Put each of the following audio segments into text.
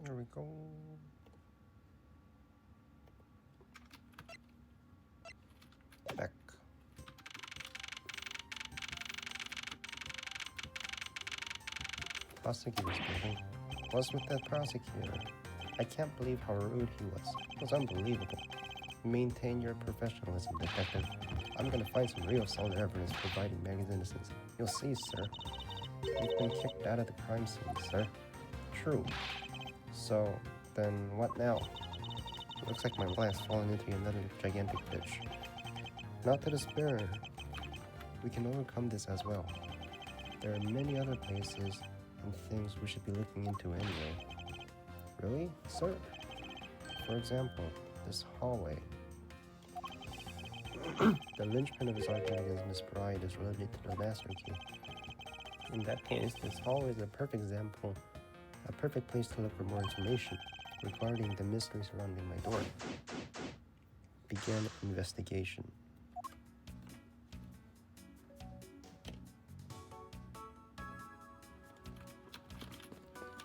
Here we go. Back. Prosecutor's building. What's with that prosecutor? I can't believe how rude he was. It was unbelievable. Maintain your professionalism, detective. I'm gonna find some real solid evidence providing Maggie's innocence. You'll see, sir. You've been kicked out of the crime scene, sir. True. So, then what now? It looks like my life's fallen into another gigantic ditch. Not to despair. We can overcome this as well. There are many other places and things we should be looking into anyway. Really? Sir? For example, this hallway. The linchpin of his argument against Miss Bride is related to the master key. In that case, this hallway is a perfect example, a perfect place to look for more information regarding the mystery surrounding my door. Begin investigation.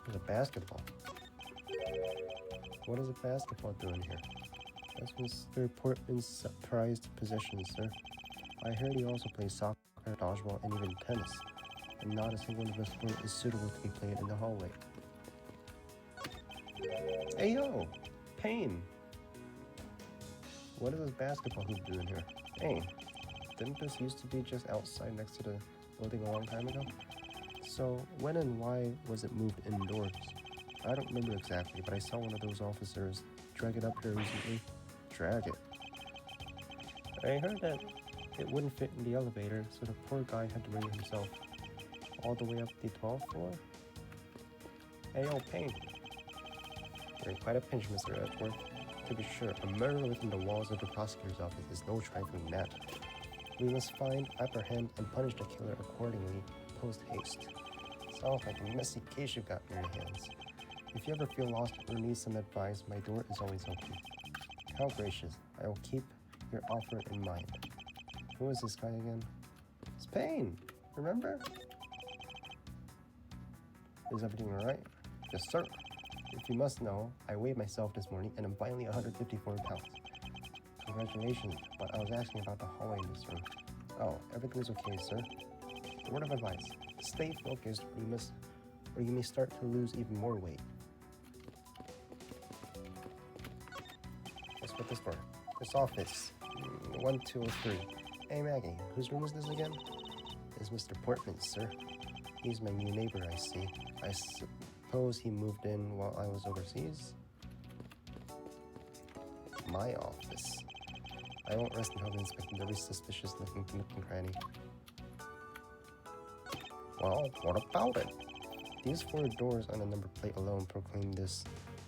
There's a basketball. What is a basketball doing here? That's Mr. Portman's prized possession, sir. I heard he also plays soccer, dodgeball, and even tennis. And not a single of the sport is suitable to be played in the hallway. Hey yo! Payne! What is this basketball hoop doing here? Hey, didn't this used to be just outside next to the building a long time ago? So, when and why was it moved indoors? I don't remember exactly, but I saw one of those officers drag it up here recently. Drag it? I heard that it wouldn't fit in the elevator, so the poor guy had to bring it himself. All the way up the 12th floor? Hey yo, Payne. You're in quite a pinch, Mr. Edgeworth. To be sure, a murder within the walls of the prosecutor's office is no trifling matter. We must find, apprehend, and punish the killer accordingly, post haste. Sounds like a messy case you've got in your hands. If you ever feel lost or need some advice, my door is always open. How gracious. I will keep your offer in mind. Who is this guy again? It's Payne! Remember? Is everything alright? Yes, sir. If you must know, I weighed myself this morning and I'm finally 154 pounds. Congratulations, but I was asking about the hallway in this room. Oh, everything's okay, sir. A word of advice. Stay focused or you may start to lose even more weight. What's with this door? This office. 1203. Hey Maggie, whose room is this again? It's Mr. Portman's, sir. He's my new neighbor, I see. I suppose he moved in while I was overseas? My office. I won't rest until I've inspected every suspicious looking nook and cranny. Well, what about it? These 4 doors on a number plate alone proclaim this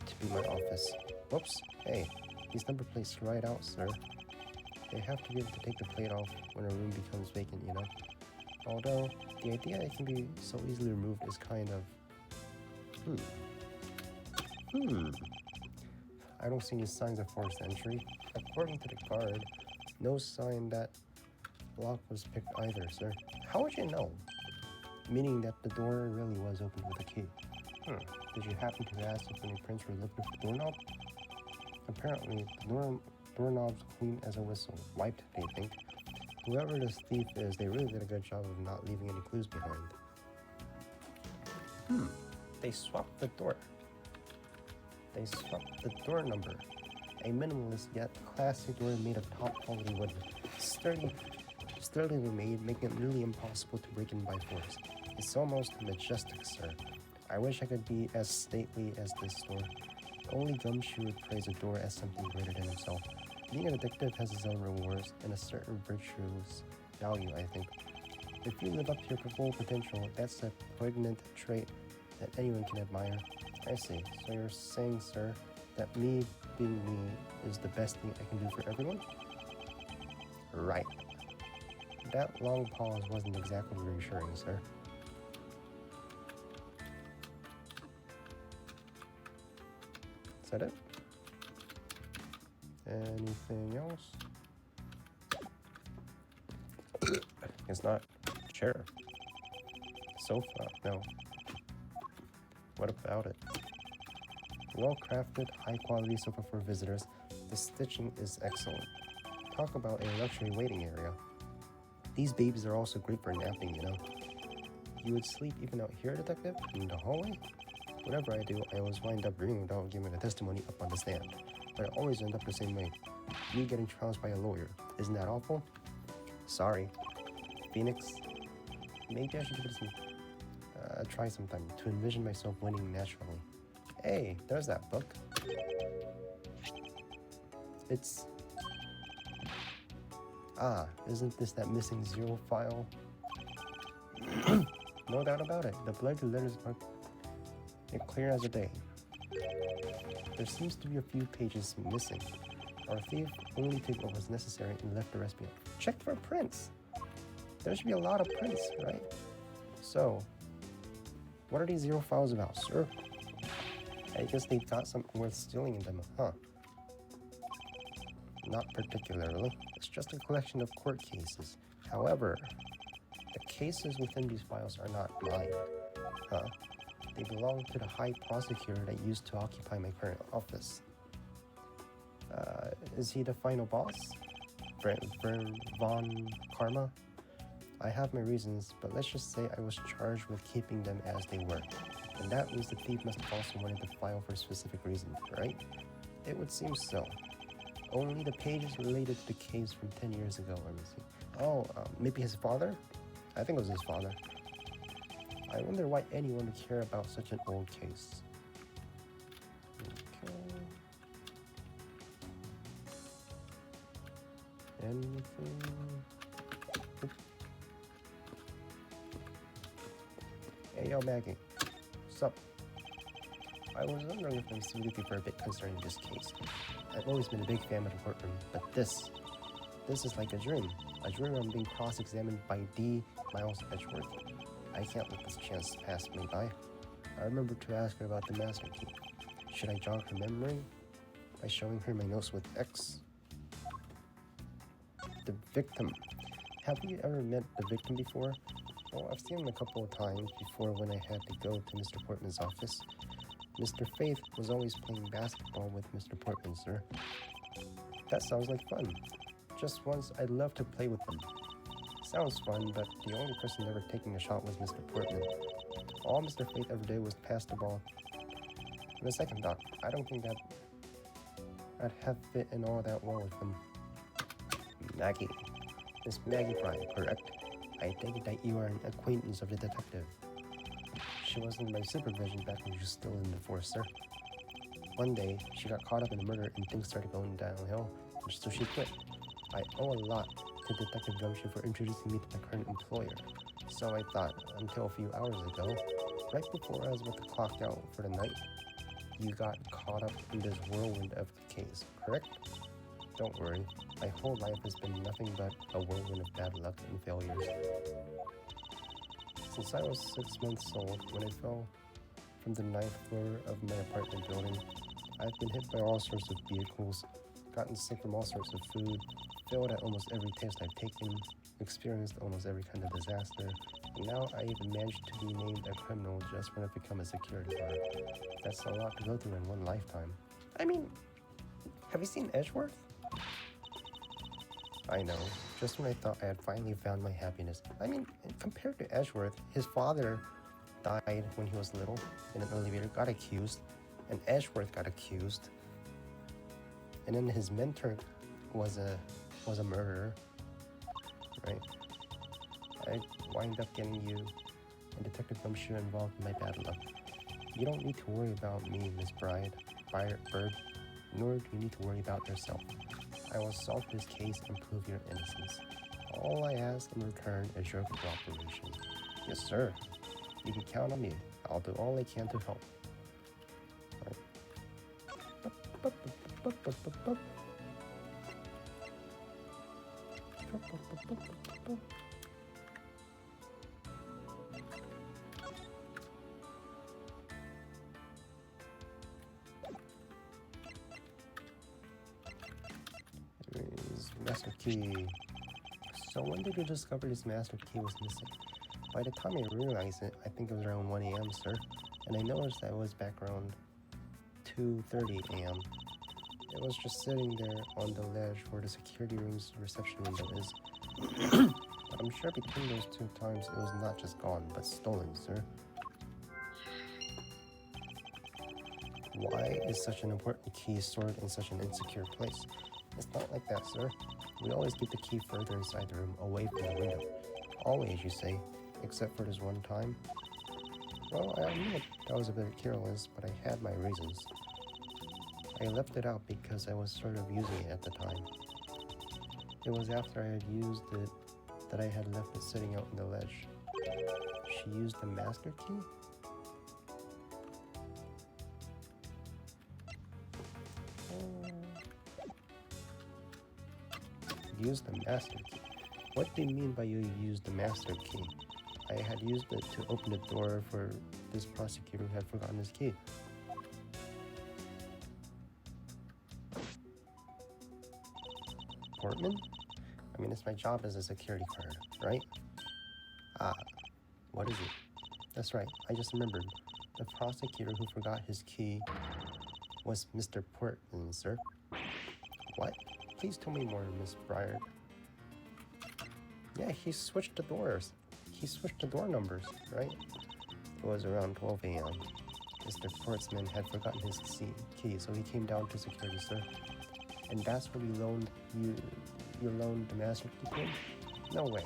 to be my office. Whoops, hey, these number plates right out, sir. They have to be able to take the plate off when a room becomes vacant, you know? Although, the idea it can be so easily removed is kind of... I don't see any signs of forced entry. According to the guard, no sign that lock was picked either, sir. How would you know? Meaning that the door really was opened with a key. Did you happen to ask if any prints were left with the doorknob? Apparently, the doorknob's clean as a whistle. Wiped, they think. Whoever this thief is, they really did a good job of not leaving any clues behind. They swapped the door. They swapped the door number. A minimalist yet classy door made of top quality wood. Sturdily made, making it nearly impossible to break in by force. It's almost majestic, sir. I wish I could be as stately as this door. Only Gumshoe would praise a door as something greater than himself. Being a detective has its own rewards and a certain virtuous value, I think. If you live up to your full potential, that's a poignant trait that anyone can admire. I see. So you're saying, sir, that me being me is the best thing I can do for everyone? Right. That long pause wasn't exactly reassuring, sir. Is that it? Anything else? It's not. Chair. Sofa. No. What about it? Well-crafted, high-quality sofa for visitors. The stitching is excellent. Talk about a luxury waiting area. These babies are also great for napping, you know. You would sleep even out here, Detective? In the hallway? Whatever I do, I always wind up reading without giving a testimony up on the stand. But I always end up the same way. Me getting trounced by a lawyer. Isn't that awful? Sorry. Phoenix, maybe I should give it some try sometime to envision myself winning naturally. Hey, there's that book. It's... Ah, isn't this that missing 0 file? No doubt about it. The bloody letters are clear as a day. There seems to be a few pages missing. Our thief only took what was necessary and left the rest behind. Check for prints. There should be a lot of prints, right? So, what are these 0 files about, sir? I guess they've got something worth stealing in them, huh? Not particularly. It's just a collection of court cases. However, the cases within these files are not mine. Huh? They belong to the high prosecutor that used to occupy my current office. Is he the final boss? Von Karma? I have my reasons, but let's just say I was charged with keeping them as they were. And that means the thief must have also wanted the file for a specific reason, right? It would seem so. Only the pages related to the case from 10 years ago are missing. Oh, maybe his father? I think it was his father. I wonder why anyone would care about such an old case. Okay. Anything? Oop. Hey, yo, Maggie. Sup? I was wondering if I'm still with you for a bit concerning this case. I've always been a big fan of the courtroom, but this is like a dream. A dream I'm being cross-examined by D. Miles Edgeworth. I can't let this chance pass me by. I remember to ask her about the master key. Should I jog her memory by showing her my notes with X? The victim. Have you ever met the victim before? Well, I've seen him a couple of times before when I had to go to Mr. Portman's office. Mr. Faith was always playing basketball with Mr. Portman, sir. That sounds like fun. Just once, I'd love to play with them. Sounds fun, but the only person ever taking a shot was Mr. Portman. All Mr. Faith ever did was pass the ball. On a second thought, I don't think I'd have fit in all that well with him. Maggie. Miss Maggie Bryant, correct? I take it that you are an acquaintance of the detective. She was under my supervision back when she was still in the force, sir. One day, she got caught up in a murder and things started going downhill, so she quit. I owe a lot to Detective Gumshoe for introducing me to my current employer. So I thought, until a few hours ago, right before I was about to clock out for the night, you got caught up in this whirlwind of the case, correct? Don't worry, my whole life has been nothing but a whirlwind of bad luck and failures. Since I was 6 months old, when I fell from the 9th floor of my apartment building, I've been hit by all sorts of vehicles, gotten sick from all sorts of food, failed at almost every test I've taken, experienced almost every kind of disaster, and now I even managed to be named a criminal just when I've become a security guard. That's a lot to go through in one lifetime. I mean, have you seen Edgeworth? I know, just when I thought I had finally found my happiness. I mean, compared to Edgeworth, his father died when he was little in an elevator, got accused, and Edgeworth got accused. And then his mentor was a murderer, right? I wind up getting you and Detective Gumshoe involved in my bad luck. You don't need to worry about me, Miss Bird, nor do you need to worry about yourself. I will solve this case and prove your innocence. All I ask in return is your cooperation. Yes, sir. You can count on me. I'll do all I can to help. Master key. So when did you discover this master key was missing? By the time I realized it, I think it was around 1 a.m., sir. and I noticed that it was back around 2:30 a.m. It was just sitting there on the ledge where the security room's reception window is. But I'm sure between those two times it was not just gone, but stolen, sir. Why is such an important key stored in such an insecure place? It's not like that, sir. We always keep the key further inside the room, away from the window. Always, you say, except for this one time. Well, I admit that was a bit careless, but I had my reasons. I left it out because I was sort of using it at the time. It was after I had used it that I had left it sitting out on the ledge. She used the master key? Use the master key? What do you mean by you used the master key? I had used it to open the door for this prosecutor who had forgotten his key. Portman? I mean, it's my job as a security guard, right? Ah, what is it? That's right, I just remembered. The prosecutor who forgot his key was Mr. Portman, sir. What? Please tell me more, Miss Briar. Yeah, he switched the doors. He switched the door numbers, right? It was around 12 a.m. Mr. Portsman had forgotten his key, so he came down to security, sir. And that's what you loaned the master key to him? No way.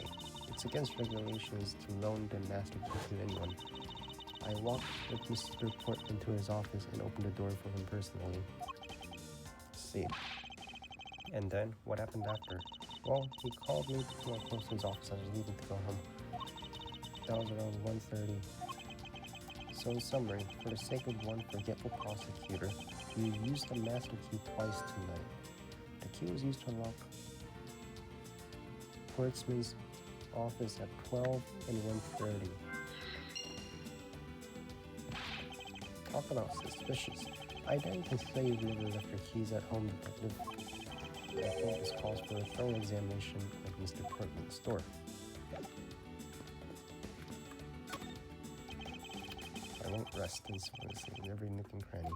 It's against regulations to loan the master key to anyone. I walked with Mr. Portman to his office and opened the door for him personally. See. And then, what happened after? Well, he called me to come close to his office. I was leaving to go home. That was around 1:30. So in summary, for the sake of one forgetful prosecutor, you used the master key twice tonight. The key was used to unlock Portsman's office at 12 and 1:30. Talk about suspicious. I dare to say you never left your keys at home, Detective. I think this calls for a thorough examination of Mr. Portman's store. I won't rest until I see every nook and cranny.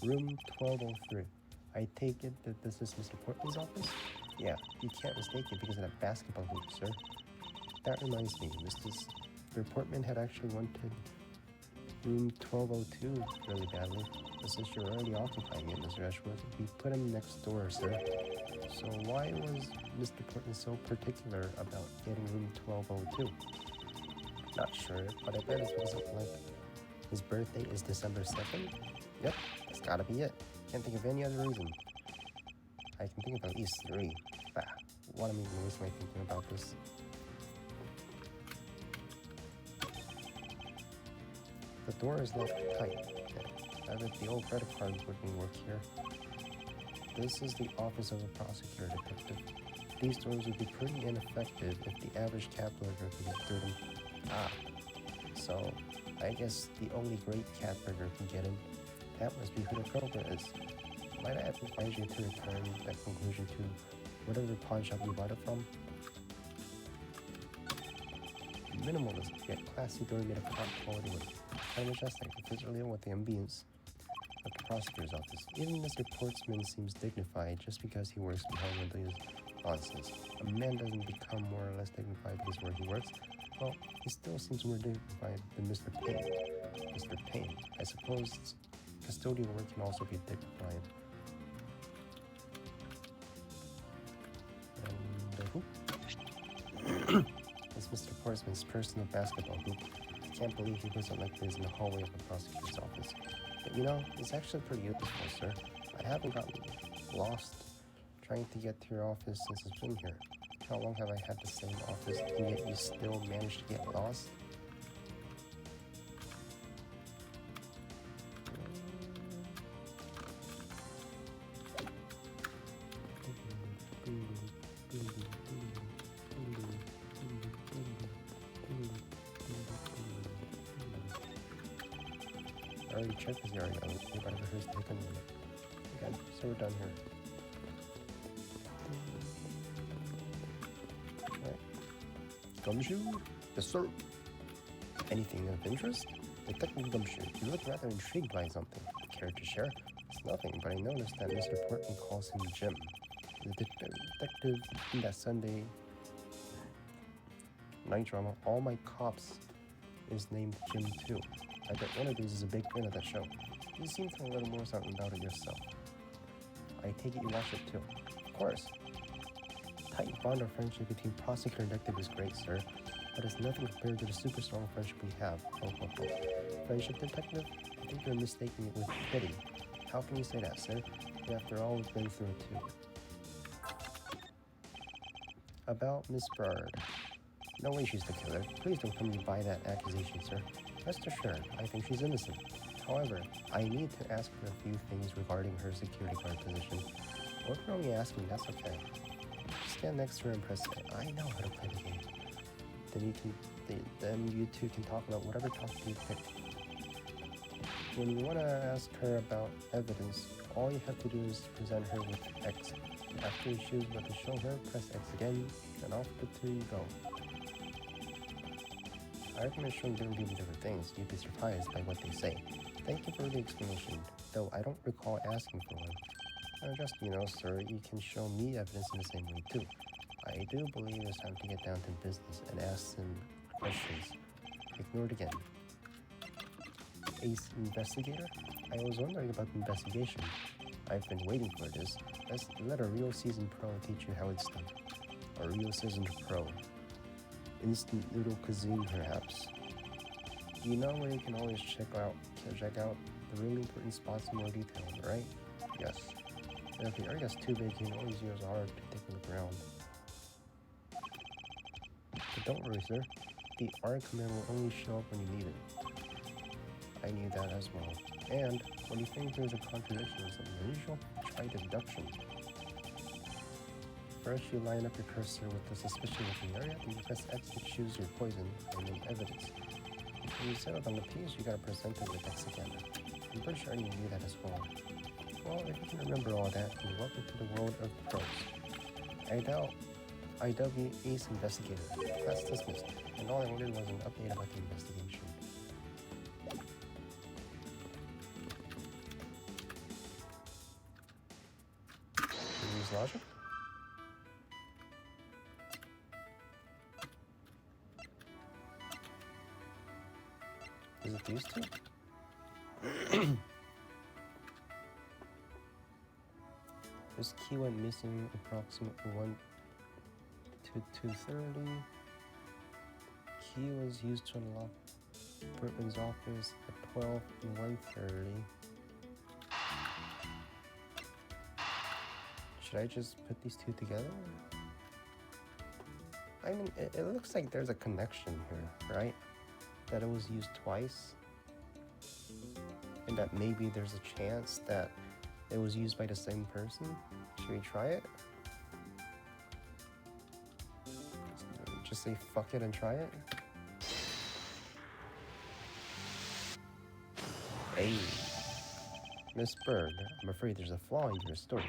Room 1203. I take it that this is Mr. Portman's office? Yeah, you can't mistake it because of that basketball hoop, sir. That reminds me, Mr. Portman had actually wanted room 1202 really badly. But since you're already occupying it, Mr. Ashworth, we put him next door, sir. So why was Mr. Portman so particular about getting room 1202? Not sure, but I bet it's because of, like, his birthday is December 2nd? Yep, that's gotta be it. Can't think of any other reason. I can think of at least 3. Bah, what am I even wasting my thinking about this? The door is locked tight. I bet the old credit card wouldn't work here. This is the office of a prosecutor, Detective. These doors would be pretty ineffective if the average cat burglar could get through them. Ah, so I guess the only great cat burglar can get in. That must be who the culprit is. Might I advise you to return that conclusion to whatever pawn shop you bought it from? Minimalist, yet classy door made of top quality wood. Kind of majestic, it fits really well with the ambience of the prosecutor's office. Even Mr. Portsman seems dignified just because he works behind one of these nonsense. A man doesn't become more or less dignified because where he works. Well, he still seems more dignified than Mr. Payne. Mr. Payne, I suppose custodial work can also be dignified. And the hoop? It's Mr. Portsman's personal basketball hoop. I can't believe he puts it like this in the hallway of the prosecutor's office. But you know, it's actually pretty useful, sir. I haven't gotten lost trying to get to your office since it's been here. How long have I had the same office, and yet you still managed to get lost? I already checked this area. We better rehearse the second one. Okay, so we're done here. Alright. Gumshoe? Yes, sir. Anything of interest? Detective Gumshoe, you look rather intrigued by something. Care to share? It's nothing, but I noticed that Mr. Portman calls him Jim. The detective in that Sunday night drama, All My Cops, is named Jim too. I bet one of these is a big fan of that show. You seem to know a little more something about it yourself. I take it you watch it too. Of course. Tight bond of friendship between prosecutor and detective is great, sir, but it's nothing compared to the super strong friendship we have. Friendship, detective? I think you're mistaking it with pity. How can you say that, sir? After all, we've been through it too. About Miss Bird. No way she's the killer. Please don't come to buy that accusation, sir. Rest assured, I think she's innocent. However, I need to ask her a few things regarding her security guard position. Or if you're only asking, that's okay. Stand next to her and press A. I know how to play the game. Then you two can talk about whatever topic you pick. When you want to ask her about evidence, all you have to do is present her with X. After you choose what to show her, press X again, and off the two you go. I recommend showing different people different things. You'd be surprised by what they say. Thank you for the explanation, though I don't recall asking for one. Just, sir, you can show me evidence in the same way, too. I do believe it's time to get down to business and ask some questions. Ignored again. Ace investigator? I was wondering about the investigation. I've been waiting for this. Let's let a real seasoned pro teach you how it's done. A real seasoned pro. Instant noodle cuisine, perhaps. You know where you can always check out the really important spots in more detail, right? Yes. And if the area's too big, you can always use R to take a look around. But don't worry, sir. The R command will only show up when you need it. I knew that as well. And when you think there's a contradiction or something unusual, try deduction. First, you line up your cursor with the suspicion-looking area, then you press X to choose your poison and then evidence. When you settle on the piece, you gotta present it with X again. I'm pretty sure anyone knew that as well. Well, if you can remember all that, then welcome to the world of pros. I doubt IW Ace Investigator. Class dismissed, and all I wanted was an update about the investigation. Can you use logic? Is it these two? This key went missing approximately 1 to 2:30. Key was used to unlock Portman's office at 12 and 1:30. Should I just put these two together? I mean, it looks like there's a connection here, right? That it was used twice. And that maybe there's a chance that it was used by the same person. Should we try it? Just say fuck it and try it? Hey. Miss Bird, I'm afraid there's a flaw in your story.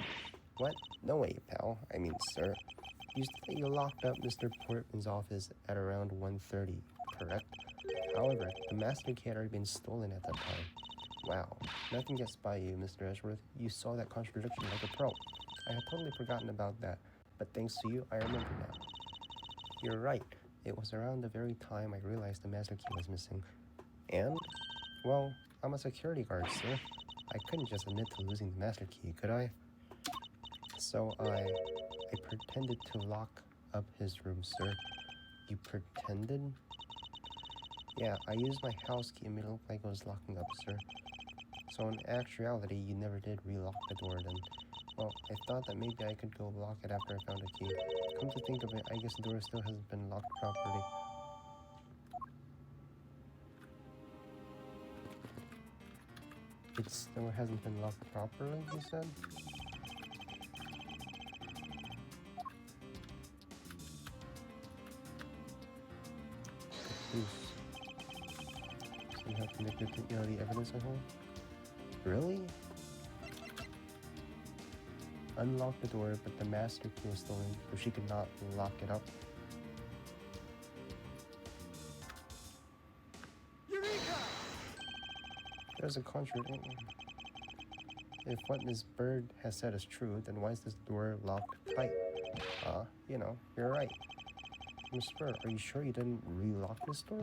What? No way, pal. I mean, sir. You say you locked up Mr. Portman's office at around 1:30, correct? However, the master key had already been stolen at that time. Wow, nothing gets by you, Mr. Edgeworth. You saw that contradiction like a pro. I had totally forgotten about that, but thanks to you, I remember now. You're right. It was around the very time I realized the master key was missing. And, well, I'm a security guard, sir. I couldn't just admit to losing the master key, could I? So I pretended to lock up his room, sir. You pretended? Yeah, I used my house key and made it look like I was locking up, sir. So in actuality, you never did relock the door then. Well, I thought that maybe I could go lock it after I found a key. Come to think of it, I guess the door still hasn't been locked properly. It still hasn't been locked properly, he said? Somehow connected to the evidence at home? Really? Unlock the door, but the master key was stolen, so she could not lock it up. There's a contradiction. If what Miss Bird has said is true, then why is this door locked tight? You're right. Miss Bird, are you sure you didn't relock this door?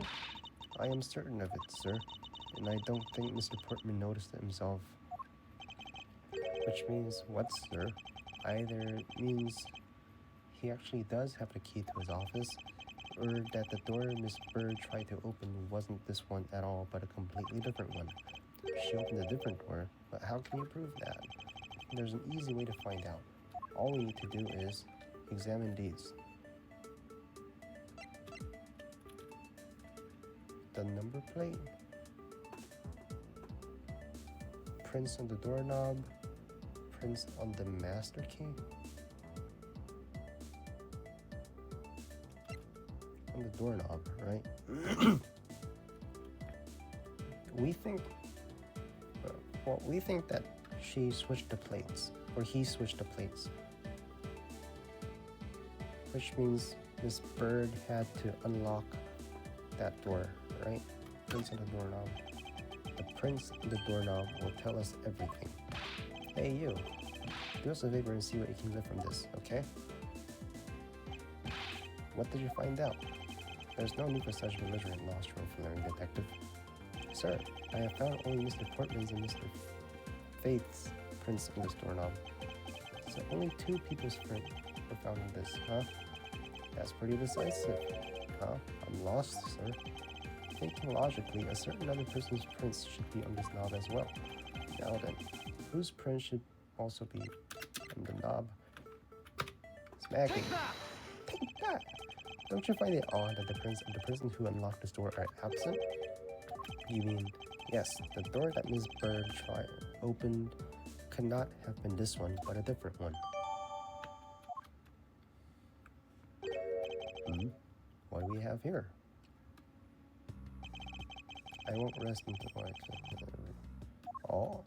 I am certain of it, sir. And I don't think Mr. Portman noticed it himself. Which means what, sir? Either it means he actually does have the key to his office, or that the door Miss Bird tried to open wasn't this one at all, but a completely different one. She opened a different door, but how can you prove that? There's an easy way to find out. All we need to do is examine these. The number plate, prints on the doorknob, prints on the master key. On the doorknob, right? We think that she switched the plates, or he switched the plates. Which means Miss Bird had to unlock that door, right? Prints on the doorknob. The prints on the doorknob will tell us everything. Hey you, do us a favor and see what you can get from this, okay? What did you find out? There's no need for such belligerent nostril flaring, detective. Sir, I have found only Mr. Portman's and Mr. Faith's prints on this doorknob. So only 2 people's prints were found in this, huh? That's pretty decisive. Huh? I'm lost, sir. Thinking logically, a certain other person's prints should be on this knob as well. Now then, whose print should also be on the knob? Smacking. Take that! Don't you find it odd that the prints of the person who unlocked this door are absent? You mean, yes, the door that Ms. Bird opened could not have been this one, but a different one. What do we have here? I won't rest until I accept it. Oh.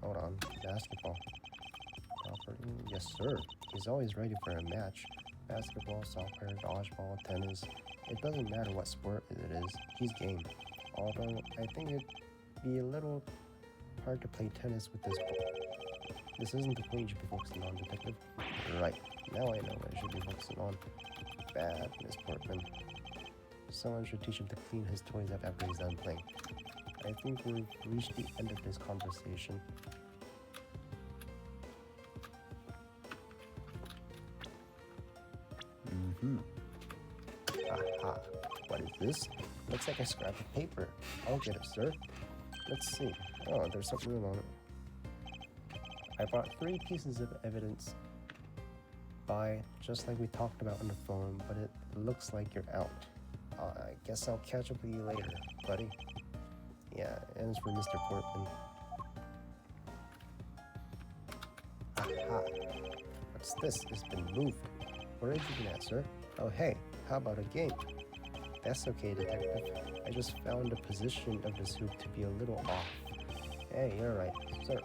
Hold on. Basketball. Property. Yes, sir. He's always ready for a match. Basketball, soccer, dodgeball, tennis. It doesn't matter what sport it is. He's game. Although, I think it'd be a little hard to play tennis with this ball. This isn't the point you should be focusing on, detective. Right. Now I know what I should be focusing on. Bad, Miss Portman. Someone should teach him to clean his toys up after he's done playing. I think we've reached the end of this conversation. Aha. What is this? Looks like a scrap of paper. I'll get it, sir. Let's see. Oh, there's something on it. I brought 3 pieces of evidence by, just like we talked about on the phone, but it looks like you're out. I guess I'll catch up with you later, buddy. Yeah, and it's for Mr. Portman. Aha. What's this? It's been moved. Where are you looking at, sir? Oh, hey, how about a game? That's okay, detective. I just found the position of this hoop to be a little off. Hey, you're right, sir.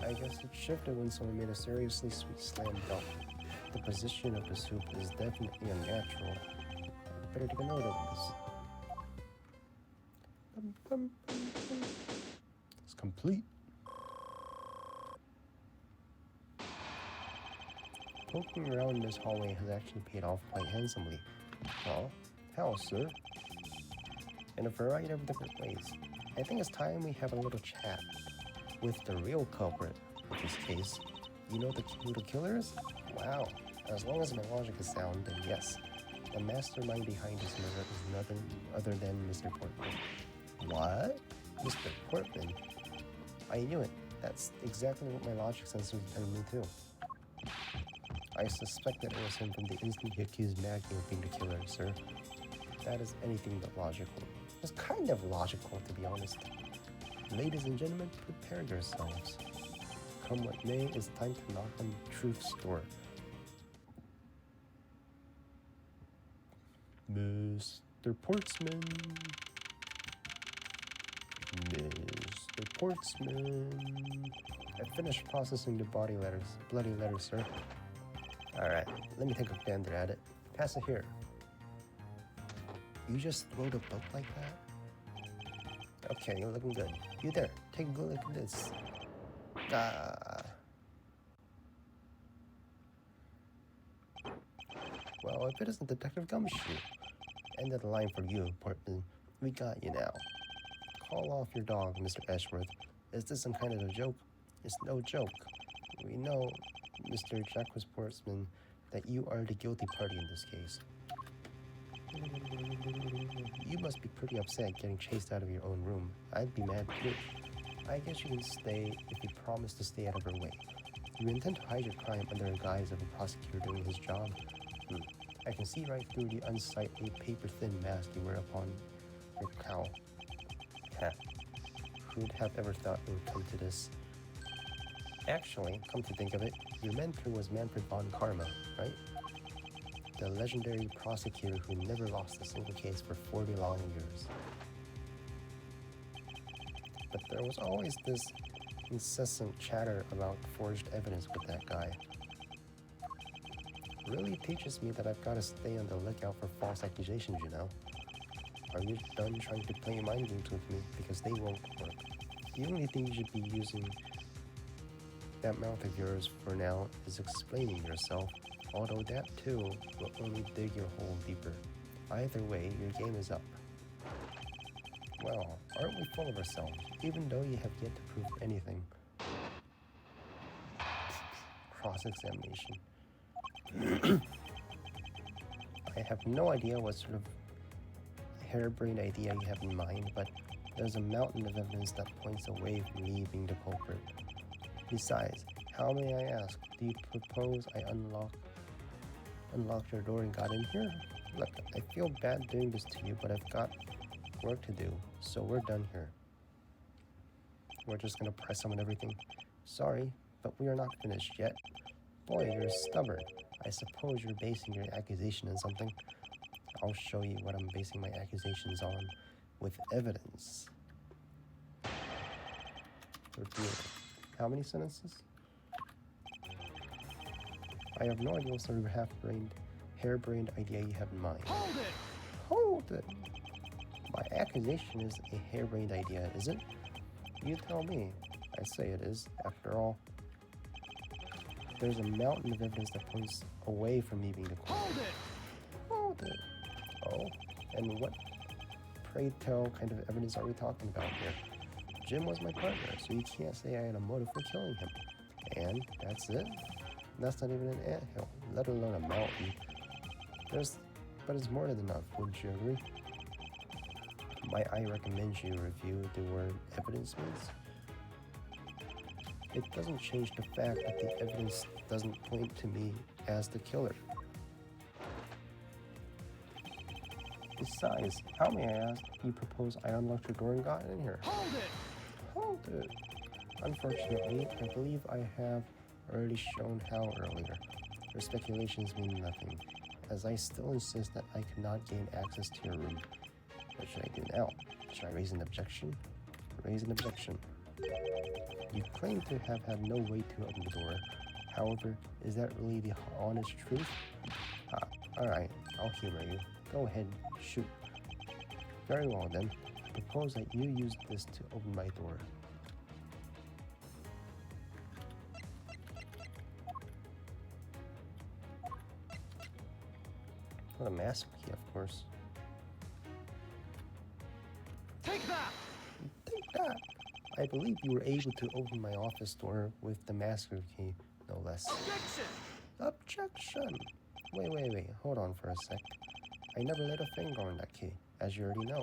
I guess it shifted when someone made a seriously sweet slam dunk. The position of this hoop is definitely unnatural. I better take a note of this. It's complete. Poking around this hallway has actually paid off quite handsomely. Huh? How, sir? In a variety of different ways. I think it's time we have a little chat with the real culprit in this case. You know who the killer is? Wow. As long as my logic is sound, then yes. The mastermind behind this murder is nothing other than Mr. Portman. What? Mr. Portman? I knew it. That's exactly what my logic sensor was telling me too. I suspected it was him from the instant he accused Maggie of being the killer, sir. That is anything but logical. It's kind of logical, to be honest. Ladies and gentlemen, prepare yourselves. Come what may, it's time to knock on truth's door. Mr. Portsman. Mr. Portsman. I finished processing the bloody letters, sir. Alright, let me take a gander at it. Pass it here. You just throw the book like that? Okay, you're looking good. You there, take a good look at this. Ah. Well, if it isn't Detective Gumshoe. End of the line for you, Portman. We got you now. Call off your dog, Mr. Ashworth. Is this some kind of a joke? It's no joke. We know, Mr. Jacques Portsman, that you are the guilty party in this case. You must be pretty upset getting chased out of your own room. I'd be mad too. I guess you can stay if you promise to stay out of her way. You intend to hide your crime under the guise of a prosecutor doing his job? I can see right through the unsightly, paper-thin mask you wear upon your cowl. Who'd have ever thought it would come to this? Actually, come to think of it, your mentor was Manfred von Karma, right? The legendary prosecutor who never lost a single case for 40 long years. But there was always this incessant chatter about forged evidence with that guy. Really teaches me that I've got to stay on the lookout for false accusations, you know? Are you done trying to play mind games with me? Because they won't work. The only thing you should be using that mouth of yours for now is explaining yourself, although that too will only dig your hole deeper. Either way, your game is up. Well, aren't we full of ourselves, even though you have yet to prove anything? Cross-examination. I have no idea what sort of harebrained idea you have in mind, but there's a mountain of evidence that points away from me being the culprit. Besides, how may I ask, do you propose I unlocked your door and got in here? Look, I feel bad doing this to you, but I've got work to do, so we're done here. We're just gonna press on everything. Sorry, but we are not finished yet. Boy, you're stubborn. I suppose you're basing your accusation on something. I'll show you what I'm basing my accusations on with evidence. Review. How many sentences? I have no idea what sort of harebrained idea you have in mind. Hold it! Hold it! My accusation is a harebrained idea, is it? You tell me. I say it is, after all. There's a mountain of evidence that points away from me being the culprit. Hold it! Hold it. Oh, and what, pray tell, kind of evidence are we talking about here? Jim was my partner, so you can't say I had a motive for killing him. And that's it? That's not even an anthill, let alone a mountain. But it's more than enough, wouldn't you agree? Might I recommend you review the word evidence means? It doesn't change the fact that the evidence doesn't point to me as the killer. Besides, how may I ask, you propose I unlocked your door and got in here? Hold it! Hold it. Unfortunately, I believe I have already shown how earlier. Your speculations mean nothing, as I still insist that I cannot gain access to your room. What should I do now? Should I raise an objection? Raise an objection. You claim to have had no way to open the door. However, is that really the honest truth? Alright, I'll humor you. Go ahead, shoot. Very well then. I propose that you use this to open my door. What a master key, of course. Take that! Take that! I believe you were able to open my office door with the master key, no less. Objection! Objection! Wait, hold on for a sec. I never laid a finger on that key, as you already know.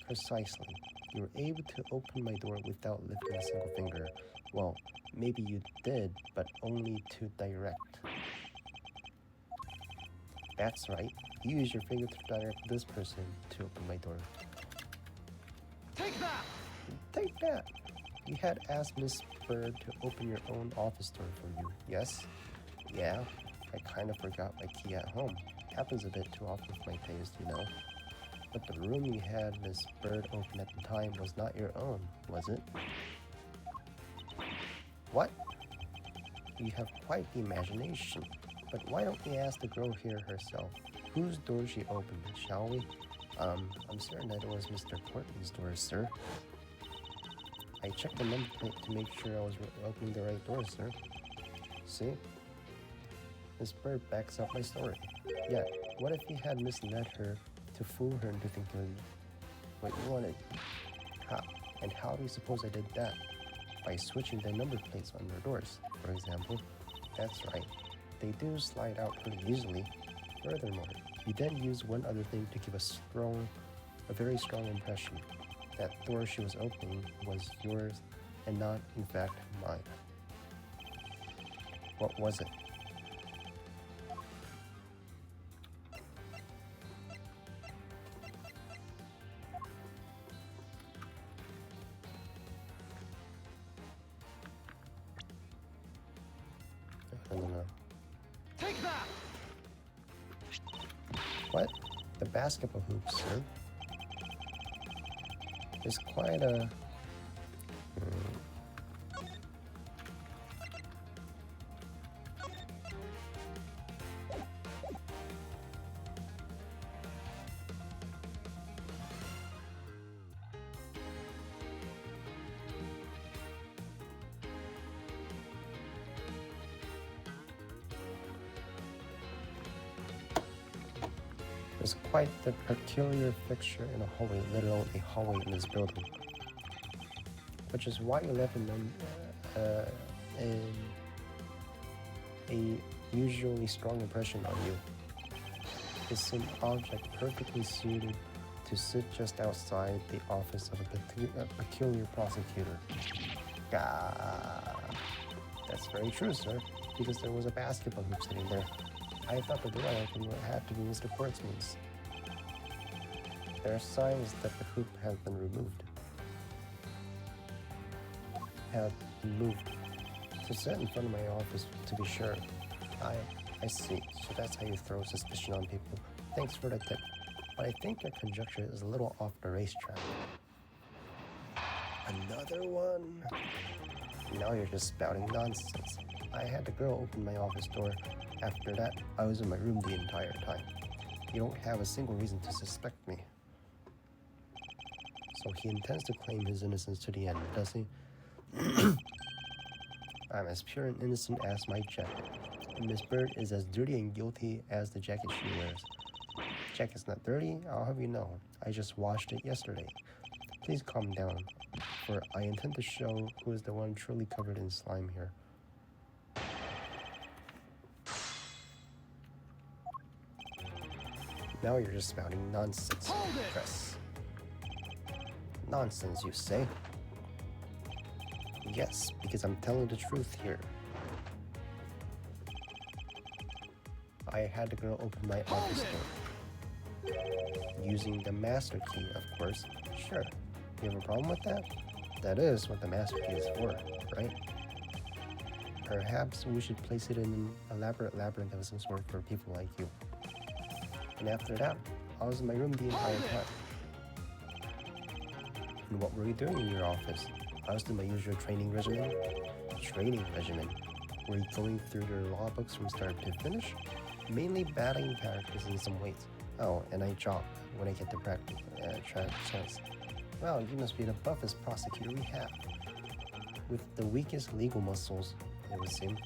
Precisely. You were able to open my door without lifting a single finger. Well, maybe you did, but only to direct. That's right. You use your finger to direct this person to open my door. Take that! Take that! You had asked Miss Bird to open your own office door for you, yes? Yeah, I kind of forgot my key at home. Happens a bit too often with my taste, you know. But the room you had Miss Bird open at the time was not your own, was it? What? You have quite the imagination. But why don't we ask the girl here herself? Whose door she opened, shall we? I'm certain that it was Mr. Portman's door, sir. I checked the number plate to make sure I was opening the right door, sir. See? Miss Bird backs up my story. Yet, what if he had misled her to fool her into thinking what you wanted? How? And how do you suppose I did that? By switching the number plates on their doors, for example. That's right. They do slide out pretty easily. Furthermore, you then use one other thing to give a very strong impression. That door she was opening was yours and not, in fact, mine. What was it? I don't know. Take that! What? The basketball hoop, sir? It's quite a... There's quite the peculiar fixture in a hallway, let alone a hallway in this building. Which is why you left a usually strong impression on you. It's an object perfectly suited to sit just outside the office of a peculiar prosecutor. Gah. That's very true, sir, because there was a basketball hoop sitting there. I thought the door opening had to be Mr. Portsman's. There are signs that the hoop has been removed. To sit in front of my office, to be sure. I see. So that's how you throw suspicion on people. Thanks for the tip. But I think your conjecture is a little off the racetrack. Another one? Now you're just spouting nonsense. I had the girl open my office door. After that, I was in my room the entire time. You don't have a single reason to suspect me. So he intends to claim his innocence to the end, does he? I'm as pure and innocent as my jacket. And Miss Bird is as dirty and guilty as the jacket she wears. Jacket's not dirty, I'll have you know. I just washed it yesterday. Please calm down, for I intend to show who is the one truly covered in slime here. Now you're just spouting nonsense, Press. Nonsense, you say? Yes, because I'm telling the truth here. I had the girl open my office door. Using the master key, of course. Sure. You have a problem with that? That is what the master key is for, right? Perhaps we should place it in an elaborate labyrinth of some sort for people like you. And after that, I was in my room the entire time. And what were you doing in your office? I was doing my usual training regimen. Training regimen? Were you going through your law books from start to finish? Mainly battling characters and some weights. Oh, and I jog when I get the practice chance. Well, you must be the buffest prosecutor we have. With the weakest legal muscles, it would seem.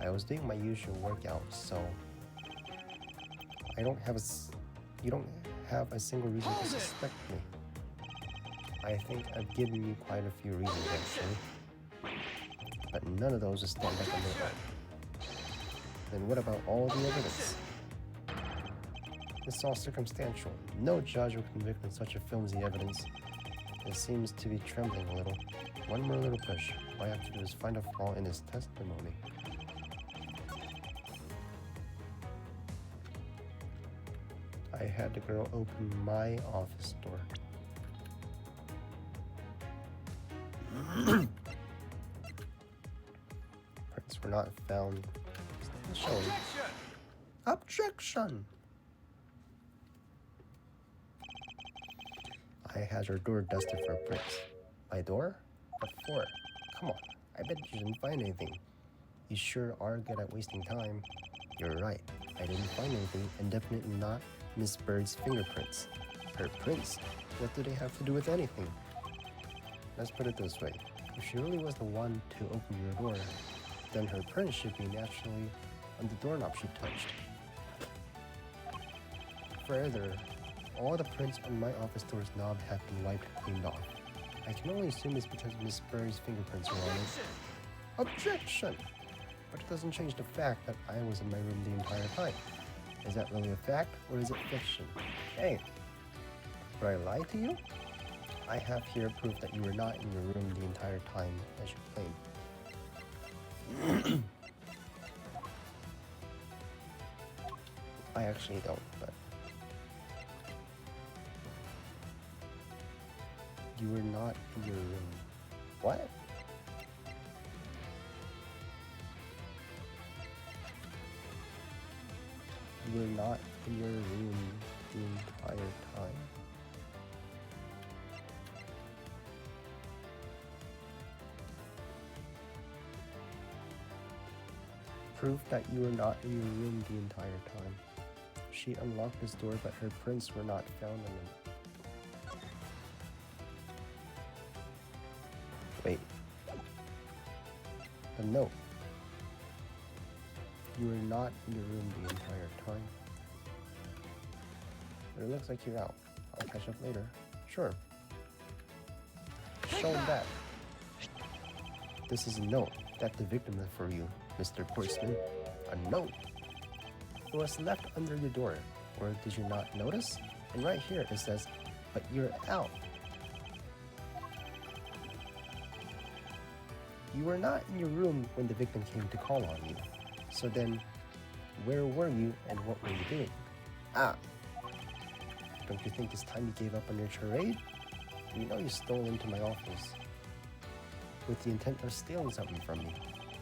I was doing my usual workout, so you don't have a single reason to suspect me. I think I've given you quite a few reasons, actually. But none of those will stand up on their own. Then what about all the evidence? It's all circumstantial. No judge will convict on such a flimsy evidence. It seems to be trembling a little. One more little push. All I have to do is find a flaw in his testimony. I had the girl open my office door. Prints were not found. Shown. Objection! I had your door dusted for prints. My door? What for? Come on, I bet you didn't find anything. You sure are good at wasting time. You're right, I didn't find anything, and definitely not Miss Bird's fingerprints. Her prints, what do they have to do with anything? Let's put it this way. If she really was the one to open your door, then her prints should be naturally on the doorknob she touched. Further, all the prints on my office door's knob have been wiped cleaned off. I can only assume it's because Miss Berry's fingerprints were on it. Objection! But it doesn't change the fact that I was in my room the entire time. Is that really a fact, or is it fiction? Hey, would I lie to you? I have here proof that you were not in your room the entire time, as you claim. I actually don't, but... You were not in your room. What? You were not in your room the entire time. Proof that you were not in your room the entire time. She unlocked this door, but her prints were not found on it. Wait. The note. You were not in your room the entire time. But it looks like you're out. I'll catch up later. Sure. Show that. This is a note that the victim left for you, Mr. Portsman. A note. It was left under your door. Or did you not notice? And right here it says, but you're out. You were not in your room when the victim came to call on you. So then, where were you and what were you doing? Ah! Don't you think it's time you gave up on your charade? You know you stole into my office with the intent of stealing something from me,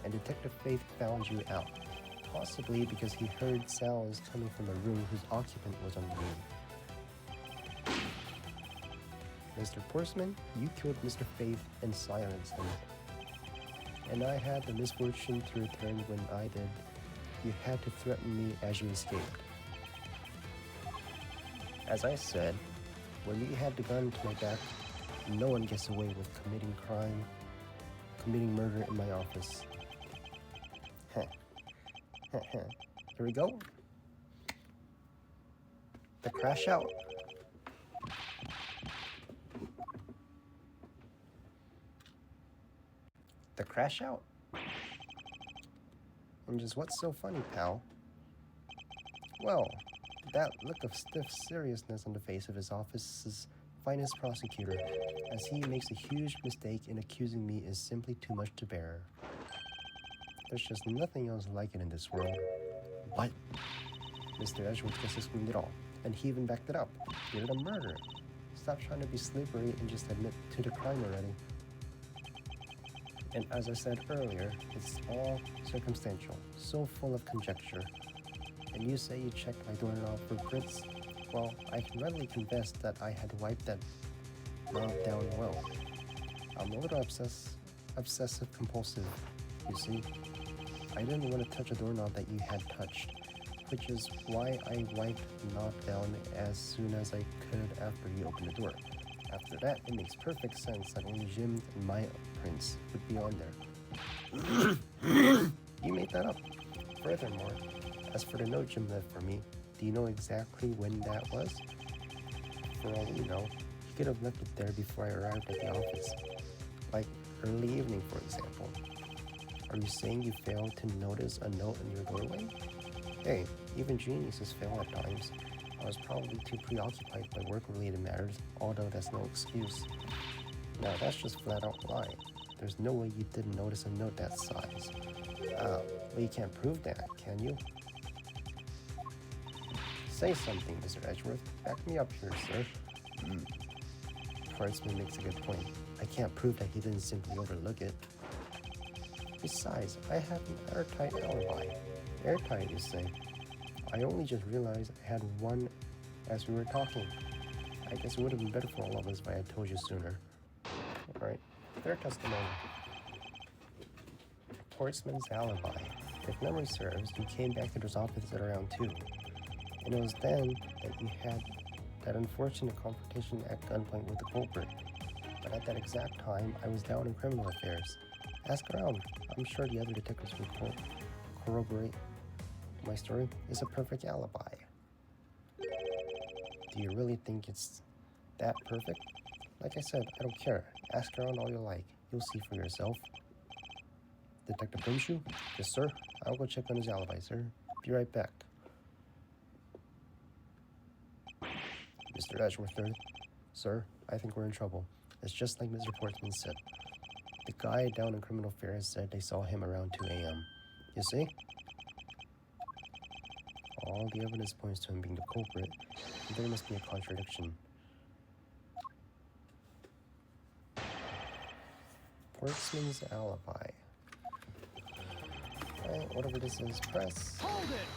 and Detective Faith found you out. Possibly because he heard sounds coming from a room whose occupant was unknown. Mr. Portsman, you killed Mr. Faith and silenced him. And I had the misfortune to return when I did. You had to threaten me as you escaped. As I said, when you had the gun to my back, no one gets away with committing murder in my office. Heh. Here we go. The crash out. The crash out? And just what's so funny, pal? Well, that look of stiff seriousness on the face of his office's finest prosecutor, as he makes a huge mistake in accusing me, is simply too much to bear. There's just nothing else like it in this world. What? Mr. Edgeworth just explained it all, and he even backed it up. You're a murderer. Stop trying to be slippery and just admit to the crime already. And as I said earlier, it's all circumstantial, so full of conjecture. And you say you checked my doorknob for prints? Well, I can readily confess that I had wiped that knob down well. I'm a little obsessive compulsive, you see. I didn't want to touch a doorknob that you had touched, which is why I wiped the knob down as soon as I could after you opened the door. After that, it makes perfect sense that only Jim's and my prints would be on there. You made that up. Furthermore, as for the note Jim left for me, do you know exactly when that was? For all we know, he could have left it there before I arrived at the office. Like early evening, for example. Are you saying you failed to notice a note in your doorway? Hey, even geniuses fail at times. I was probably too preoccupied by work-related matters, although that's no excuse. Now that's just flat-out lying. There's no way you didn't notice a note that size. Well, you can't prove that, can you? Say something, Mr. Edgeworth. Back me up here, sir. Portsman makes a good point. I can't prove that he didn't simply overlook it. Besides, I have an airtight alibi. Airtight, you say? I only just realized I had one as we were talking. I guess it would have been better for all of us if I had told you sooner. Alright, their testimony. Portsman's alibi. If memory serves, you came back to his office at around 2. And it was then that you had that unfortunate confrontation at gunpoint with the culprit. But at that exact time, I was down in criminal affairs. Ask around. I'm sure the other detectives will corroborate my story. It's a perfect alibi. Do you really think it's that perfect? Like I said, I don't care. Ask around all you like. You'll see for yourself. Detective Gumshoe? Yes, sir. I'll go check on his alibi, sir. Be right back. Mr. Edgeworth III. Sir, I think we're in trouble. It's just like Mr. Portsman said. The guy down in criminal affairs said they saw him around 2 a.m. You see? All the evidence points to him being the culprit. There must be a contradiction. Portsman's alibi. Alright, whatever this is, press. Hold it!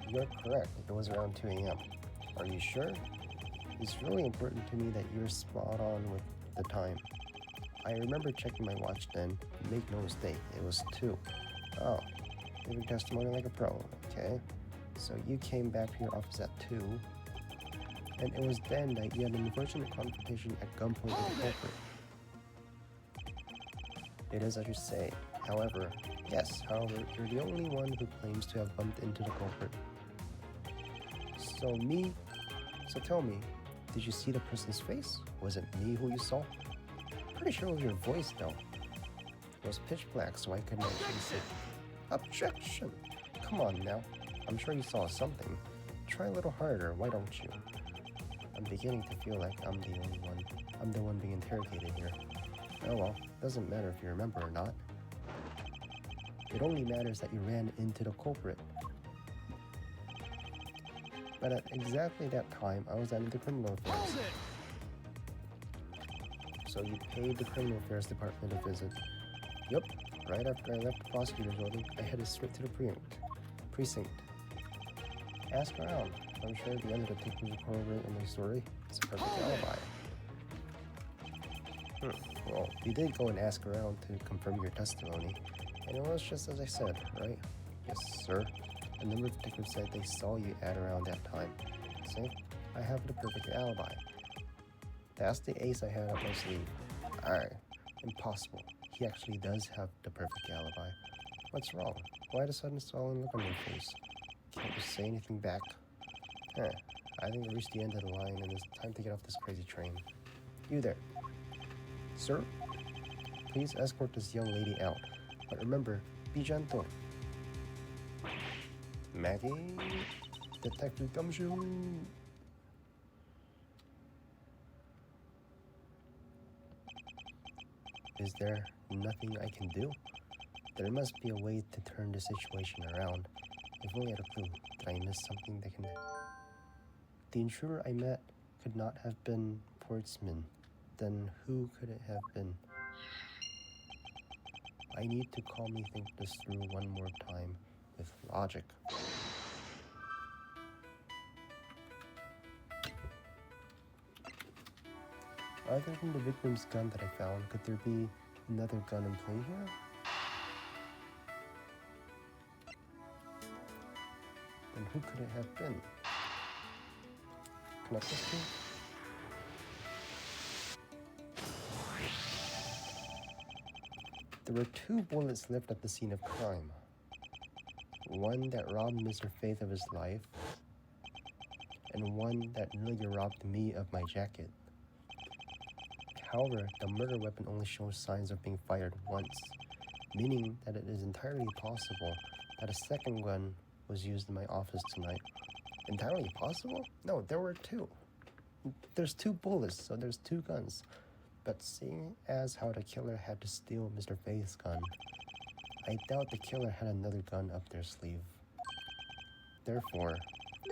You're correct. It was around 2 a.m. Are you sure? It's really important to me that you're spot on with the time. I remember checking my watch then. Make no mistake, it was 2. Oh, giving testimony like a pro. Okay. So you came back to your office at 2. And it was then that you had an unfortunate confrontation at gunpoint with the culprit. It is as you say. However, however, you're the only one who claims to have bumped into the culprit. So tell me, did you see the person's face? Was it me who you saw? Pretty sure it was your voice though. It was pitch black, so I couldn't actually see. Objection! Come on now. I'm sure you saw something. Try a little harder, why don't you? I'm beginning to feel like I'm the one being interrogated here. Oh well, doesn't matter if you remember or not. It only matters that you ran into the culprit. But at exactly that time, I was at the criminal affairs. So you paid the criminal affairs department a visit. Yup, right after I left the prosecutor's building, I headed straight to the precinct. Ask around. I'm sure the other detectives will corroborate in my story. It's a perfect alibi. Well, you did go and ask around to confirm your testimony, and it was just as I said, right? Yes, sir. A number of detectives said they saw you at around that time. See? I have the perfect alibi. That's the ace I had up my sleeve. Alright. Impossible. He actually does have the perfect alibi. What's wrong? Why the sudden sullen look on your face? Can't you say anything back? I think we reached the end of the line and it's time to get off this crazy train. You there. Sir? Please escort this young lady out. But remember, be gentle. Maggie? Detective Gumshoe? Is there nothing I can do? There must be a way to turn the situation around. If only I had a clue. Did I miss something that can... The intruder I met could not have been Portsman. Then who could it have been? I need to calmly think this through one more time with logic. Other than the victim's gun that I found, could there be another gun in play here? Then who could it have been? Connect this to? There were 2 bullets left at the scene of crime. One that robbed Mr. Faith of his life, and one that nearly robbed me of my jacket. However, the murder weapon only shows signs of being fired once, meaning that it is entirely possible that a second gun was used in my office tonight. Entirely possible? No, there were 2. There's 2 bullets, so there's 2 guns. But seeing as how the killer had to steal Mr. Faith's gun, I doubt the killer had another gun up their sleeve. Therefore,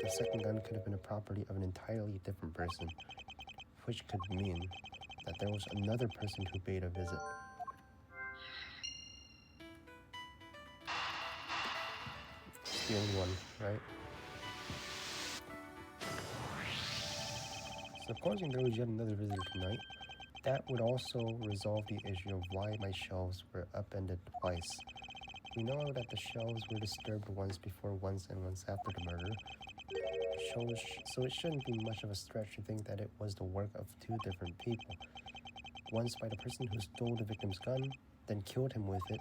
the second gun could have been a property of an entirely different person, which could mean that there was another person who paid a visit. It's the only one, right? Supposing there was yet another visitor tonight, that would also resolve the issue of why my shelves were upended twice. We know that the shelves were disturbed once before, once after the murder. so it shouldn't be much of a stretch to think that it was the work of two different people. Once by the person who stole the victim's gun, then killed him with it,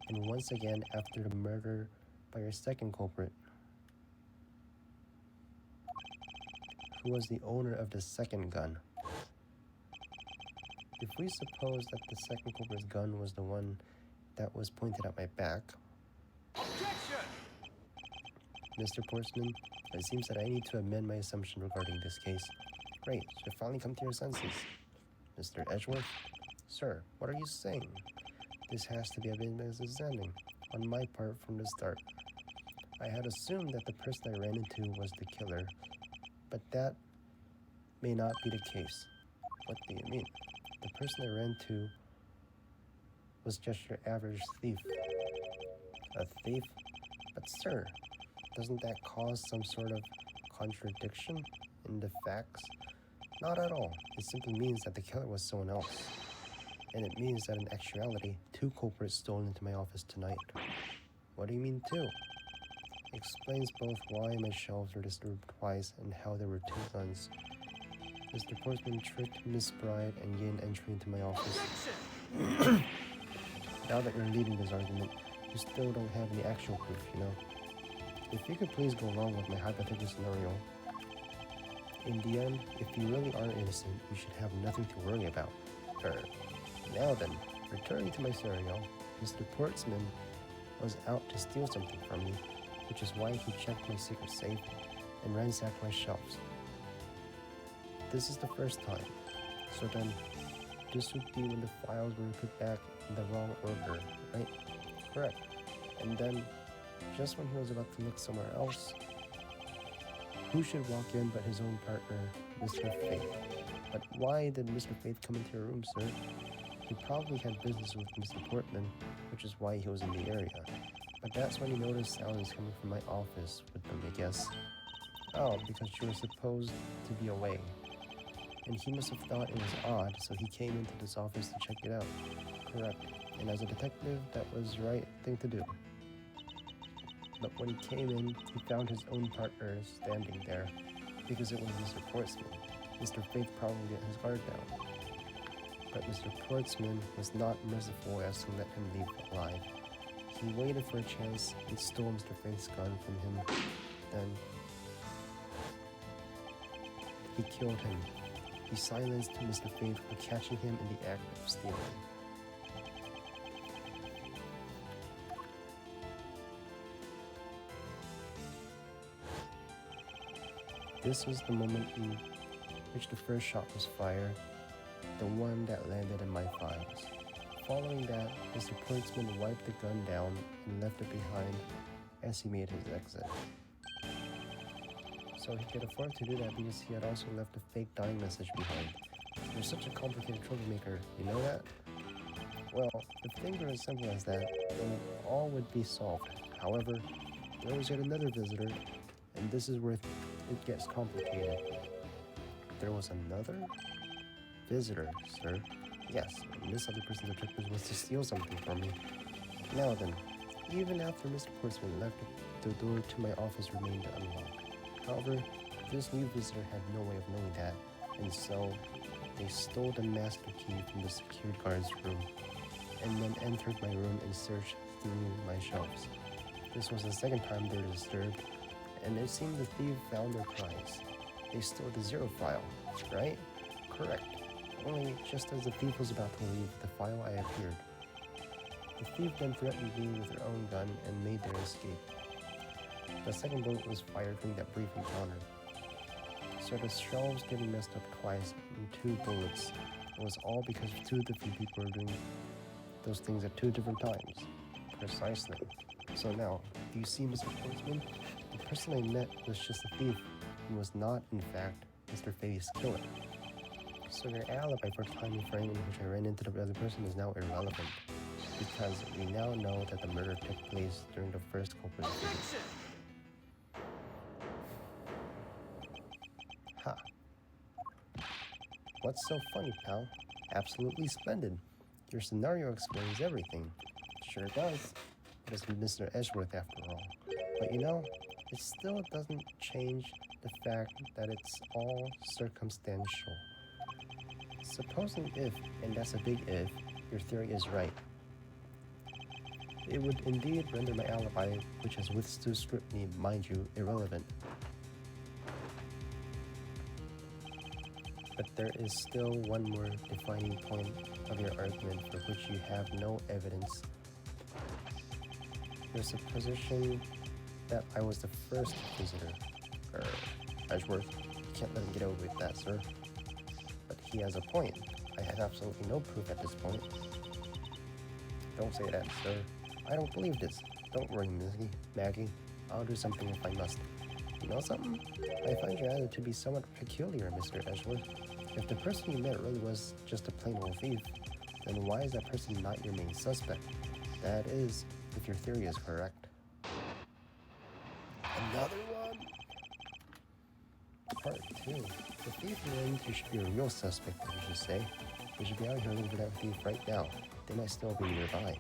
and once again after the murder by your second culprit, who was the owner of the second gun. If we suppose that the second culprit's gun was the one that was pointed at my back, Objection! Mr. Portsman, it seems that I need to amend my assumption regarding this case. Great, you've finally come to your senses. Mr. Edgeworth? Sir, what are you saying? This has to be a misunderstanding on my part from the start. I had assumed that the person I ran into was the killer, but that may not be the case. What do you mean? The person I ran to was just your average thief. A thief? But sir, doesn't that cause some sort of contradiction in the facts? Not at all. It simply means that the killer was someone else. And it means that in actuality, two culprits stole into my office tonight. What do you mean two? Explains both why my shelves were disturbed twice and how there were two guns. Mr. Portsman tricked Miss Bride and gained entry into my office. Objection! Now that you're leading this argument, you still don't have any actual proof, you know? If you could please go along with my hypothetical scenario. In the end, if you really are innocent, you should have nothing to worry about. Now then, returning to my scenario, Mr. Portsman was out to steal something from me, which is why he checked my secret safe and ransacked my shelves. This is the first time, so then this would be when the files were put back in the wrong order, right? Correct. And then, just when he was about to look somewhere else, who should walk in but his own partner, Mr. Faith? But why did Mr. Faith come into your room, sir? He probably had business with Mr. Portman, which is why he was in the area. But that's when he noticed sounds coming from my office with them, I guess. Oh, because you were supposed to be away. And he must have thought it was odd, so he came into this office to check it out. Correct. And as a detective, that was the right thing to do. But when he came in, he found his own partner standing there, because it was Mr. Portsman. Mr. Faith probably let his guard down. But Mr. Portsman was not merciful as to let him leave alive. He waited for a chance and stole Mr. Faith's gun from him. Then he killed him. He silenced Mr. Faith for catching him in the act of stealing. This was the moment in which the first shot was fired, the one that landed in my files. Following that, Mr. Portsman wiped the gun down and left it behind as he made his exit. So he could afford to do that because he had also left a fake dying message behind. You're such a complicated troublemaker, you know that? Well, if things were as simple as that, then all would be solved. However, there was yet another visitor, and this is where it gets complicated. There was another visitor, sir. Yes, and this other person's objective was to steal something from me. Now then, even after Mr. Portsman left, the door to my office remained unlocked. However, this new visitor had no way of knowing that, and so they stole the master key from the security guard's room, and then entered my room and searched through my shelves. This was the second time they were disturbed, and it seemed the thief found their prize. They stole the 0 file, right? Correct. Only just as the thief was about to leave the file, I appeared. The thief then threatened me with their own gun and made their escape. The second bullet was fired during that brief encounter. So the shelves getting messed up twice and 2 bullets. It was all because 2 different people were doing those things at 2 different times. Precisely. So now, do you see, Mr. Portsman? The person I met was just a thief and was not, in fact, Mr. Faith's killer. So your alibi for the time frame in which I ran into the other person is now irrelevant, because we now know that the murder took place during the first culprit's visit. Ha. What's so funny, pal? Absolutely splendid. Your scenario explains everything. Sure does. It is Mr. Edgeworth after all. But you know, it still doesn't change the fact that it's all circumstantial. Supposing if, and that's a big if, your theory is right, it would indeed render my alibi, which has withstood scrutiny, mind you, irrelevant. But there is still one more defining point of your argument for which you have no evidence. Your supposition that I was the first visitor. Edgeworth, you can't let him get away with that, sir. But he has a point. I have absolutely no proof at this point. Don't say that, sir. I don't believe this. Don't worry, Maggie. I'll do something if I must. You know something? I find your attitude to be somewhat peculiar, Mr. Edgeworth. If the person you met really was just a plain old thief, then why is that person not your main suspect? That is, if your theory is correct. Another one? Part 2. The thief you ran into should be a real suspect, you should say. We should be out here looking for that thief right now. They might still be nearby.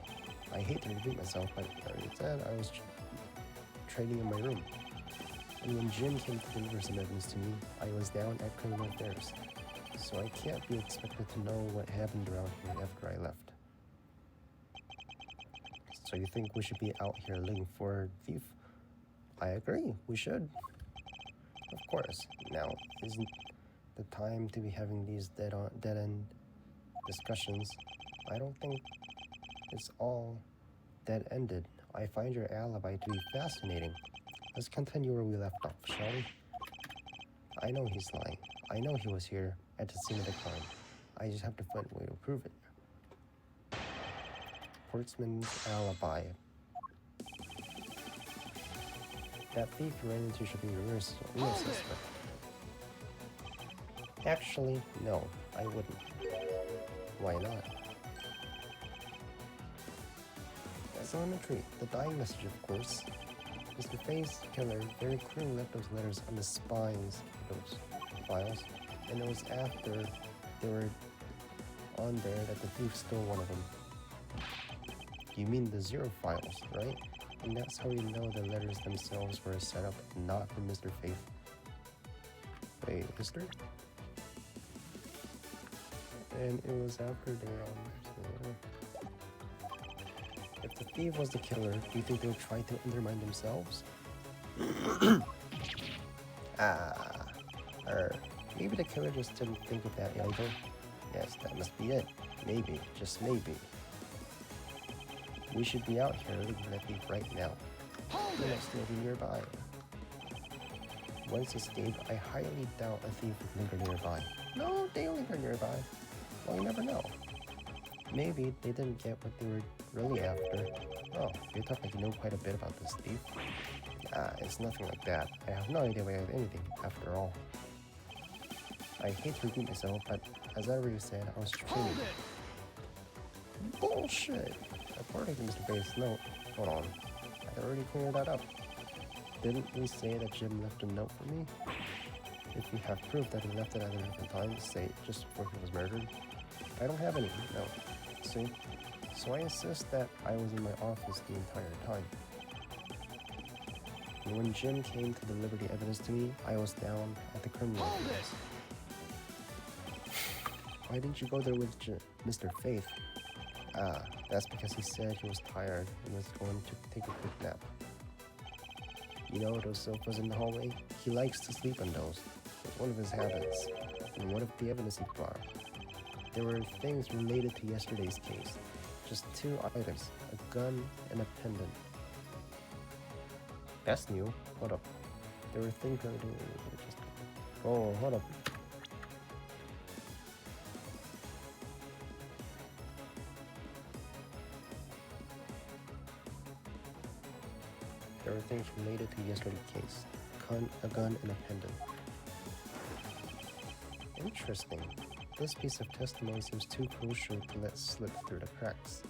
I hate to repeat myself, but instead I was trading in my room. And when Jim came to deliver some evidence to me, I was down at Criminal Affairs. So I can't be expected to know what happened around here after I left. So you think we should be out here looking for a thief? I agree, we should. Of course. Now, isn't the time to be having these dead-end discussions? I don't think it's all dead-ended. I find your alibi to be fascinating. Let's continue where we left off, shall we? I know he's lying. I know he was here at the scene of the crime. I just have to find a way to prove it. Portsman's alibi. That thief you ran into should be a real suspect. Actually, no, I wouldn't. Why not? That's elementary. The dying message, of course. Mr. Faye's killer very clearly left those letters on the spines of those files, and it was after they were on there that the thief stole one of them. You mean the 0 files, right? And that's how you know the letters themselves were set up not for Mr. Faith. Wait, history? And it was after they were on there. If the thief was the killer, do you think they would try to undermine themselves? Maybe the killer just didn't think of that either. Yes, that must be it. Maybe, just maybe. We should be out here looking for that thief right now. They might still be nearby. Once escaped, I highly doubt a thief would linger nearby. No, they linger nearby. Well, you never know. Maybe they didn't get what they were really after. Oh, you talk like you know quite a bit about this thief. It's nothing like that. I have no idea about anything, after all. I hate to repeat myself, but as I already said, I was training. Bullshit! According to Mr. Faye's note, hold on, I already cleared that up. Didn't we say that Jim left a note for me? If you have proof that he left it at a different time, say just before he was murdered. I don't have any, no. See? So I insist that I was in my office the entire time. And when Jim came to deliver the evidence to me, I was down at the criminal office. Why didn't you go there with Mr. Faith? That's because he said he was tired and was going to take a quick nap. You know those sofas in the hallway? He likes to sleep on those. It's one of his habits. And what of the evidence he brought? There were things related to yesterday's case. Just 2 items, a gun and a pendant. That's new. Hold up. There were things related to... Oh, hold up. There were things related to yesterday's case. A gun and a pendant. Interesting. This piece of testimony seems too crucial to let slip through the cracks.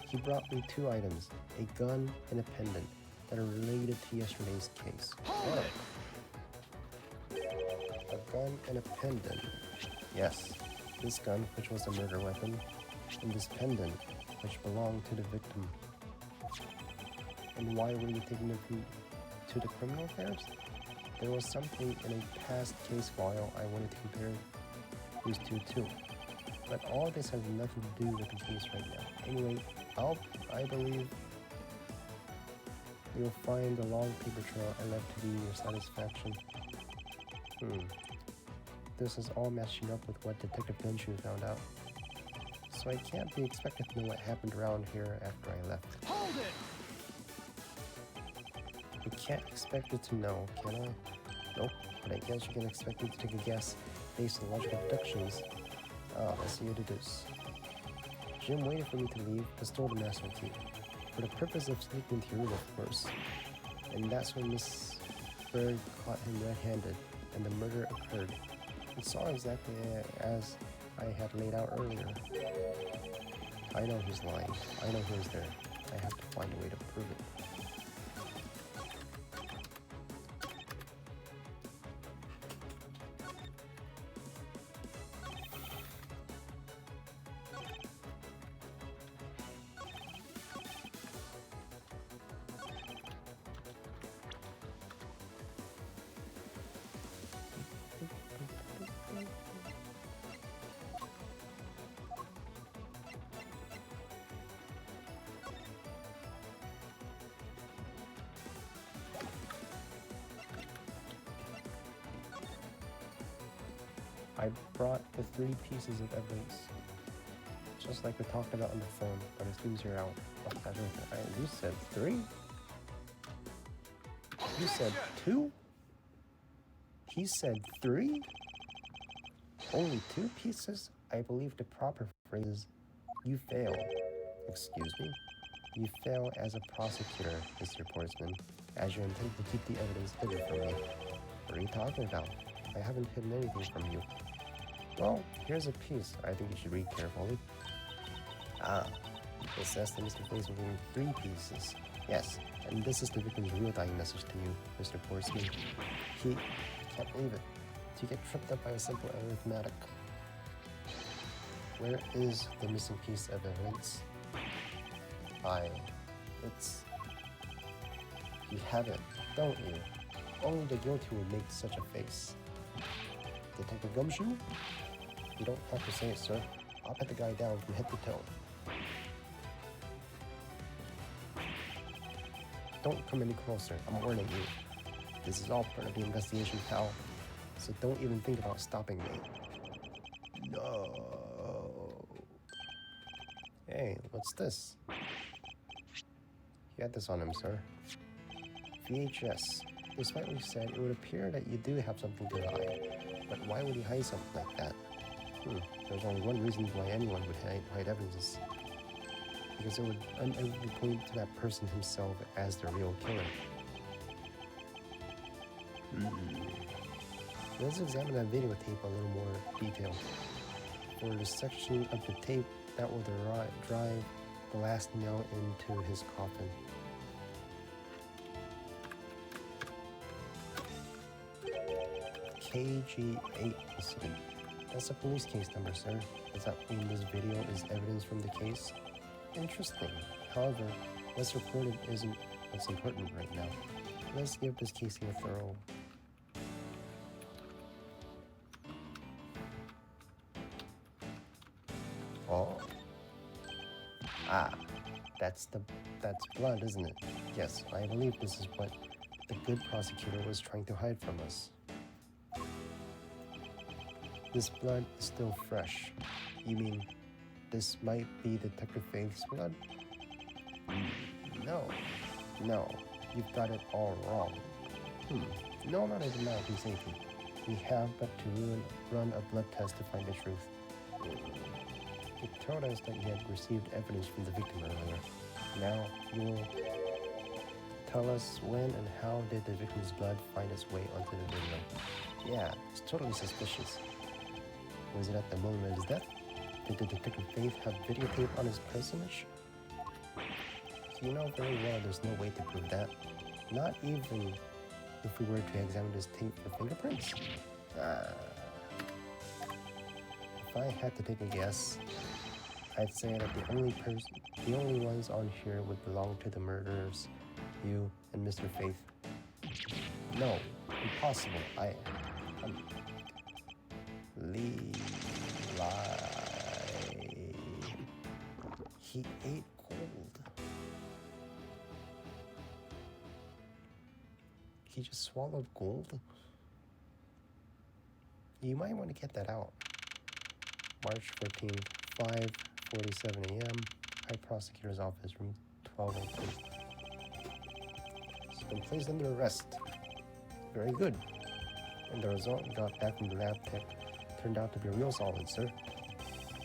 He brought me 2 items, a gun and a pendant, that are related to yesterday's case. Oh. A gun and a pendant. Yes, this gun, which was a murder weapon, and this pendant, which belonged to the victim. And why were you taking them from to the criminal affairs. There was something in a past case file I wanted to compare these two to. But all this has nothing to do with the case right now. Anyway, I believe you'll find the long paper trail I left to be your satisfaction. This is all matching up with what Detective Gumshoe found out. So I can't be expected to know what happened around here after I left. Hold it! I can't expect you to know, can I? Nope, but I guess you can expect me to take a guess based on logical deductions. Let's see what it is. Jim waited for me to leave to store the master key, for the purpose of sneaking into your room, of course. And that's when Miss Berg caught him red-handed, and the murder occurred. It's all exactly as I had laid out earlier. I know he's lying. I know who's there. I have to find a way to prove it. I brought the 3 pieces of evidence, just like we talked about on the phone, but it seems you're out. You said 3? You said 2? He said 3? Only 2 pieces? I believe the proper phrase is, you fail. Excuse me? You fail as a prosecutor, Mr. Portsman, as you intend to keep the evidence hidden from me. What are you talking about? I haven't hidden anything from you. Well, here's a piece I think you should read carefully. It says that Mr. Face was given 3 pieces. Yes, and this is the victim's real dying message to you, Mr. Portsman. I can't believe it. To get tripped up by a simple arithmetic. Where is the missing piece of evidence? You have it, don't you? Only the guilty would make such a face. Detective Gumshoe? You don't have to say it, sir. I'll pat the guy down from head to toe. Don't come any closer, I'm warning you. This is all part of the investigation, pal. So don't even think about stopping me. No. Hey, what's this? You had this on him, sir. VHS. Despite what you said, it would appear that you do have something to hide. But why would he hide something like that? There's only one reason why anyone would hide evidence. Because it would inevitably point to that person himself as the real killer. Let's examine that videotape a little more detailed. For the section of the tape that will drive the last nail into his coffin. KG8 incident. That's a police case number, sir. Does that mean this video is evidence from the case? Interesting. However, what's recorded isn't what's important right now. Let's give this case a thorough. Oh. That's blood, isn't it? Yes, I believe this is what the good prosecutor was trying to hide from us. This blood is still fresh. You mean this might be Detective Faith's blood? No, you've got it all wrong. No, I'm not denying safety. We have but to run a blood test to find the truth. It told us that you had received evidence from the victim earlier. Now, you will tell us when and how did the victim's blood find its way onto the video. Yeah, it's totally suspicious. Was it at the moment of his death? Did the Detective Faith have videotape on his personage? You know very well there's no way to prove that. Not even if we were to examine this tape for fingerprints. If I had to take a guess, I'd say that the only ones on here would belong to the murderers, you and Mr. Faith. No, impossible. Levi. He ate gold. He just swallowed gold? You might want to get that out. March 14th, 5:47 a.m. High Prosecutor's Office, room 1203. He's been placed under arrest. Very good. And the result we got back from the lab tech turned out to be real solid, sir.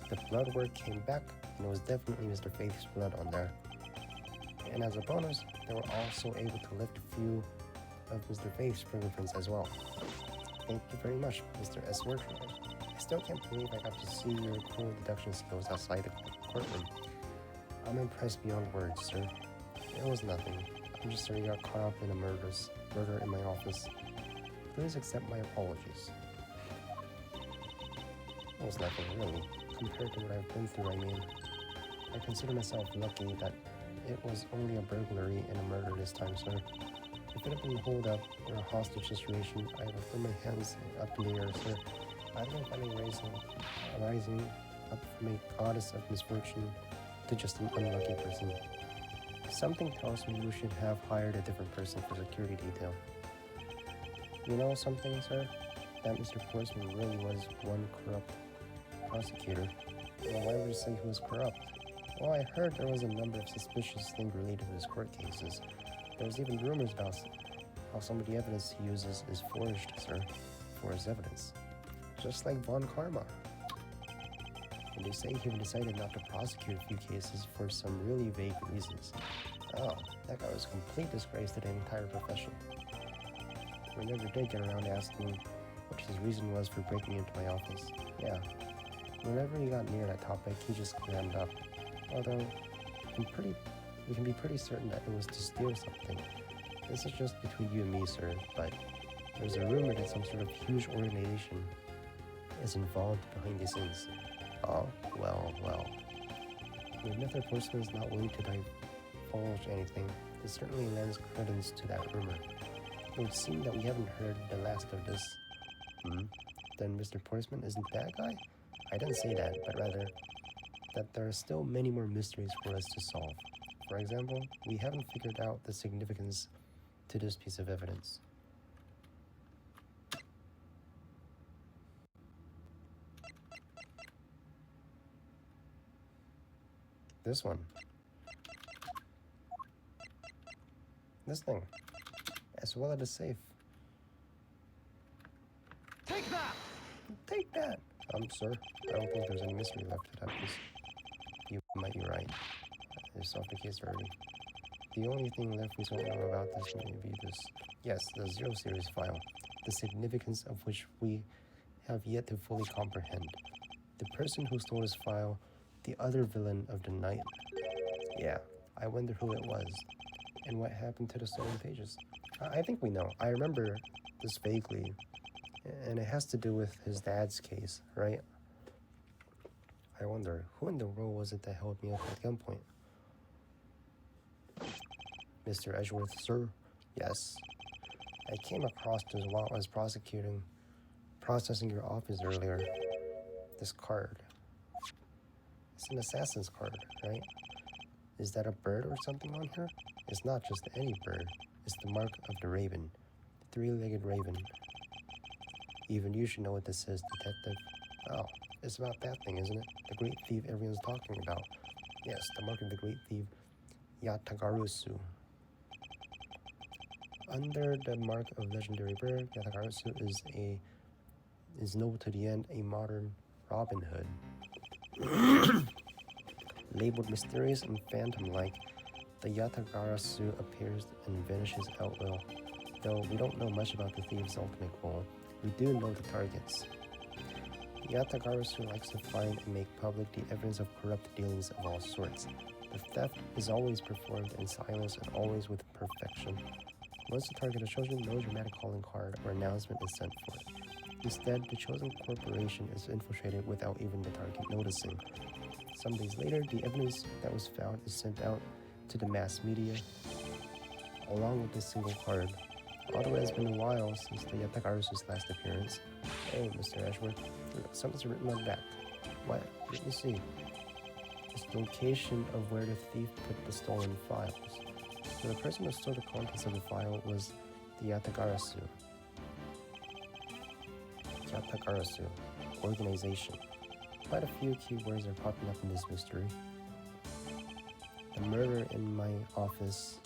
The blood work came back, and it was definitely Mr. Faith's blood on there. And as a bonus, they were also able to lift a few of Mr. Faith's fingerprints as well. Thank you very much, Mr. S. Workman. I still can't believe I got to see your cool deduction skills outside the courtroom. I'm impressed beyond words, sir. It was nothing. I'm just sorry you got caught up in a murder in my office. Please accept my apologies. It was nothing, really. Compared to what I've been through, I mean, I consider myself lucky that it was only a burglary and a murder this time, sir. If it had been a hold-up or a hostage situation, I would throw my hands up in the air, sir. I don't know if I'm rising up from a goddess of misfortune to just an unlucky person. Something tells me we should have hired a different person for security detail. You know something, sir? That Mr. Portsman really was one corrupt prosecutor. Well, why would you say he was corrupt? Well, I heard there was a number of suspicious things related to his court cases. There's even rumors about how some of the evidence he uses is forged, sir, for his evidence. Just like Von Karma. And they say he even decided not to prosecute a few cases for some really vague reasons. Oh, that guy was a complete disgrace to the entire profession. We never did get around to asking what his reason was for breaking into my office. Yeah, whenever he got near that topic, he just clammed up. Although, we can be pretty certain that it was to steal something. This is just between you and me, sir, but there's a rumor that some sort of huge organization is involved behind the scenes. Oh, well. If Mr. Portsman is not willing to divulge anything, it certainly lends credence to that rumor. It would seem that we haven't heard the last of this. Then Mr. Portsman isn't the bad guy? I didn't say that, but rather that there are still many more mysteries for us to solve. For example, we haven't figured out the significance to this piece of evidence. This one. This thing. As well as the safe. Take that! Take that! Sir, I don't think there's any mystery left to that piece. You might be right. I solved the case already. The only thing left we don't know about this may be this. Yes, the Zero Series file. The significance of which we have yet to fully comprehend. The person who stole this file, the other villain of the night. Yeah, I wonder who it was. And what happened to the stolen pages. I think we know. I remember this vaguely. And it has to do with his dad's case, right? I wonder, who in the world was it that held me up at gunpoint? Mr. Edgeworth, sir? Yes. I came across this while I was processing your office earlier. This card. It's an assassin's card, right? Is that a bird or something on here? It's not just any bird. It's the mark of the raven. Three-legged raven. Even you should know what this is, detective. Oh, it's about that thing, isn't it? The great thief everyone's talking about. Yes, the mark of the great thief, Yatagarusu. Under the mark of legendary bird, Yatagarusu is noble to the end, a modern Robin Hood. Labeled mysterious and phantom-like, the Yatagarasu appears and vanishes at will. Though we don't know much about the thief's ultimate goal, we do know the targets. Yatagarasu likes to find and make public the evidence of corrupt dealings of all sorts. The theft is always performed in silence and always with perfection. Once the target is chosen, no dramatic calling card or announcement is sent for it. Instead, the chosen corporation is infiltrated without even the target noticing. Some days later, the evidence that was found is sent out to the mass media, along with a single card. Although it has been a while since the Yatagara's last appearance. Oh, Mr. Ashworth, something's written on the back. What? Let me see. It's the location of where the thief put the stolen files. So the person who stole the contents of the file was the Yatagarasu. Yatagarasu. Organization. Quite a few keywords are popping up in this mystery. The murder in my office.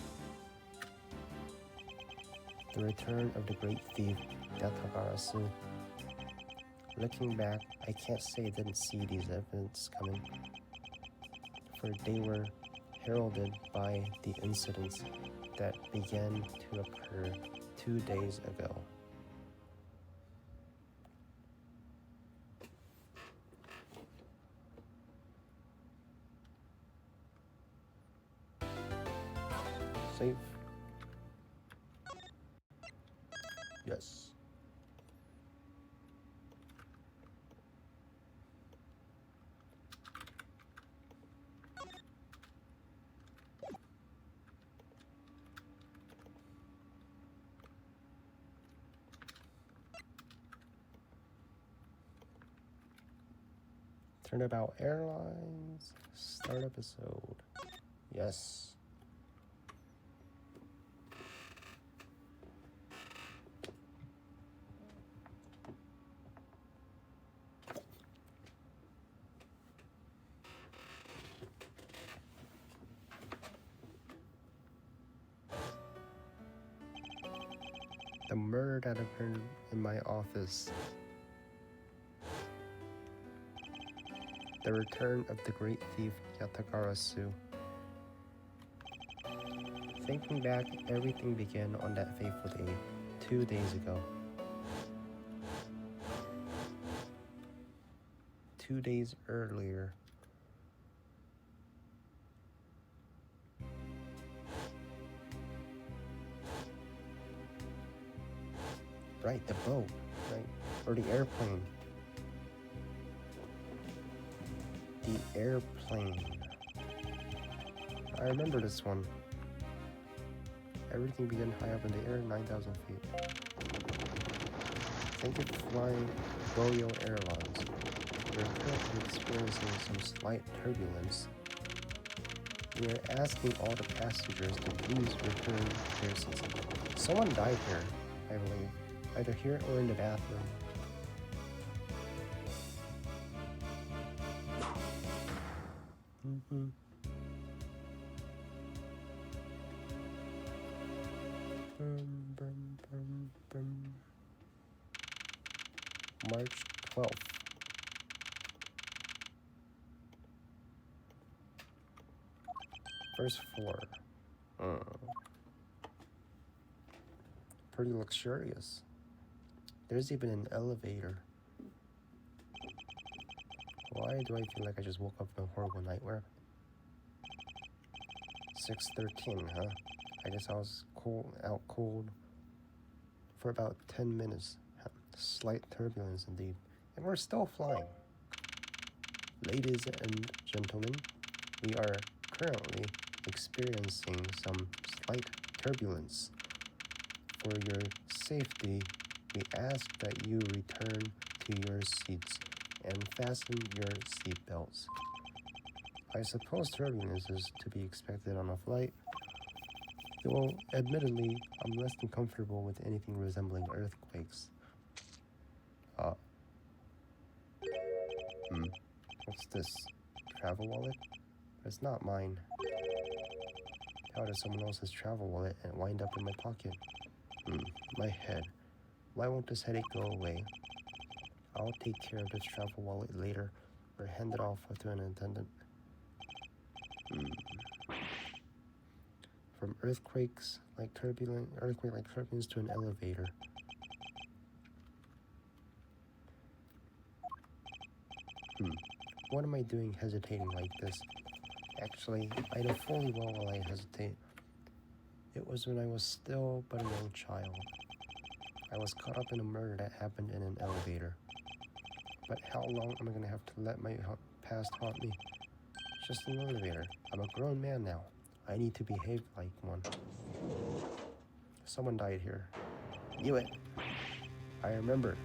The return of the great thief, Yatagarasu. Looking back, I can't say I didn't see these events coming, for they were heralded by the incidents that began to occur 2 days ago. Save. Yes. Turnabout Airlines. Start episode. Yes. The murder that occurred in my office. The return of the great thief Yatagarasu. Thinking back, everything began on that fateful day, 2 days ago. 2 days earlier. Right, the boat, right? Or the airplane. The airplane. I remember this one. Everything began high up in the air, 9,000 feet. Thank you for flying Goyo Airlines. We are currently experiencing some slight turbulence. We are asking all the passengers to please return to their seats. Someone died here, I believe. Either here or in the bathroom. March 12th. Verse 4. Pretty luxurious. There's even an elevator. Why do I feel like I just woke up from a horrible nightmare? 6:13, huh? I guess I was out cold for about 10 minutes. Slight turbulence indeed. And we're still flying. Ladies and gentlemen, we are currently experiencing some slight turbulence. For your safety, we ask that you return to your seats and fasten your seatbelts. I suppose turbulence is to be expected on a flight, though admittedly, I'm less than comfortable with anything resembling earthquakes. What's this? Travel wallet? But it's not mine. How does someone else's travel wallet and wind up in my pocket? My head. Why won't this headache go away? I'll take care of this travel wallet later, or hand it off to an attendant. From earthquake like turbulence to an elevator. What am I doing hesitating like this? Actually, I know fully well while I hesitate. It was when I was still but a young child. I was caught up in a murder that happened in an elevator. But how long am I going to have to let my past haunt me? It's just an elevator. I'm a grown man now. I need to behave like one. Someone died here. Knew it. I remember.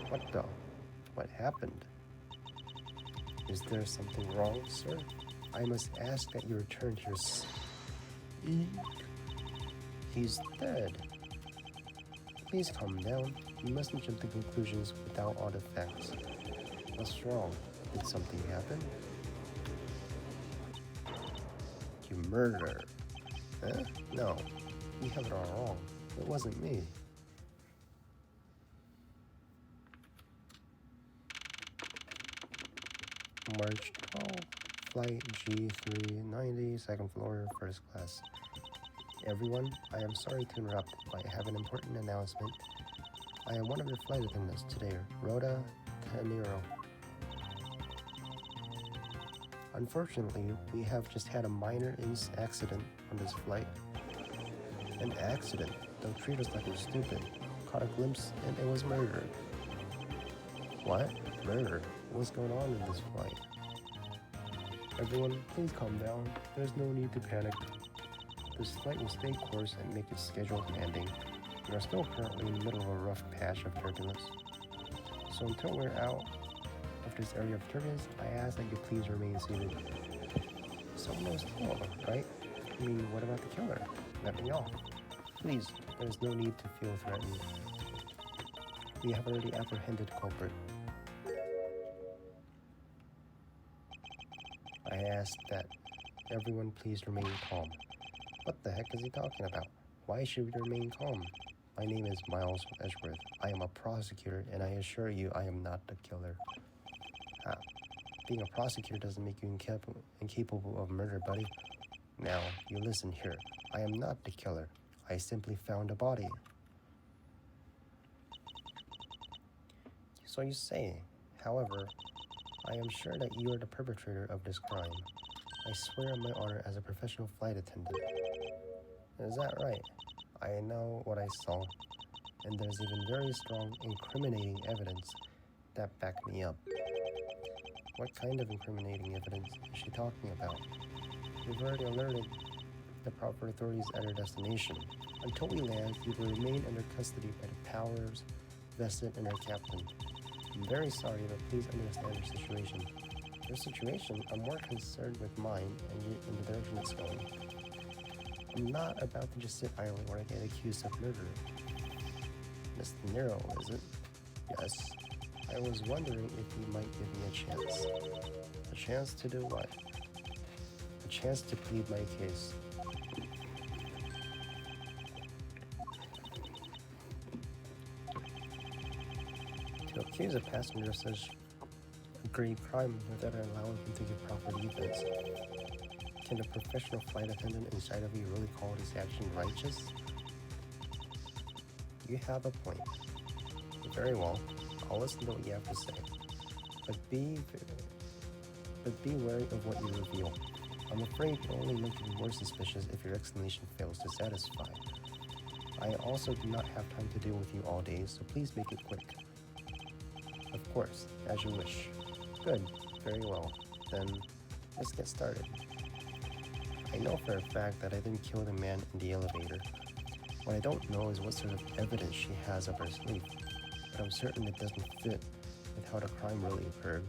What the? What happened? Is there something wrong, sir? I must ask that you return to your He's dead. Please calm down. You mustn't jump to conclusions without all the facts. What's wrong? Did something happen? You murderer. Huh? No. You have it all wrong. It wasn't me. March 12, Flight G390, second floor, first class. Everyone, I am sorry to interrupt, but I have an important announcement. I am one of your flight attendants today, Rhoda Taniro. Unfortunately, we have just had a minor accident on this flight. An accident? Don't treat us like we're stupid. Caught a glimpse and it was murder. What? Murder? What's going on in this flight? Everyone, please calm down. There's no need to panic. This flight will stay course and make its scheduled landing. We are still currently in the middle of a rough patch of turbulence. So until we're out of this area of turbulence, I ask that you please remain seated. Someone was killed, right? I mean, what about the killer? Let me off. Please, there's no need to feel threatened. We have already apprehended the culprit. I ask that everyone please remain calm. What the heck is he talking about? Why should we remain calm? My name is Miles Edgeworth. I am a prosecutor, and I assure you I am not the killer. Being a prosecutor doesn't make you incapable of murder, buddy. Now, you listen here. I am not the killer. I simply found a body. So you say. However, I am sure that you are the perpetrator of this crime. I swear on my honor as a professional flight attendant. Is that right? I know what I saw, and there's even very strong incriminating evidence that back me up. What kind of incriminating evidence is she talking about? We've already alerted the proper authorities at our destination. Until we land, you will remain under custody by the powers vested in our captain. I'm very sorry, but please understand your situation. Your situation? I'm more concerned with mine and the direction it's going. I'm not about to just sit idly when I get accused of murder. Mr. Nero, is it? Yes. I was wondering if you might give me a chance. A chance to do what? A chance to plead my case. To accuse a passenger of such a grave crime without allowing him to give proper defense. Can a professional flight attendant inside of you really call this action righteous? You have a point. Very well. I'll listen to what you have to say. But be wary of what you reveal. I'm afraid you'll only make me more suspicious if your explanation fails to satisfy. I also do not have time to deal with you all day, so please make it quick. Of course, as you wish. Good. Very well. Then, let's get started. I know for a fact that I didn't kill the man in the elevator. What I don't know is what sort of evidence she has up her sleeve, but I'm certain it doesn't fit with how the crime really occurred.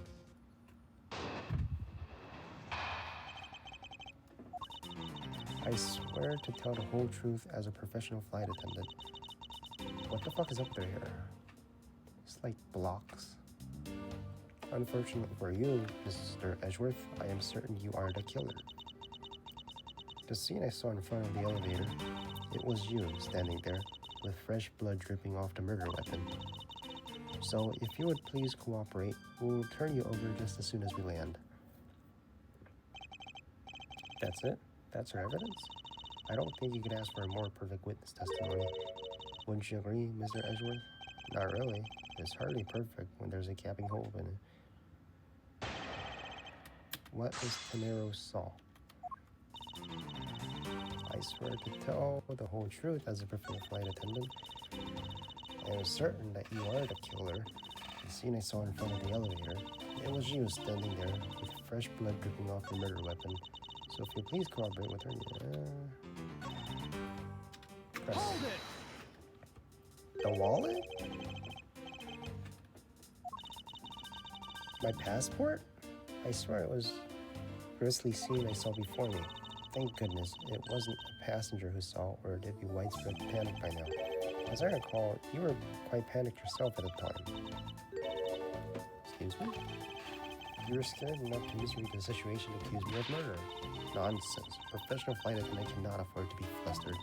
I swear to tell the whole truth as a professional flight attendant. What the fuck is up there here? It's like blocks. Unfortunately for you, Mr. Edgeworth, I am certain you are the killer. The scene I saw in front of the elevator, it was you standing there with fresh blood dripping off the murder weapon. So if you would please cooperate, we'll turn you over just as soon as we land. That's it? That's our evidence? I don't think you could ask for a more perfect witness testimony. Wouldn't you agree, Mr. Edgeworth? Not really. It's hardly perfect when there's a gaping hole in it. What is Tanero saw? I swear to tell the whole truth as a professional flight attendant. I am certain that you are the killer. The scene I saw in front of the elevator, it was you standing there with fresh blood dripping off your murder weapon. So if you please cooperate with her, press. Hold it! The wallet? My passport? I swear it was a grisly scene I saw before me. Thank goodness it wasn't a passenger who saw, or there'd be widespread panic by now. As I recall, you were quite panicked yourself at the time. Excuse me? You were scared enough to misread the situation to accuse me of murder. Nonsense. Professional flight attendant cannot afford to be flustered.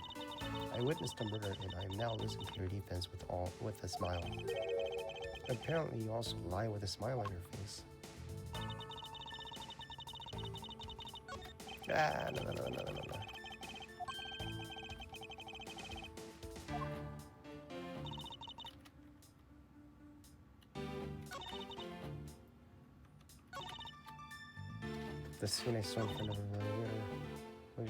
I witnessed a murder, and I am now listening to your defense with a smile. Apparently, you also lie with a smile on your face. No. The scene I saw in front of her was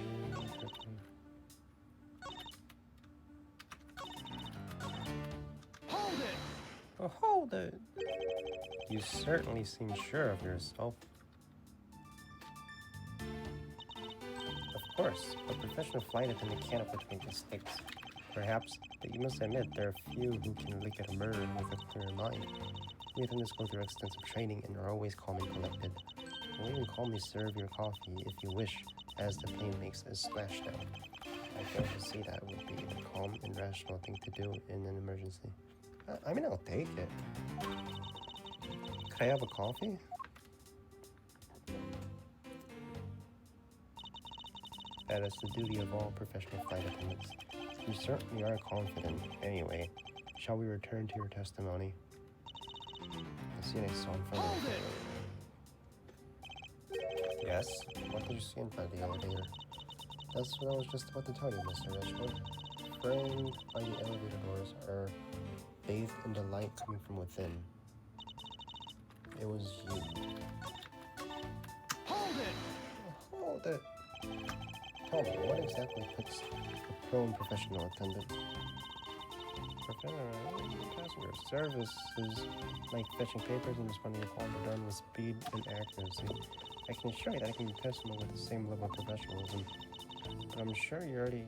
Hold it! Oh, hold it! You certainly seem sure of yourself. Of course, a professional flight attendant can't afford to make mistakes. Perhaps, but you must admit there are few who can look at a murder with a clear mind. We attendants go through extensive training and are always calm and collected. We'll even calmly serve your coffee if you wish, as the plane makes a splashdown. I fail to see that would be a calm and rational thing to do in an emergency. I mean, I'll take it. Could I have a coffee? That is the duty of all professional flight attendants. You certainly are confident. Anyway, shall we return to your testimony? The scene I saw in front of the elevator. Yes? What did you see in front of the elevator? That's what I was just about to tell you, Mr. Edgewood. Framed by the elevator doors are bathed in the light coming from within. It was you. Hold it! Hold it! Tell me, what exactly puts a prone professional attendant? Passenger services like fetching papers and responding to calls are done with speed and accuracy. I can assure you that I can be testimony with the same level of professionalism. But I'm sure you already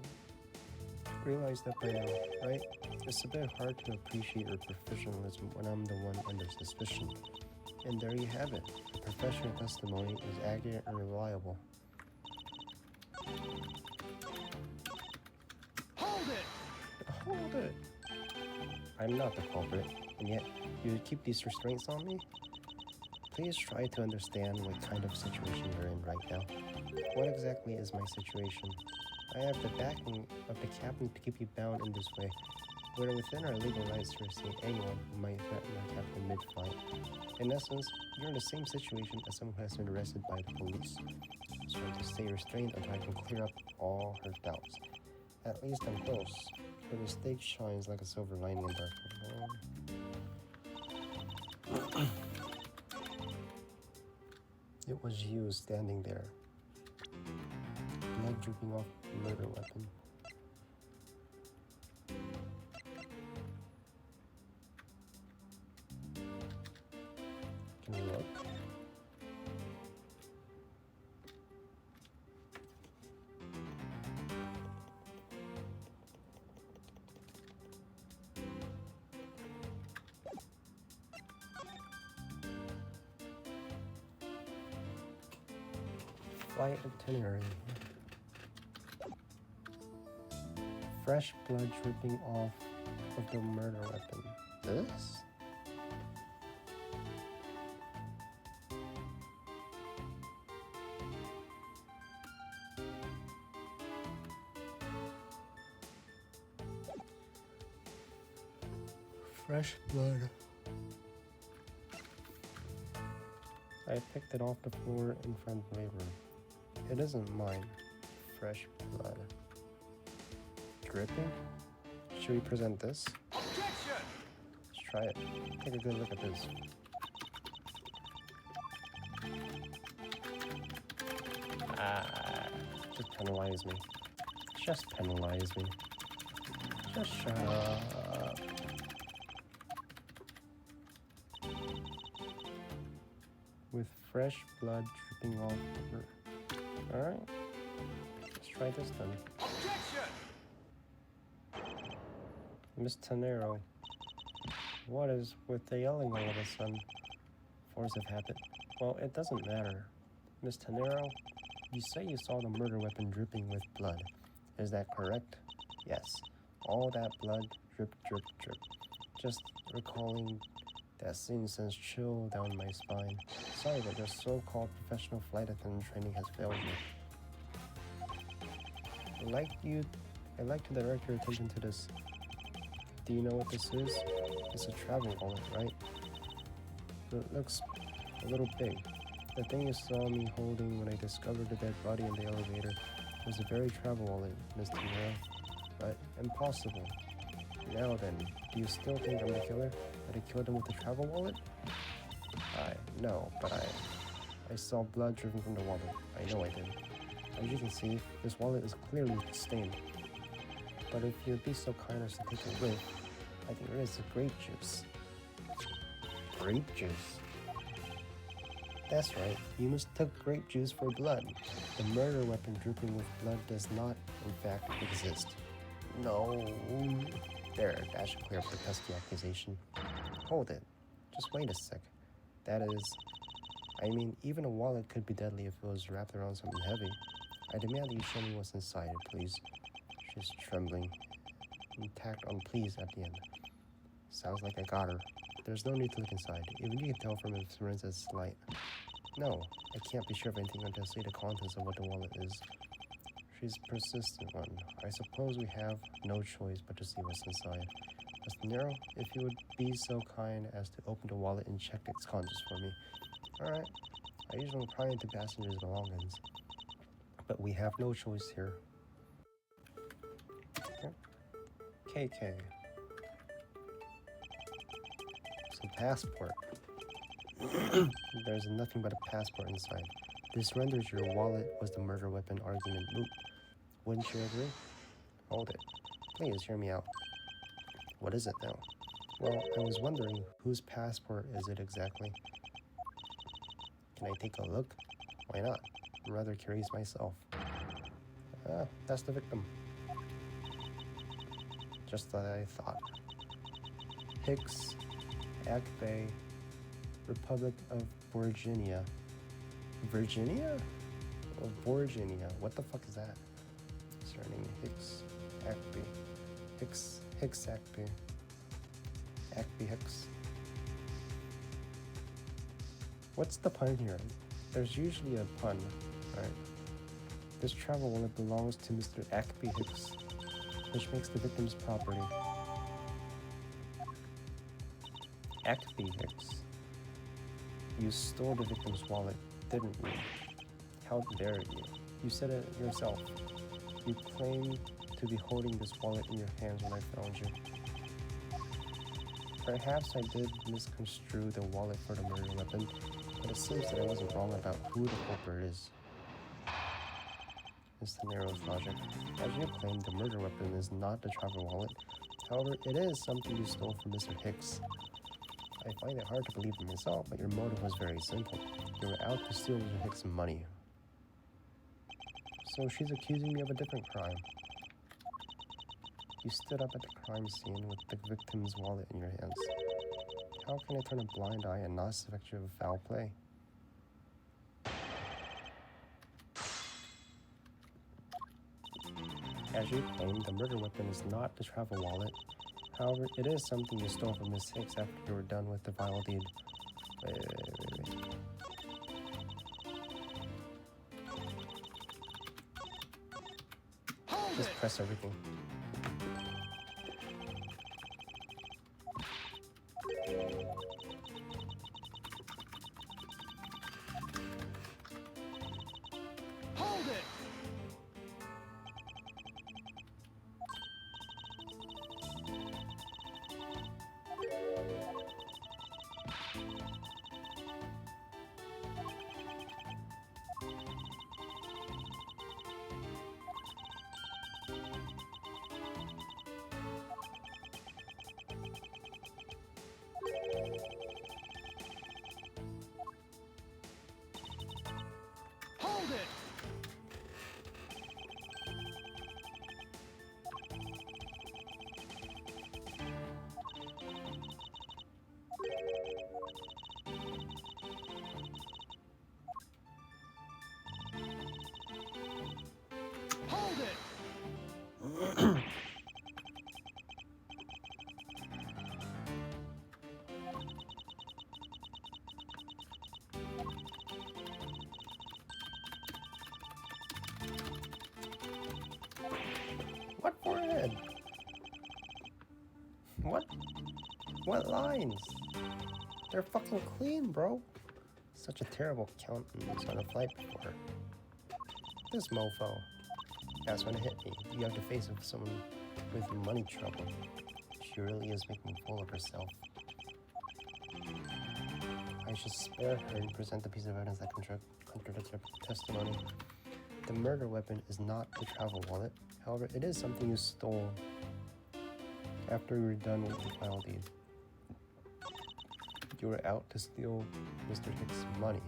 realized that by now, right? It's a bit hard to appreciate your professionalism when I'm the one under suspicion. And there you have it. Professional testimony is accurate and reliable. Hold it! Hold it! I'm not the culprit, and yet you keep these restraints on me? Please try to understand what kind of situation you're in right now. What exactly is my situation? I have the backing of the captain to keep you bound in this way. We're within our legal rights to restrain anyone who might threaten our captain mid-flight. In essence, you're in the same situation as someone who has been arrested by the police. So to stay restrained until I can clear up all her doubts. At least I'm close. Her mistake shines like a silver lining in darkness. It was you standing there, blood dripping off the murder weapon. Can you look? Flight itinerary. Fresh blood dripping off of the murder weapon. This? Fresh blood. I picked it off the floor in front of the labor. It isn't mine. Fresh blood. Dripping? Should we present this? Objection! Let's try it. Take a good look at this. Just penalize me. Just penalize me. Just shut up. With fresh blood dripping off her. Alright. Let's try this then. Objection! Miss Tenero, What is with the yelling all of a sudden? Force of habit. Well, it doesn't matter. Miss Tenero, you say you saw the murder weapon dripping with blood. Is that correct? Yes. All that blood, drip, drip, drip. Just recalling that scene sends chill down my spine. Sorry that your so-called professional flight attendant training has failed you. I'd like to direct your attention to this. Do you know what this is? It's a travel wallet, right? It looks a little big. The thing you saw me holding when I discovered the dead body in the elevator was the very travel wallet, Miss Tenero. But impossible. Now then, do you still think I'm the killer? That I killed him with the travel wallet? No, but I saw blood dripping from the wallet. I know I did. As you can see, this wallet is clearly stained. But if you'd be so kind as to take a whiff, I think it is grape juice. Grape juice? That's right, you mistook grape juice for blood. The murder weapon dripping with blood does not, in fact, exist. No. There, that should clear up the pesky accusation. Hold it. Just wait a sec. That is... I mean, even a wallet could be deadly if it was wrapped around something heavy. I demand that you show me what's inside it, please. She's trembling. And tacked on please at the end. Sounds like I got her. There's no need to look inside. Even you can tell from its appearance light. No, I can't be sure of anything until I see the contents of what the wallet is. She's a persistent one. I suppose we have no choice but to see what's inside. Mr. Nero, if you would be so kind as to open the wallet and check its contents for me. Alright. I usually pry into passengers' belongings. But we have no choice here. KK. Some passport. There's nothing but a passport inside. This renders your wallet was the murder weapon argument moot. Wouldn't you agree? Hold it. Please hear me out. What is it now? Well, I was wondering, whose passport is it exactly? Can I take a look? Why not? I'm rather curious myself. That's the victim. Just like I thought. Hicks, Akbay, Republic of Virginia. Virginia? Oh, Virginia. What the fuck is that? Surname Hicks, Akbay. Hicks Akbay. Akbay Hicks. What's the pun here? There's usually a pun, right? This travel wallet belongs to Mr. Akbay Hicks, which makes the victim's property. Akbay Hicks. You stole the victim's wallet, didn't you? How dare you? You said it yourself. You claimed to be holding this wallet in your hands when I found you. Perhaps I did misconstrue the wallet for the murder weapon, but it seems that I wasn't wrong about who the culprit is. Mr. Nero's logic. As you claim, the murder weapon is not the travel wallet. However, it is something you stole from Mr. Hicks. I find it hard to believe in myself, but your motive was very simple. You were out to steal Mr. Hicks' money. So she's accusing me of a different crime. You stood up at the crime scene with the victim's wallet in your hands. How can I turn a blind eye and not suspect you of foul play? As you claim, the murder weapon is not the travel wallet. However, it is something you stole from Miss Hicks after you were done with the vile deed. Wait. Just press everything. Hold it! What lines? They're fucking clean, bro. Such a terrible countenance on a flight before. This mofo. That's when it hit me. You have to face with someone with money trouble. She really is making a fool of herself. I should spare her and present the piece of evidence that contradicts her testimony. The murder weapon is not the travel wallet. However, it is something you stole after we were done with the final deed. You were out to steal Mr. Hicks' money.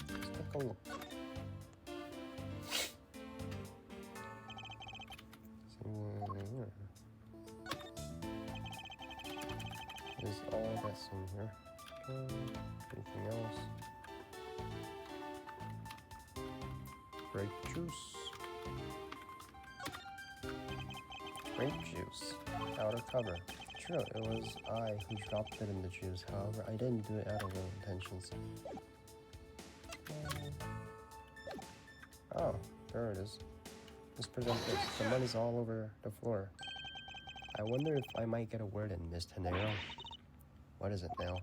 Let's take a look. Is all that's in here. Anything else? Grape juice. Grape juice. Outer cover. True, it was I who dropped it in the juice. However, I didn't do it out of ill intentions. Oh, there it is. Let's present this. The money's all over the floor. I wonder if I might get a word in, Miss Tenero. What is it now?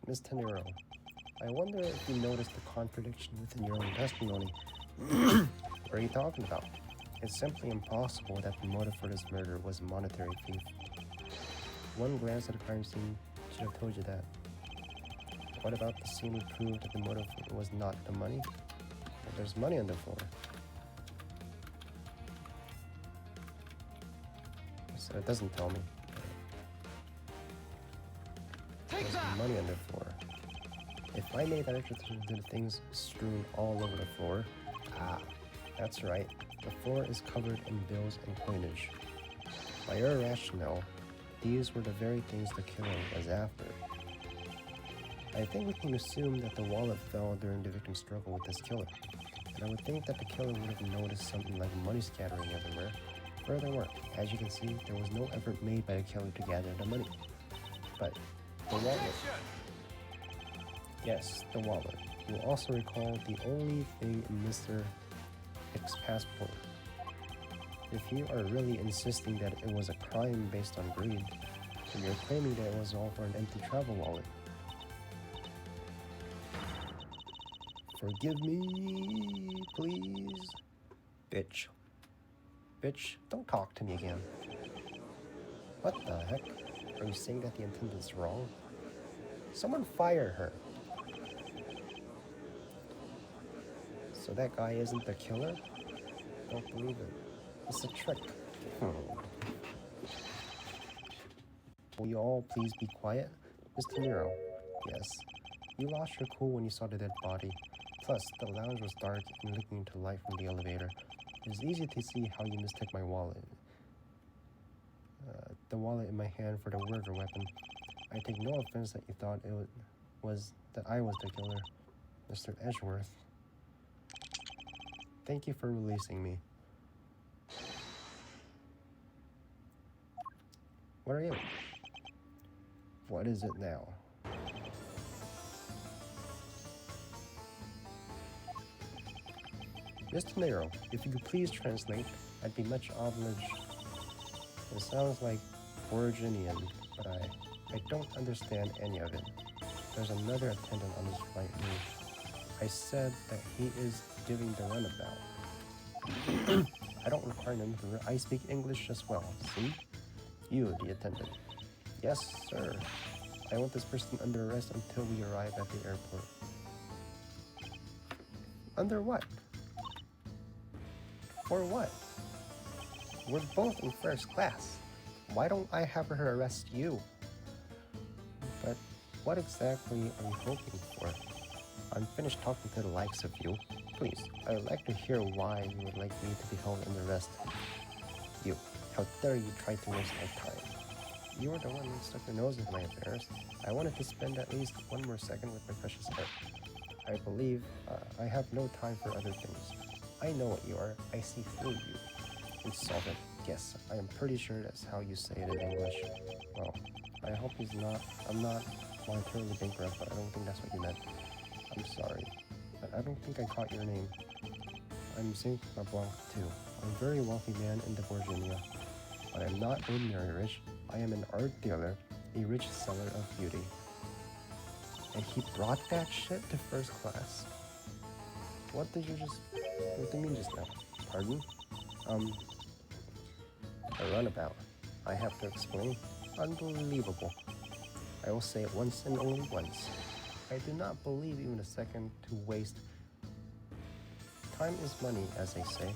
Miss Tenero, I wonder if you noticed the contradiction within your own testimony. What are you talking about? It's simply impossible that the motive for this murder was monetary thief. One glance at the crime scene should have told you that. What about the scene would prove that the motive was not the money? Well, there's money on the floor. So it doesn't tell me. There's money on the floor. If I made that extra to the things strewn all over the floor, that's right. The floor is covered in bills and coinage. By your rationale, these were the very things the killer was after. I think we can assume that the wallet fell during the victim's struggle with this killer. And I would think that the killer would have noticed something like money scattering everywhere. Furthermore, as you can see, there was no effort made by the killer to gather the money. But the wallet. Yes, the wallet. You will also recall the only thing in Mr. Hicks' passport. If you are really insisting that it was a crime based on greed, then you're claiming that it was all for an empty travel wallet. Forgive me, please. Bitch. Bitch, don't talk to me again. What the heck? Are you saying that the attendant's wrong? Someone fire her. So that guy isn't the killer? Don't believe it. It's a trick. Will you all please be quiet? Mr. Nero. Yes. You lost your cool when you saw the dead body. Plus, the lounge was dark and leaking into light from the elevator. It is easy to see how you mistook my wallet. The wallet in my hand for the murder weapon. I take no offense that you thought that I was the killer, Mr. Edgeworth. Thank you for releasing me. What are you? What is it now? Mr. Nero, if you could please translate, I'd be much obliged. It sounds like Originian, but I don't understand any of it. There's another attendant on this flight leave. I said that he is giving the runabout. I don't require him to. I speak English as well, see? You, the attendant. Yes, sir. I want this person under arrest until we arrive at the airport. Under what? For what? We're both in first class. Why don't I have her arrest you? But what exactly are you hoping for? I'm finished talking to the likes of you. Please, I would like to hear why you would like me to be held under arrest. You, how dare you try to waste my time? You were the one who stuck your nose in my affairs. I wanted to spend at least one more second with my precious heart. I believe I have no time for other things. I know what you are. I see through you. Insolvent. Yes, I am pretty sure that's how you say it in English. Well, I hope I'm not monetarily bankrupt, but I don't think that's what you meant. I'm sorry, but I don't think I caught your name. I'm Zinc LeBlanc too. I'm a very wealthy man in Virginia. But I'm not ordinary rich. I am an art dealer, a rich seller of beauty. And he brought that shit to first class. What did you mean just now? Pardon? A runabout. I have to explain. Unbelievable. I will say it once and only once. I do not believe even a second to waste. Time is money, as they say.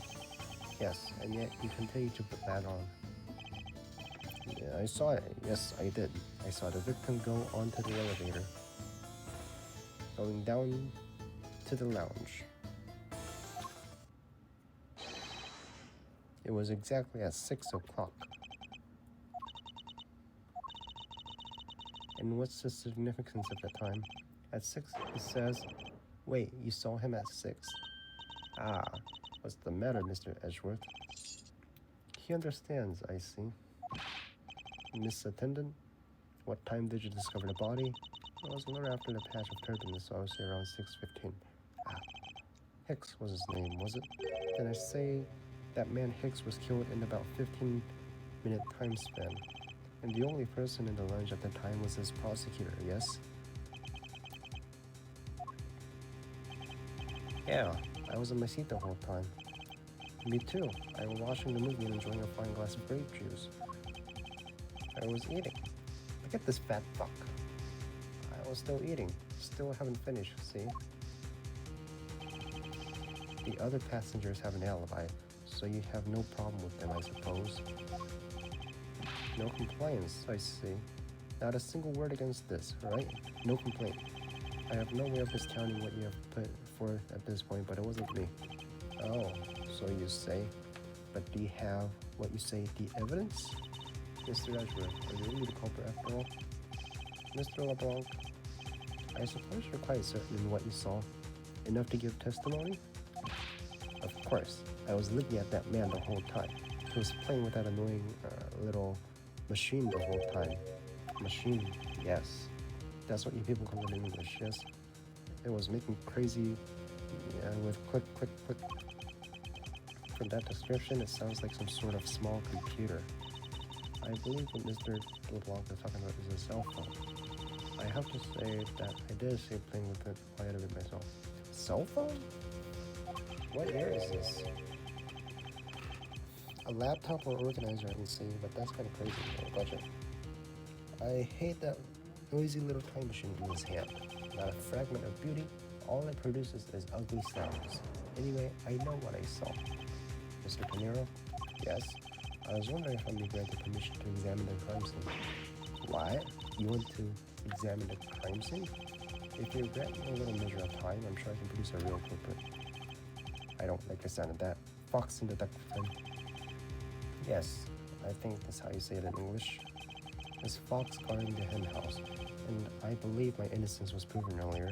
Yes, and yet you continue to put that on. Yeah, I saw it. Yes, I did. I saw the victim go onto the elevator, going down to the lounge. It was exactly at 6 o'clock. And what's the significance of the time? At 6, he says, wait, you saw him at 6? Ah, what's the matter, Mr. Edgeworth? He understands, I see. Miss Attendant, what time did you discover the body? It was a little after the patch of turbulence, so I would say around 6:15. Ah, Hicks was his name, was it? Then I say that man Hicks was killed in about 15-minute time span. And the only person in the lounge at the time was his prosecutor, yes? Yeah, I was in my seat the whole time. Me too. I was watching the movie and enjoying a fine glass of grape juice. I was eating. Look at this fat fuck. I was still eating. Still haven't finished, see? The other passengers have an alibi, so you have no problem with them, I suppose. No complaints, I see. Not a single word against this, right? No complaint. I have no way of discounting what you have put forth at this point, but it wasn't me. Oh, so you say. But do you have what you say, the evidence? Mr. Edgeworth, are you really the culprit after all? Mr. LeBlanc, I suppose you're quite certain in what you saw. Enough to give testimony? Of course, I was looking at that man the whole time. He was playing with that annoying little machine the whole time. Machine, yes. That's what you people call it in English, yes? It was making crazy with click, click, click. From that description, it sounds like some sort of small computer. I believe what Mr. LeBlanc is talking about is a cell phone. I have to say that I did see playing with it quite a bit myself. Cell phone? What year is this? A laptop or organizer, I can see, but that's kind of crazy for a budget. I hate that noisy little time machine in his hand. Not a fragment of beauty, all it produces is ugly sounds. Anyway, I know what I saw. Mr. Pinero? Yes? I was wondering if I'm being granted permission to examine the crime scene. What? You want to examine the crime scene? If you grant me a little measure of time, I'm sure I can produce a real culprit. I don't like the sound of that. Fox in the duck pen. Yes, I think that's how you say it in English. This fox guarding the hen house, and I believe my innocence was proven earlier.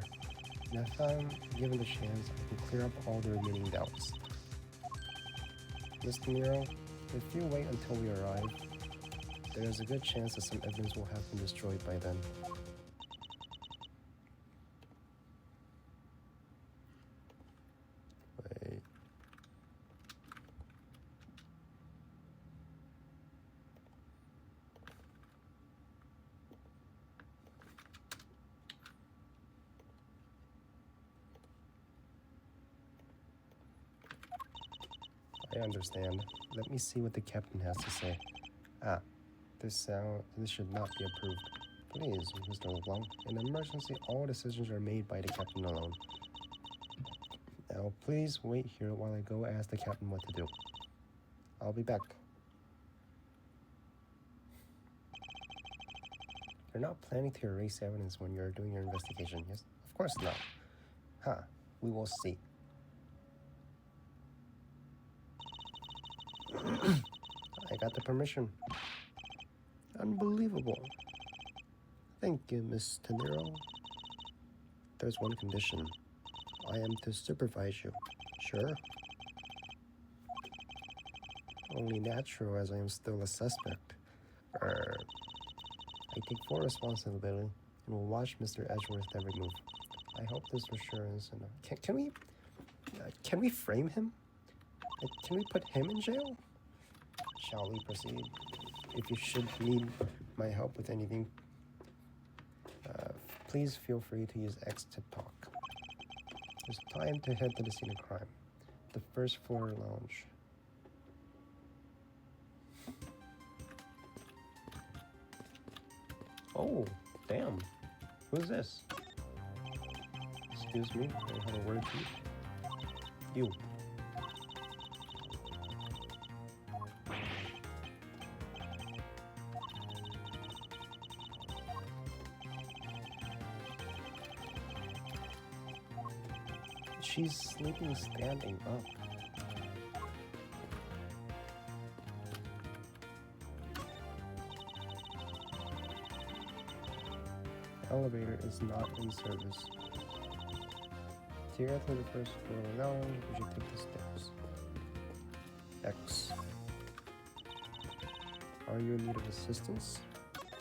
And if I'm given the chance, I can clear up all the remaining doubts. Mr. Nero, if you wait until we arrive, there is a good chance that some evidence will have been destroyed by then. Wait. I understand. Let me see what the captain has to say. Ah, this should not be approved. Please, Mr. LeBlanc. In an emergency, all decisions are made by the captain alone. Now, please wait here while I go ask the captain what to do. I'll be back. You're not planning to erase evidence when you're doing your investigation, yes? Of course not. Huh, we will see. I got the permission. Unbelievable. Thank you, Miss Tenero. There's one condition. I am to supervise you. Sure? Only natural, as I am still a suspect. I take full responsibility and will watch Mr. Edgeworth every move. I hope this assurance enough. Can we frame him? Can we put him in jail? Shall we proceed? If you should need my help with anything, please feel free to use X to talk. It's time to head to the scene of crime. The first floor lounge. Oh, damn. Who's this? Excuse me, I have a word to you. You. She's sleeping standing up. The elevator is not in service. To get to the first floor lounge, we should take the stairs. X. Are you in need of assistance?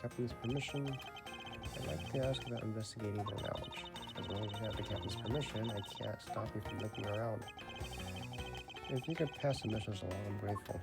Captain's permission. I'd like to ask about investigating the lounge. As long as you have the captain's permission, I can't stop you from looking around. If you could pass the message along, I'm grateful.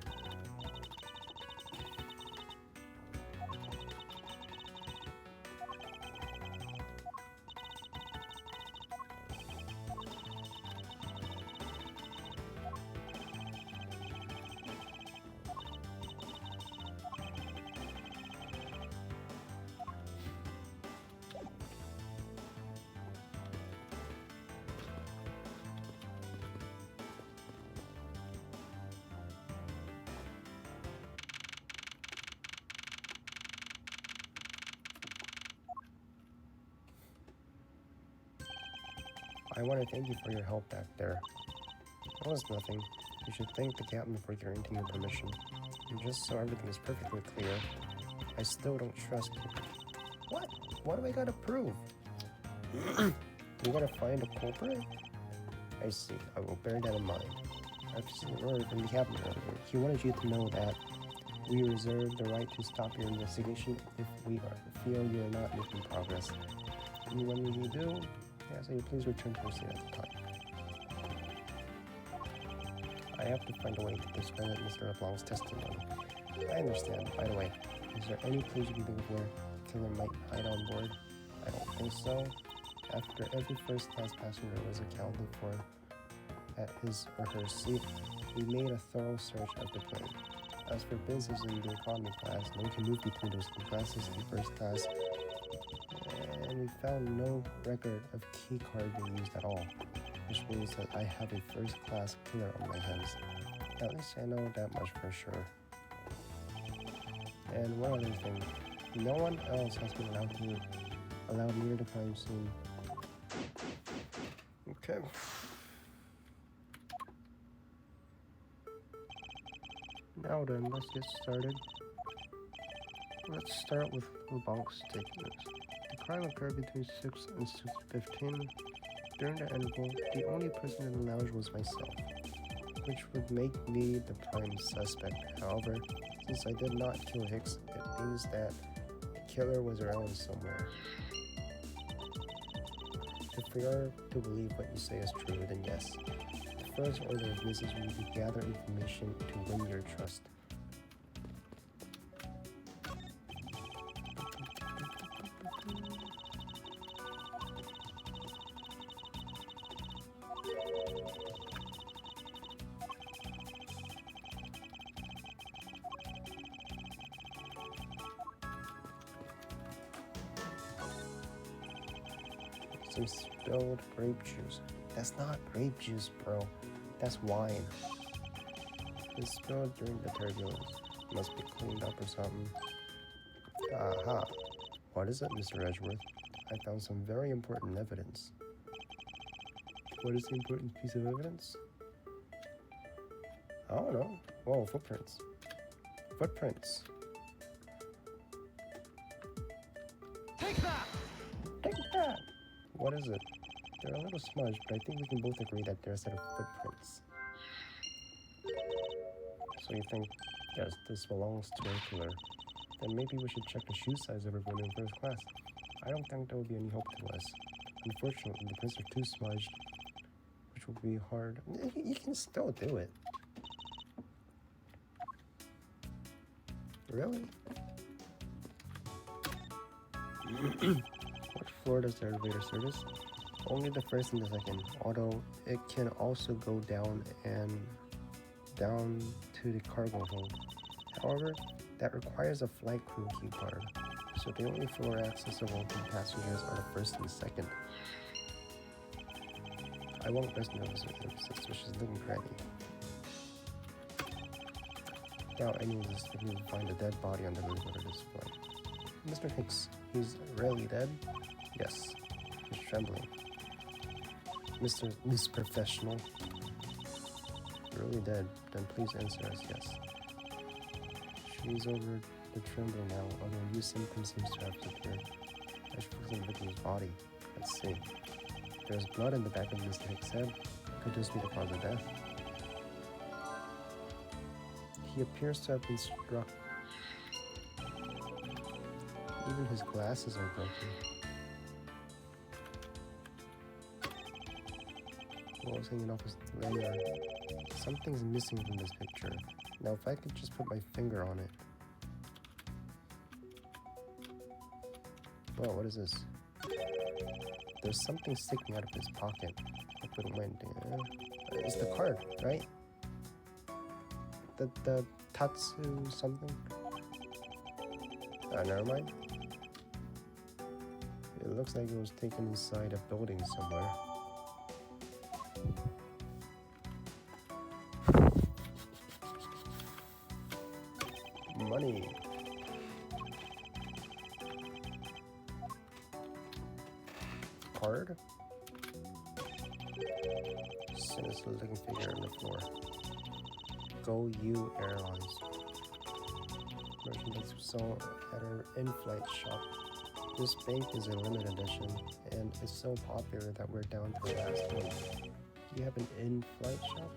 I want to thank you for your help back there. It was nothing. You should thank the captain for granting your permission. And just so everything is perfectly clear, I still don't trust you. What? What do I gotta prove? We gotta find a culprit? I see. I will bear that in mind. I've seen a word from the captain earlier. He wanted you to know that we reserve the right to stop your investigation if we feel you are not making progress. And when you do, so you please return to your seat at the time. I have to find a way to discredit Mr. LeBlanc's testimony. I understand. By the way, is there any clues you can think of where Killer might hide on board? I don't think so. After every first-class passenger was accounted for at his or her seat, we made a thorough search of the plane. As for business in the economy class, no one can move between those two classes in first class. And we found no record of key card being used at all, which means that I have a first-class killer on my hands. At least I know that much for sure. And one other thing, no one else has been allowed near the crime scene. Okay. Now then, let's get started. Let's start with LeBlanc's statement. The crime occurred between 6 and 6:15. During the interval, the only person in the lounge was myself, which would make me the prime suspect. However, since I did not kill Hicks, it means that the killer was around somewhere. If we are to believe what you say is true, then yes. The first order of business will be to gather information to win your trust. Some spilled grape juice. That's not grape juice, bro. That's wine. It's spilled during the turbulence. Must be cleaned up or something. Aha. What is it, Mr. Edgeworth? I found some very important evidence. What is the important piece of evidence? I don't know. Whoa, footprints. Footprints. Take that! Take that! What is it? They're a little smudged, but I think we can both agree that they're a set of footprints. So you think, yes, this belongs to a killer. Then maybe we should check the shoe size of everyone in first class. I don't think there will be any hope to us. Unfortunately, the prints are too smudged, which will be hard. You can still do it. Really? What floor does the elevator service? Only the first and the second, although it can also go down to the cargo hold. However, that requires a flight crew key card, so the only floor accessible to passengers are the first and second. I won't rest no suspicious looking granny. Doubt anyone is looking to find a dead body on the roof of this flight. Mr. Hicks, he's really dead? Yes. He's trembling. Miss Professional. Really dead? Then please answer us yes. She's over the trembling now, although new symptoms seems to have appeared. I should focus on the victim's body. Let's see. There's blood in the back of Mr. Hicks' head. Could this be the cause of death? He appears to have been struck. Even his glasses are broken. What was hanging off his lanyard? Something's missing from this picture. Now if I could just put my finger on it. Whoa, what is this? There's something sticking out of his pocket. Hope it went. It's the card, right? The Tatsu something? Never mind. It looks like it was taken inside a building somewhere. Money. Card? Sinister looking figure on the floor. Go U Airlines. Merchandise sold at our in-flight shop. This bank is a limited edition, and it's so popular that we're down to the last one. Do you have an in-flight shop?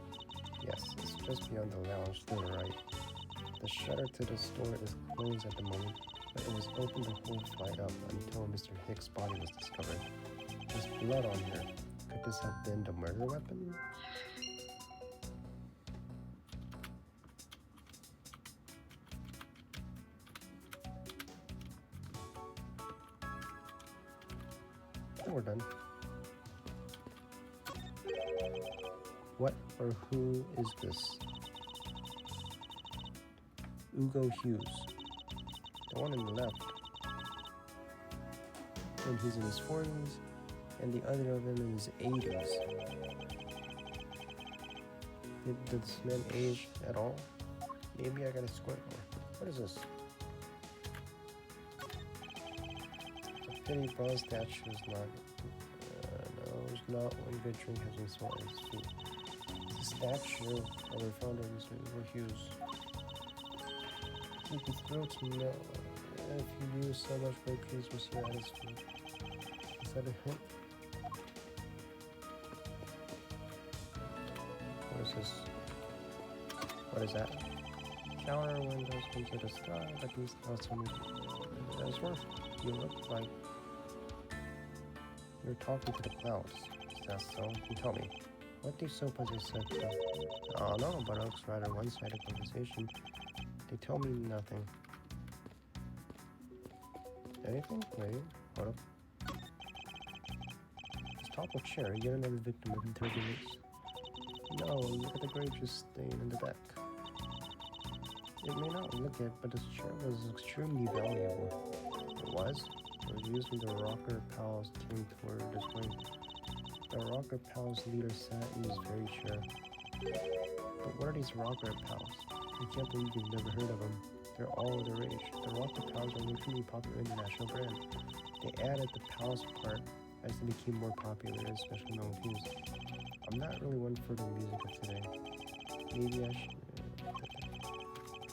Yes, it's just beyond the lounge to the right. The shutter to the store is closed at the moment, but it was open the whole flight up until Mr. Hicks' body was discovered. There's blood on here. Could this have been the murder weapon? I think we're done. What or who is this? Ugo Hughes. The one on the left. And he's in his 40s, and the other of him in his 80s. Did this man age at all? Maybe I gotta squint more. What is this? The pity bronze statue is not. No, it's not one good drink has been swallowed at his feet. It's a statue of our founder, Mr. Ugo Hughes. You can throw to know if you knew so much great peace was here at his feet. Is that a hint? What is this? What is that? Counter windows come to the sky, but these clouds are moving. Ezra, you look like you're talking to the clouds. Is that so? You tell me. What do you suppose they said to? Oh no, but it looks rather one-sided conversation. They tell me nothing. Anything? Wait, hold up. This toppled chair, yet another victim of turbulence. No, look at the gracious stain in the back. It may not look it, but this chair was extremely valuable. It was? It was used when the Rocker Pals came toward this way. The Rocker Pals leader sat in this very chair. But what are these Rocker Pals? I can't believe you've never heard of them. They're all the rage. The Rocker Pals are an extremely popular international brand. They added the Pals part as they became more popular, especially known views. I'm not really one for the music of today. Maybe I should.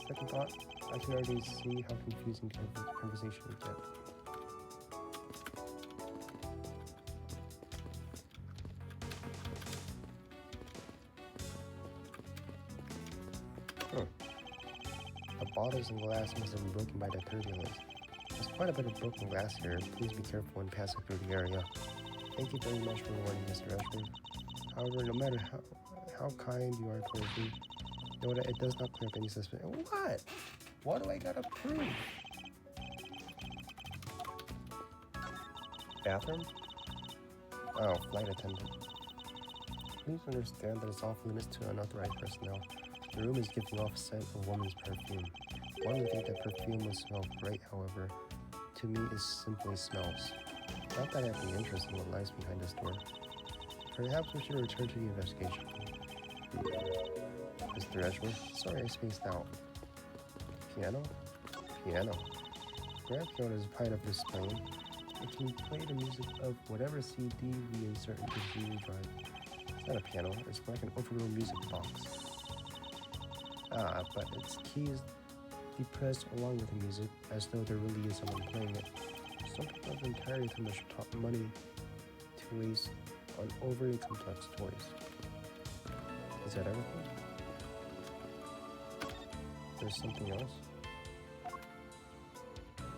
Second thought, I can already see how confusing conversation would get. The bottles and glass must have been broken by the turbulence. There's quite a bit of broken glass here. Please be careful when passing through the area. Thank you very much for the warning, Mr. Ashford. However, no matter how kind you are towards me, know that it does not clear up any suspicion. What? What do I gotta prove? Bathroom? Oh, flight attendant. Please understand that it's off limits to unauthorized personnel. The room is giving off a scent of woman's perfume. One would think that perfume would smell great, however. To me, it simply smells. Not that I have any interest in what lies behind this door. Perhaps we should return to the investigation. Mr. Edgeworth, sorry I spaced out. Piano? Piano. Grand piano is part of this playing. It can play the music of whatever CD we insert into the CD drive. It's not a piano, it's like an overgrown music box. Ah, but its keys depressed along with the music, as though there really is someone playing it. Some people have entirely too much money to waste on overly complex toys. Is that everything? There's something else?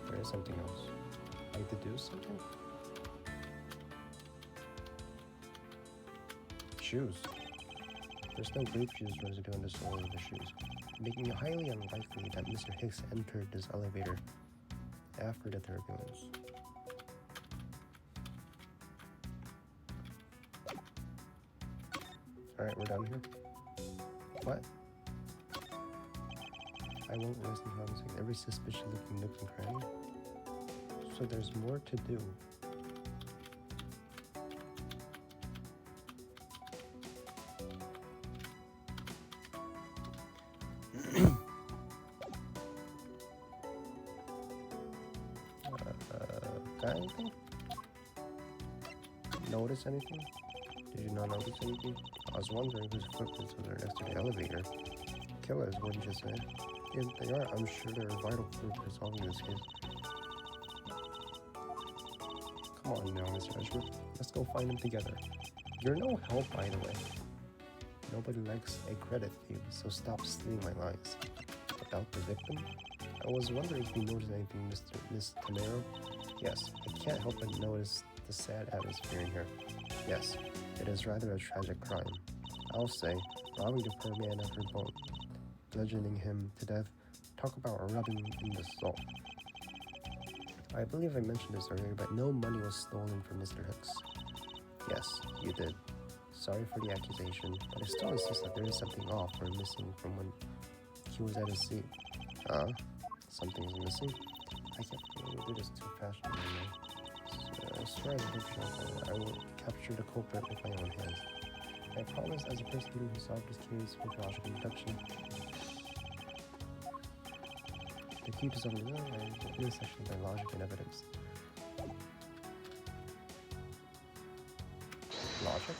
There is something else. Like to do something? Shoes. There's no grape juice residue on the sole of the shoes, making it highly unlikely that Mr. Hicks entered this elevator after the turbulence. Alright, we're done here. What? I won't waste any time saying every suspicious looking nook and cranny. So there's more to do. Got anything? Notice anything? Did you not notice anything? I was wondering whose footprints were next to the elevator. Killers, wouldn't you say? If they are, I'm sure they're a vital clue for solving this case. Come on now, Mr. Edgeworth. Let's go find them together. You're no help, by the way. Nobody likes a credit thief, so stop stealing my lines. About the victim? I was wondering if you noticed anything, Miss Tamero. Yes, I can't help but notice the sad atmosphere in here. Yes, it is rather a tragic crime. I'll say, robbing the poor man of her bone, bludgeoning him to death. Talk about rubbing in the salt. I believe I mentioned this earlier, but no money was stolen from Mr. Hicks. Yes, you did. Sorry for the accusation, but I still insist that there is something off or missing from when he was at his seat. Something's missing? I can't believe we did this too fashionably, man. As far as I will capture the culprit with my own hands. I promise, as a prosecutor who solved this case with logical deduction, the key to solving the intersection by logic and evidence. Logic?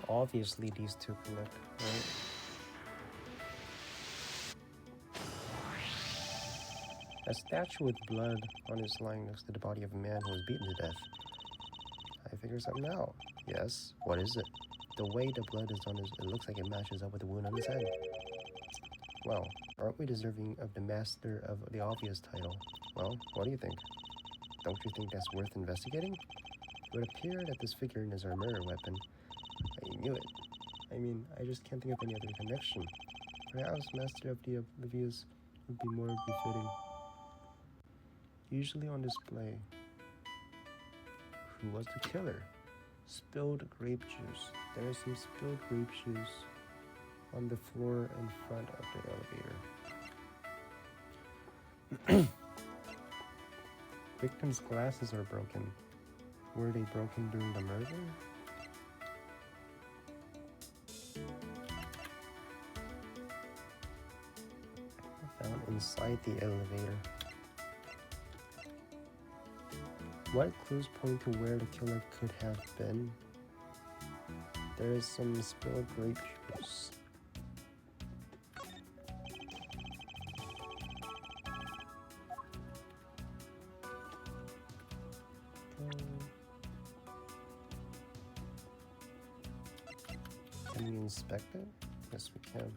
Obviously, these two connect, right? A statue with blood on it lying next to the body of a man who was beaten to death. I figure something out. Yes, what is it? The way the blood is on his, it looks like it matches up with the wound on his head. Well, aren't we deserving of the Master of the Obvious title? Well, what do you think? Don't you think that's worth investigating? It would appear that this figurine is our murder weapon. I knew it. I mean, I just can't think of any other connection. Perhaps Master of the Oblivious would be more befitting. Usually on display. Who was the killer? Spilled grape juice. There is some spilled grape juice on the floor in front of the elevator. Victim's glasses are broken. Were they broken during the murder? Found inside the elevator. What clues point to where the killer could have been? There is some spilled grape juice. Can we inspect it? Yes, we can.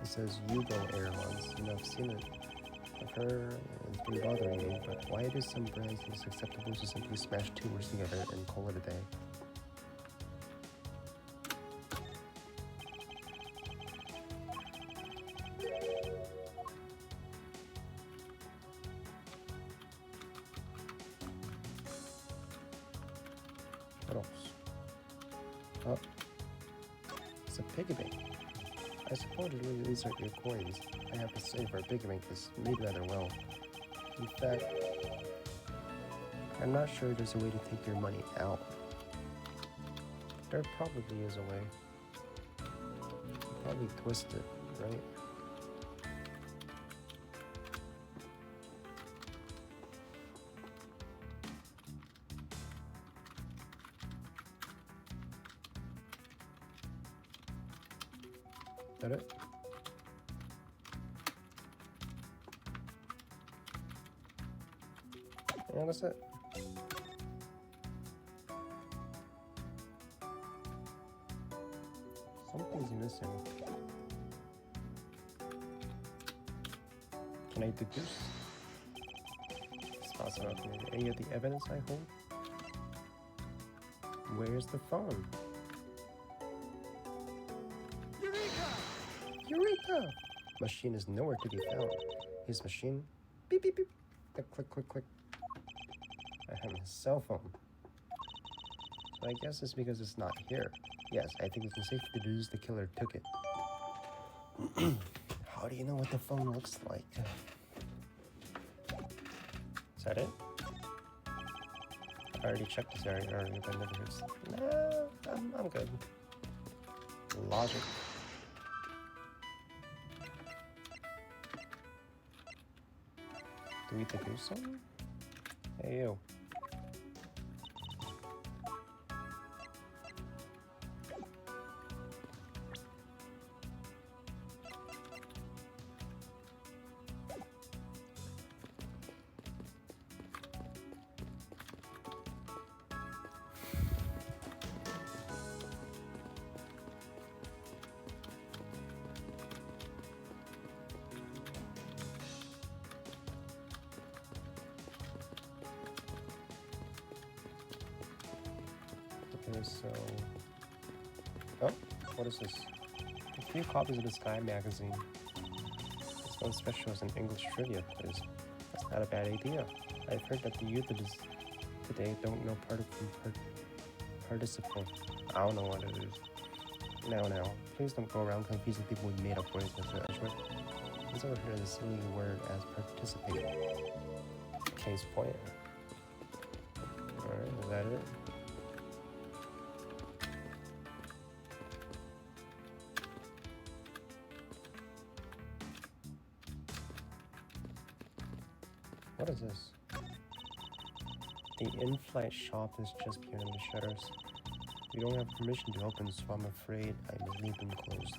It says Yugo Airlines, and I've seen it I've heard it's been bothering me, but why do some brands think it's acceptable to simply smash two words together and call it a day? What else? Oh, it's a piggy bank. I suppose these are your coins. I have to say, for a piggy bank, this made rather well. In fact, I'm not sure there's a way to take your money out. There probably is a way. You probably twist it, right? Is that it? Yeah, that's it. Something's missing. Can I deduce? It's not so clear. Any of the evidence I hold? Where's the phone? Eureka! Eureka! Machine is nowhere to be found. His machine. Beep beep beep. Click click click click. I have his cell phone. So I guess it's because it's not here. Yes, I think we can safely deduce the killer took it. How do you know what the phone looks like? Is that it? I already checked this area earlier, but never hits. Nah, I'm good. Logic. Do we deduce something? Hey, you. Okay, so... Oh, what is this? A few copies of the Sky magazine. This one special is an English trivia quiz. That's not a bad idea. I've heard that the youth of this today don't know participle. I don't know what it is. Now, please don't go around confusing people with made-up words, Mr. Edgeworth. Let's over here the silly word as participate. Case point. Alright, is that it? What is this? The in-flight shop is just behind the shutters. We don't have permission to open, so I'm afraid I may leave them closed.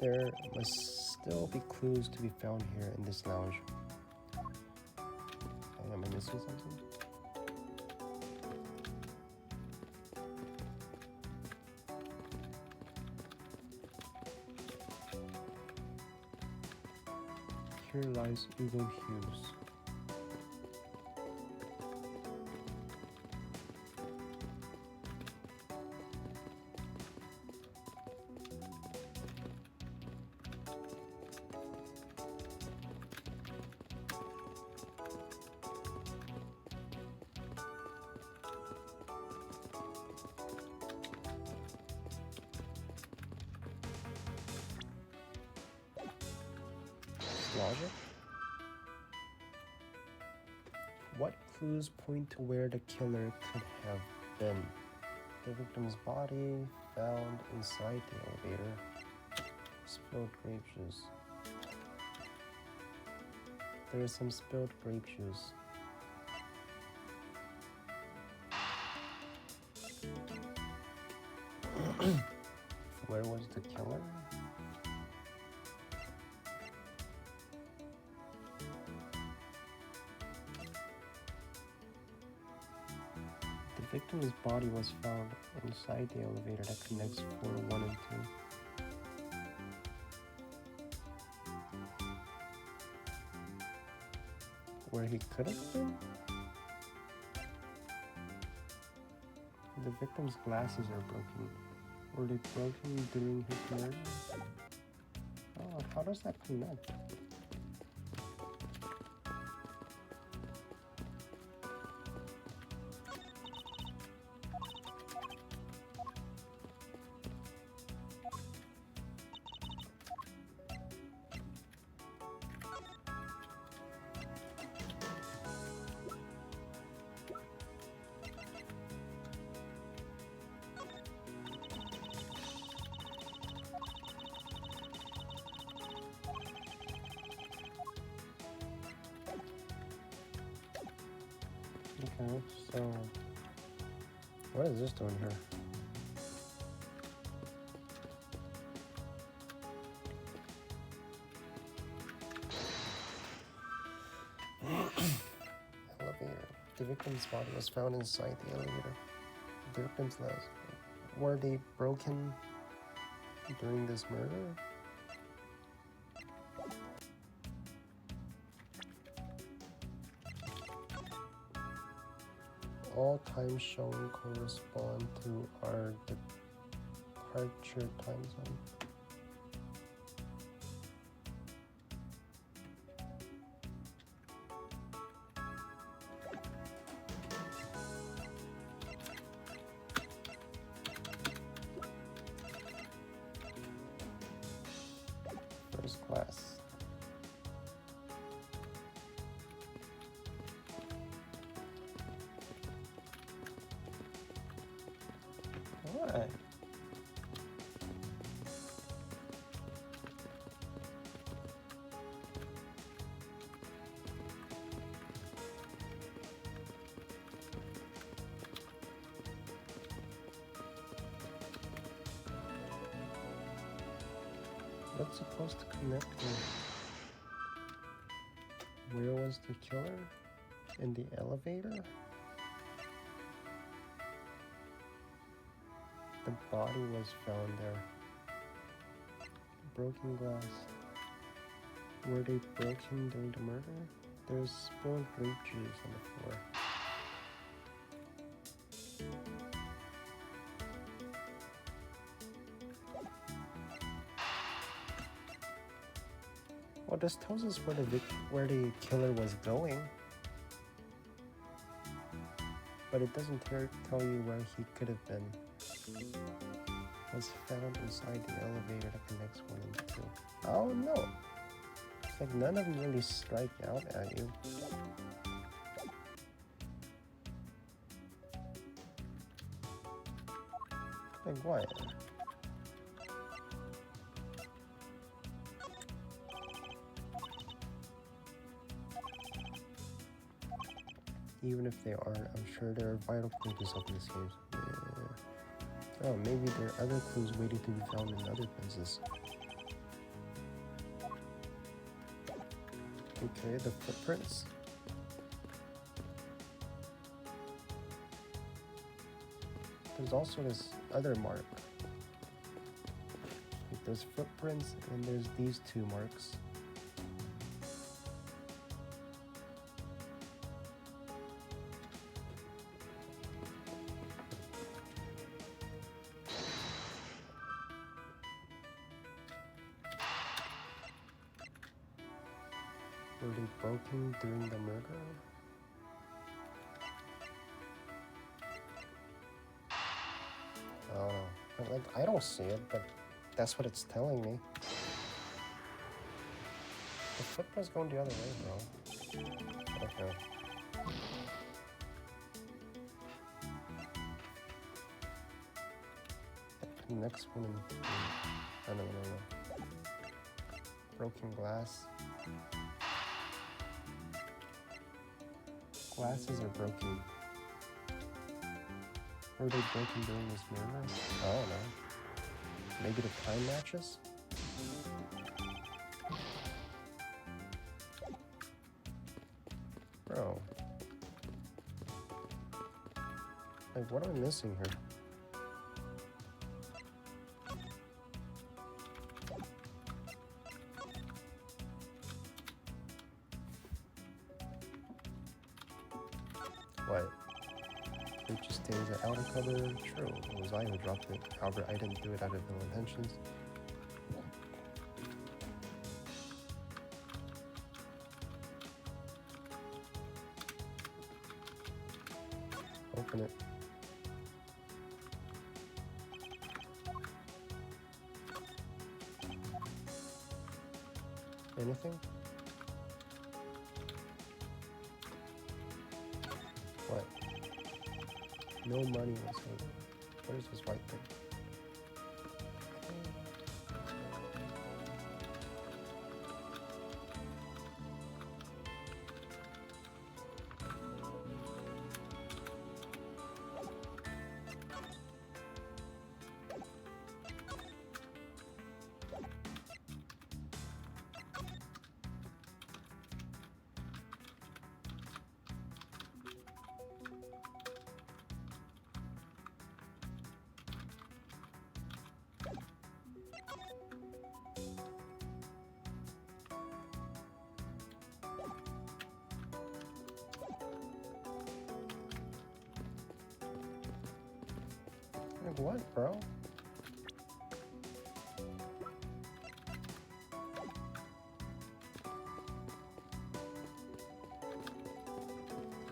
There must still be clues to be found here in this lounge. Am I missing something? Here lies Hugo Hughes. Logic? What clues point to where the killer could have been? The victim's body found inside the elevator. Spilled grape juice. There is some spilled grape juice. Where was the killer? The victim's body was found inside the elevator that connects floor 1 and 2. where he could have been? The victim's glasses are broken. Were they broken during his murder? Oh, how does that connect? Okay, so what is this doing here? Elevator. The victim's body was found inside the elevator. The victim's legs. Were they broken during this murder? All times shown correspond to our departure time zone. First class. What? What's supposed to connect with? Where was the killer? In the elevator? The body was found there. Broken glass. Were they broken during the murder? There's spilled grape juice on the floor. Well, this tells us where the killer was going, but it doesn't tell you where he could have been. Was found inside the elevator that connects 1 and 2. Oh no! It's like none of them really strike out at you. Like what? Even if they aren't, I'm sure there are vital clues up in this game. Yeah. Oh, maybe there are other clues waiting to be found in other places. Okay, the footprints. There's also this other mark. Like there's footprints and there's these 2 marks. Were they broken during the murder? I don't know. Like, I don't see it, but that's what it's telling me. The footprint's going the other way, bro. Okay. The next one. Oh, no. Broken glass. Glasses are broken. Were they broken during this murder? I don't know. Maybe the time matches? Bro. Like, what am I missing here? What? It just stays at outer cover? True, it was I who dropped it. However, I didn't do it out of ill intentions. Open it. Anything? What? No money was hidden. What is this white thing? Like what, bro?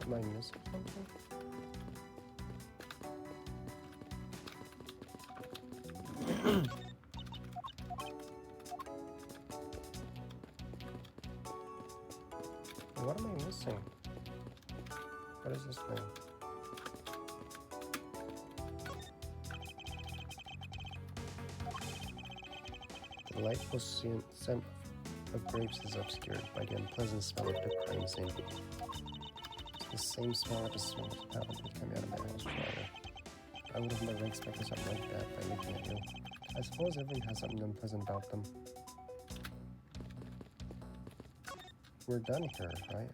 Am I missing something? What am I missing? What is this thing? The delightful scent of grapes is obscured by the unpleasant smell of the crime scene. It's the same smell of the smell of palate that came out of my house shower. I would have never expected something like that by looking at you. I suppose everyone has something unpleasant about them. We're done here, right?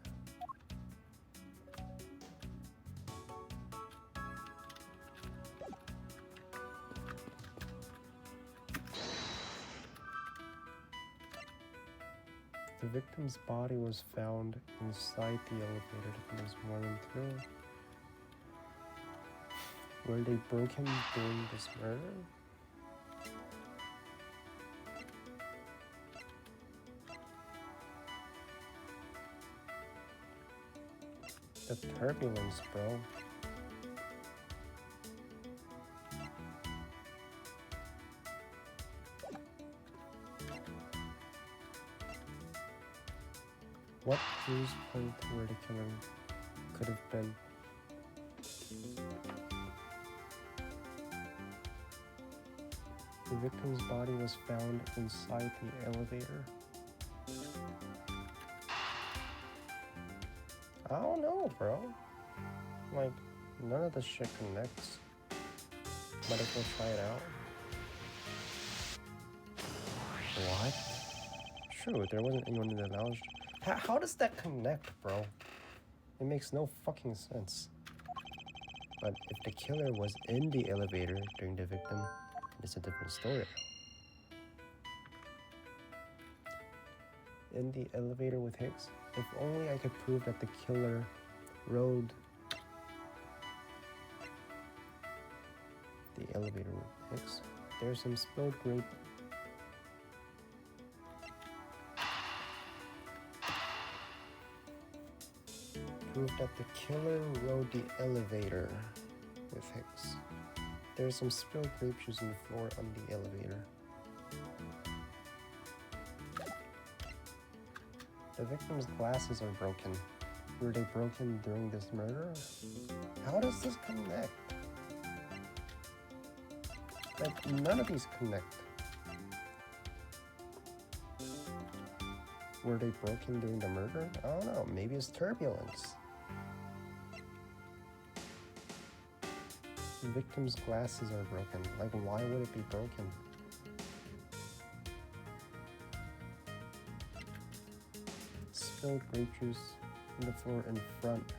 The victim's body was found inside the elevator that was running through. Were they broken during this murder? The turbulence, bro. What clues point to where the killer could have been? The victim's body was found inside the elevator. I don't know, bro. Like, none of this shit connects. Might as well try it out. What? True, there wasn't anyone in the lounge. How does that connect, bro? It makes no fucking sense. But if the killer was in the elevator during the victim, it's a different story. In the elevator with Hicks? If only I could prove that the killer rode the elevator with Hicks. There's some spilled grape. Prove that the killer rode the elevator with Hicks. There's some spilled grape juice on the floor on the elevator. The victim's glasses are broken. Were they broken during this murder? How does this connect? Like, none of these connect. Were they broken during the murder? I don't know. Maybe it's turbulence. The victim's glasses are broken. Like, why would it be broken? Spilled grape juice on the floor in front.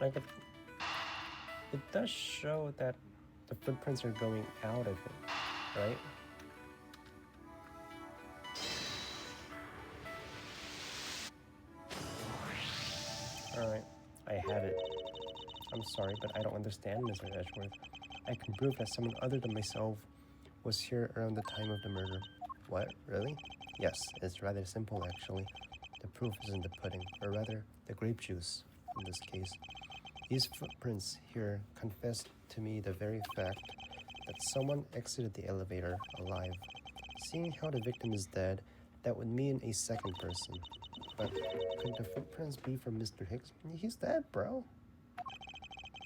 Like, it does show that the footprints are going out of it, right? Alright, I have it. I'm sorry, but I don't understand, Mr. Edgeworth. I can prove that someone other than myself was here around the time of the murder. What? Really? Yes, it's rather simple, actually. The proof is in the pudding, or rather, the grape juice, in this case. These footprints here confess to me the very fact that someone exited the elevator alive. Seeing how the victim is dead, that would mean a second person. But could the footprints be from Mr. Hicks? He's dead, bro.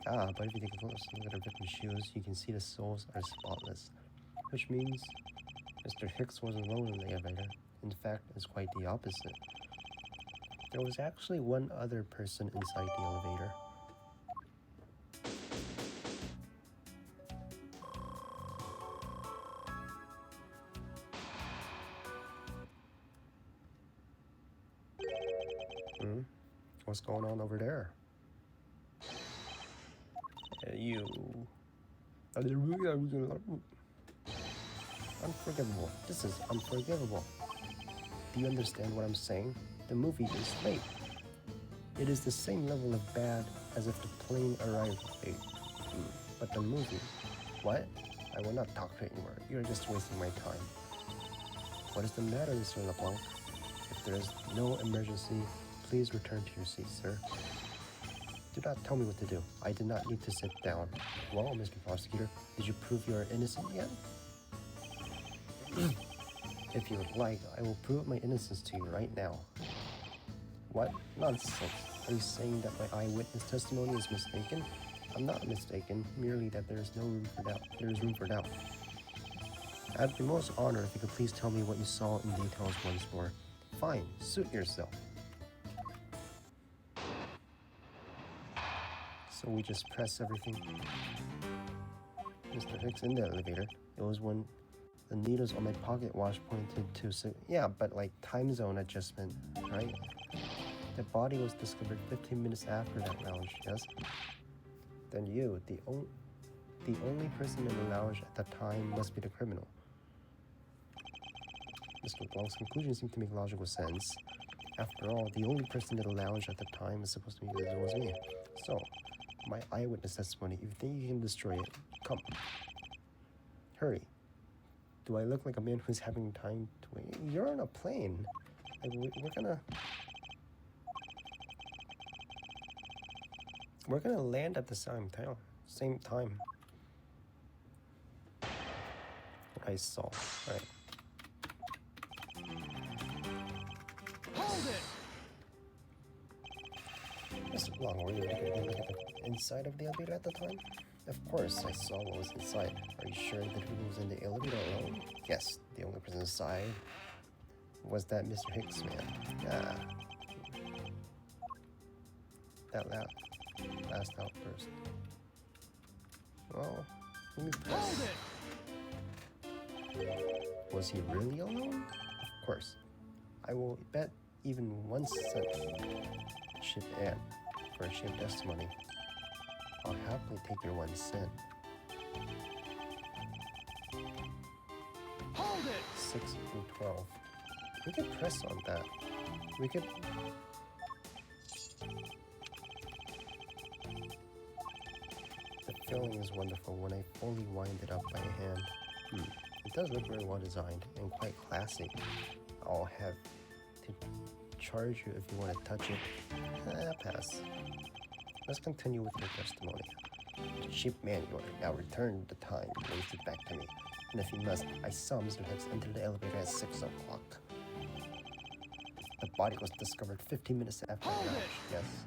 Ah, but if you take a close look at the victim's shoes, you can see the soles are spotless. Which means Mr. Hicks wasn't alone in the elevator. In fact, it's quite the opposite. There was actually one other person inside the elevator. What's going on over there? You. Unforgivable. This is unforgivable. Do you understand what I'm saying? The movie is late. It is the same level of bad as if the plane arrived late. But the movie... What? I will not talk to you anymore. You're just wasting my time. What is the matter, Mr. LeBlanc? If there is no emergency, please return to your seat, sir. Do not tell me what to do. I did not need to sit down. Well, Mr. Prosecutor, did you prove you are innocent yet? If you would like, I will prove my innocence to you right now. What? Nonsense. Are you saying that my eyewitness testimony is mistaken? I'm not mistaken, merely that there is no room for doubt. There is room for doubt. I'd be most honored if you could please tell me what you saw in details once more. Fine, suit yourself. So we just press everything. Mr. Hicks in the elevator. It was when the needles on my pocket watch pointed to... Yeah, but like time zone adjustment, right? The body was discovered 15 minutes after that lounge, yes? Then you, the only person in the lounge at that time, must be the criminal. Mr. LeBlanc's conclusion seemed to make logical sense. After all, the only person in the lounge at the time is supposed to be was me. So, my eyewitness testimony, if you think you can destroy it, come. Hurry. Do I look like a man who's having time to wait? You're on a plane. Like, we're gonna land at the same time. What I saw, right? Hold it! Mr. Long, were you looking at the inside of the elevator at the time? Of course, I saw what was inside. Are you sure that who was in the elevator alone? Yes, the only person inside was that Mr. Hicks man. Ah. That last outburst. Well, let me press. Hold it! Was he really alone? Of course. I will bet even 1 cent. Chip Ann for a chip testimony. I'll happily take your 1 cent. Hold it! 6 through 12. We could press on that. We could... The feeling is wonderful when I fully wind it up by hand. It does look very well designed and quite classy. I'll have to charge you if you want to touch it. Pass. Let's continue with your testimony. Ship manual. Now return the time wasted back to me. And if you must, I saw Mr. Hicks enter the elevator at 6 o'clock. The body was discovered 15 minutes after the crash. Yes.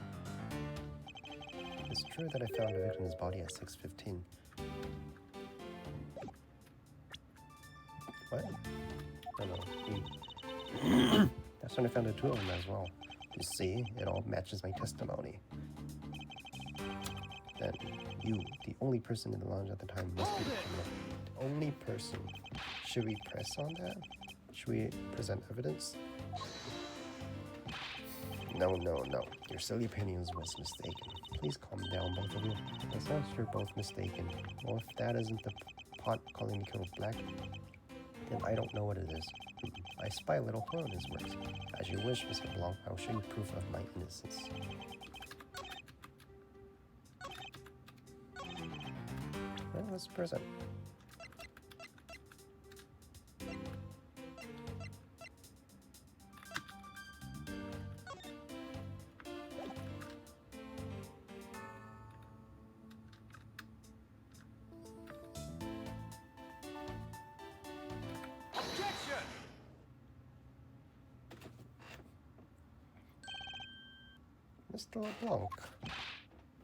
It's true that I found the victim's body at 6:15. What? No. That's when I found the two of them as well. You see, it all matches my testimony. Then, you, the only person in the lounge at the time, must be the criminal. The only person. Should we press on that? Should we present evidence? No. Your silly opinions was mistaken. please calm down, both of you. It sounds you're both mistaken. Well, if that isn't the pot calling the kettle black, then I don't know what it is. I spy a little hole in his works. As you wish, Mr. Blanc, I will show you proof of my innocence. Well, let's present. Objection! Mr. LeBlanc,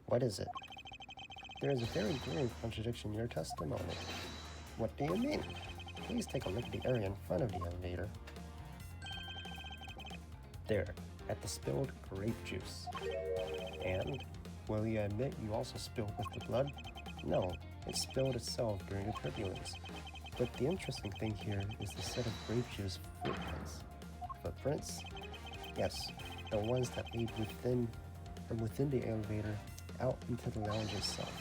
what is it? There is a very glaring contradiction in your testimony. What do you mean? Please take a look at the area in front of the elevator. There, at the spilled grape juice. And, will you admit you also spilled with the blood? No, it spilled itself during the turbulence. But the interesting thing here is the set of grape juice footprints. Footprints? Yes, the ones that lead within the elevator out into the lounge itself.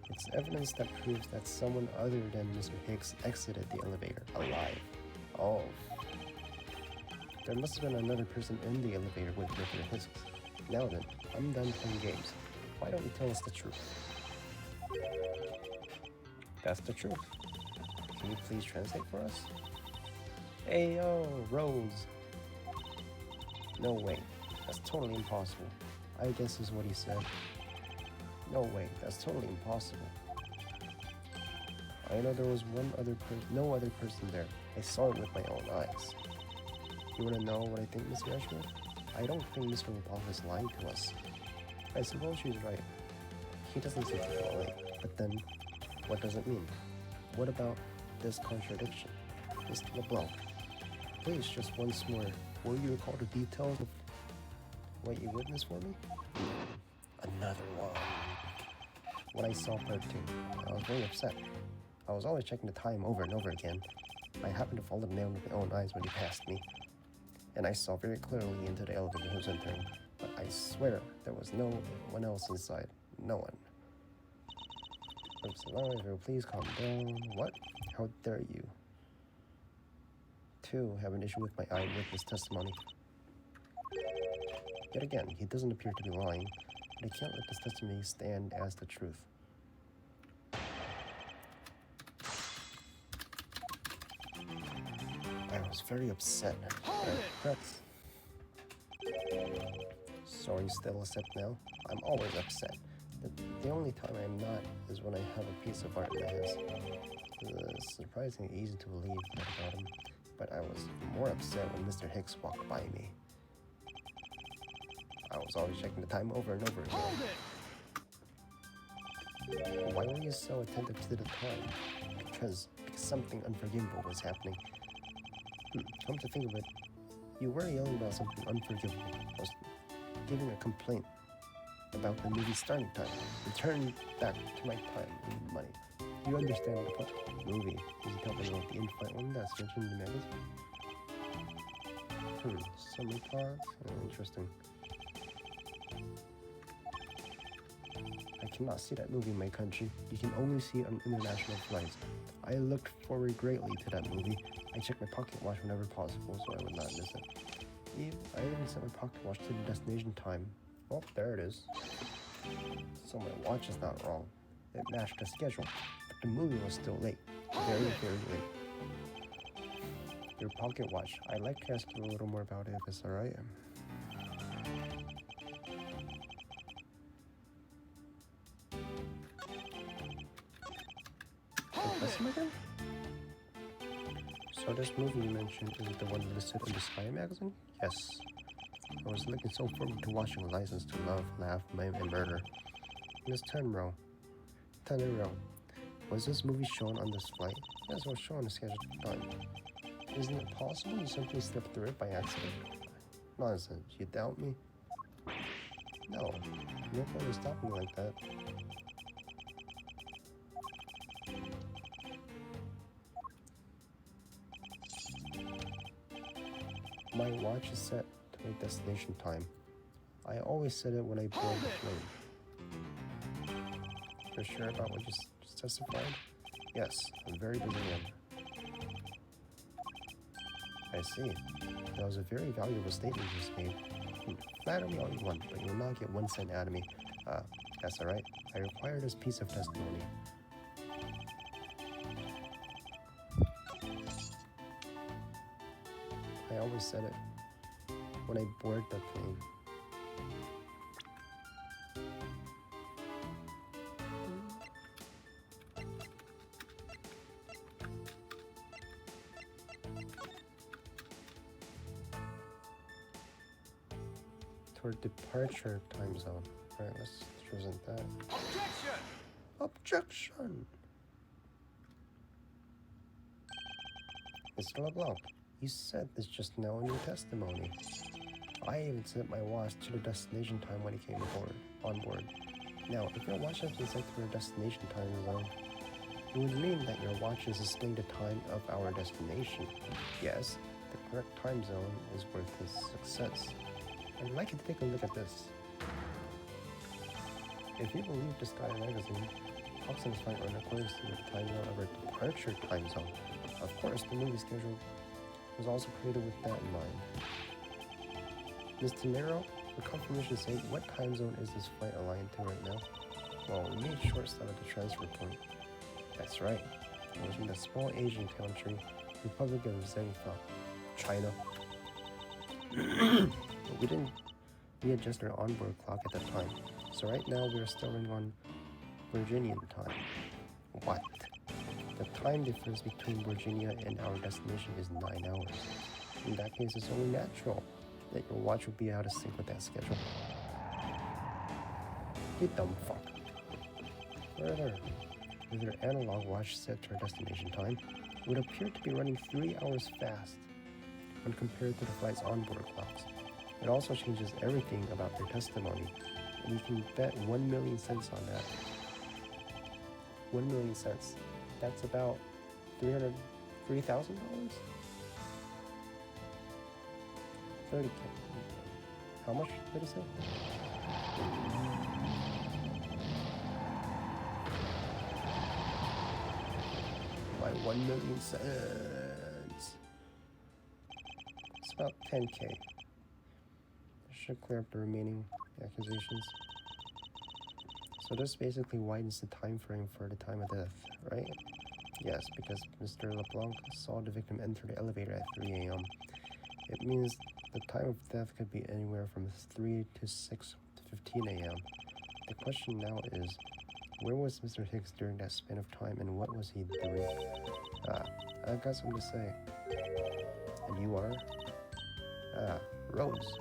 It's evidence that proves that someone other than Mr. Hicks exited the elevator alive. Oh. There must have been another person in the elevator with Mr. Hicks. Now then, I'm done playing games. Why don't you tell us the truth? That's the truth. Can you please translate for us? Ayo, Rose. No way. That's totally impossible. I guess is what he said. No way. That's totally impossible. I know there was no other person there. I saw it with my own eyes. You want to know what I think, Mr. Ashworth? I don't think Mr. LeBlanc is lying to us. I suppose she's right. He doesn't seem to feel late. But then, what does it mean? What about this contradiction? Mr. LeBlanc, please, just once more, will you recall the details of what you witnessed for me? Another one. When I saw part 2, I was very upset. I was always checking the time over and over again. I happened to follow the man with my own eyes when he passed me. And I saw very clearly into the elevator he was entering. But I swear, there was no one else inside. No one. Oops, elevator, please calm down. What? How dare you? 2, have an issue with my eyewitness testimony. Yet again, he doesn't appear to be lying, but I can't let this testimony stand as the truth. I was very upset. Sorry, still upset now? I'm always upset. The only time I'm not is when I have a piece of art in my hands. It's surprisingly easy to believe that about him, but I was more upset when Mr. Hicks walked by me. I was always checking the time over and over again. Hold it! Why were you so attentive to the time? Because something unforgivable was happening. Come to think of it, you were yelling about something unforgivable. I was giving a complaint about the movie's starting time. Return back to my time and money. You understand the plot? Movie. Is it talking about the in-flight one that's mentioned in the magazine? Summer thoughts? Interesting. I cannot see that movie in my country. You can only see it on international flights. I looked forward greatly to that movie. I checked my pocket watch whenever possible so I would not miss it. I even set my pocket watch to the destination time. Oh, there it is. So my watch is not wrong. It matched the schedule, but the movie was still late. Very, very late. Your pocket watch. I'd like to ask you a little more about it if it's alright. Again? So this movie you mentioned, is it the one listed in the Spy magazine? Yes. I was looking so forward to watching License to Love, Laugh, Maim, and Murder. Miss Tenro, was this movie shown on this flight? Yes, it was shown on the scheduled time. Isn't it possible you simply slipped through it by accident? Nonsense, you doubt me? No, no point in stopping me like that. My watch is set to my destination time. I always set it when I board the plane. You're sure about what you just testified? Yes, I'm very Brazilian. I see. That was a very valuable statement you just made. Flatter me all you want, but you will not get 1 cent out of me. That's alright. I require this piece of testimony. I always said it when I boarded the plane. Toward departure time zone. Alright, let's present that. Objection! Objection! Mr. LeBlanc, you said this just now in your testimony. I even set my watch to the destination time when it came on board. Now, if your watch has been set to your destination time zone, it would mean that your watch is displaying the time of our destination. Yes, the correct time zone is worth his success. I'd like you to take a look at this. If you believe the Sky magazine, Hobson's fight run accordance to the time zone of our departure time zone. Of course, the movie schedule was also created with that in mind. Mr. Nero, for confirmation's sake, what time zone is this flight aligned to right now? Well, we made short stop at the transfer point. That's right. It was from the small Asian country, Republic of Zhengfa, China. But we didn't readjust our onboard clock at that time, so right now we are still running on Virginian time. What? The time difference between Virginia and our destination is 9 hours. In that case, it's only natural that your watch will be out of sync with that schedule. You dumb fuck. Further, with your analog watch set to our destination time, it would appear to be running 3 hours fast when compared to the flight's onboard clocks. It also changes everything about their testimony, and you can bet 1 million cents on that. 1 million cents. That's about $3,000? 30K. How much did he say? By 1 million cents. It's about 10K. Should clear up the remaining accusations. So this basically widens the time frame for the time of death, right? Yes, because Mr. LeBlanc saw the victim enter the elevator at 3 a.m. It means the time of death could be anywhere from 3 to 6 to 15 a.m. The question now is, where was Mr. Hicks during that span of time and what was he doing? I've got something to say. And you are? Rose.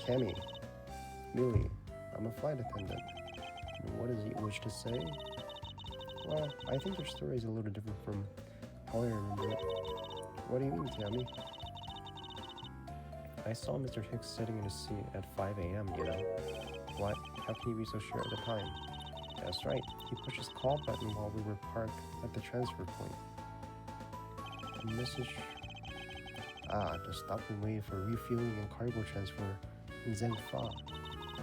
Cammy. Millie. I'm a flight attendant. And what does he wish to say? Well, I think your story is a little different from how I remember it. What do you mean, Cammy? I saw Mr. Hicks sitting in his seat at 5 a.m., you know. What? How can you be so sure at the time? That's right. He pushed his call button while we were parked at the transfer point. A message... to stop and wait for refueling and cargo transfer in Zhengfa.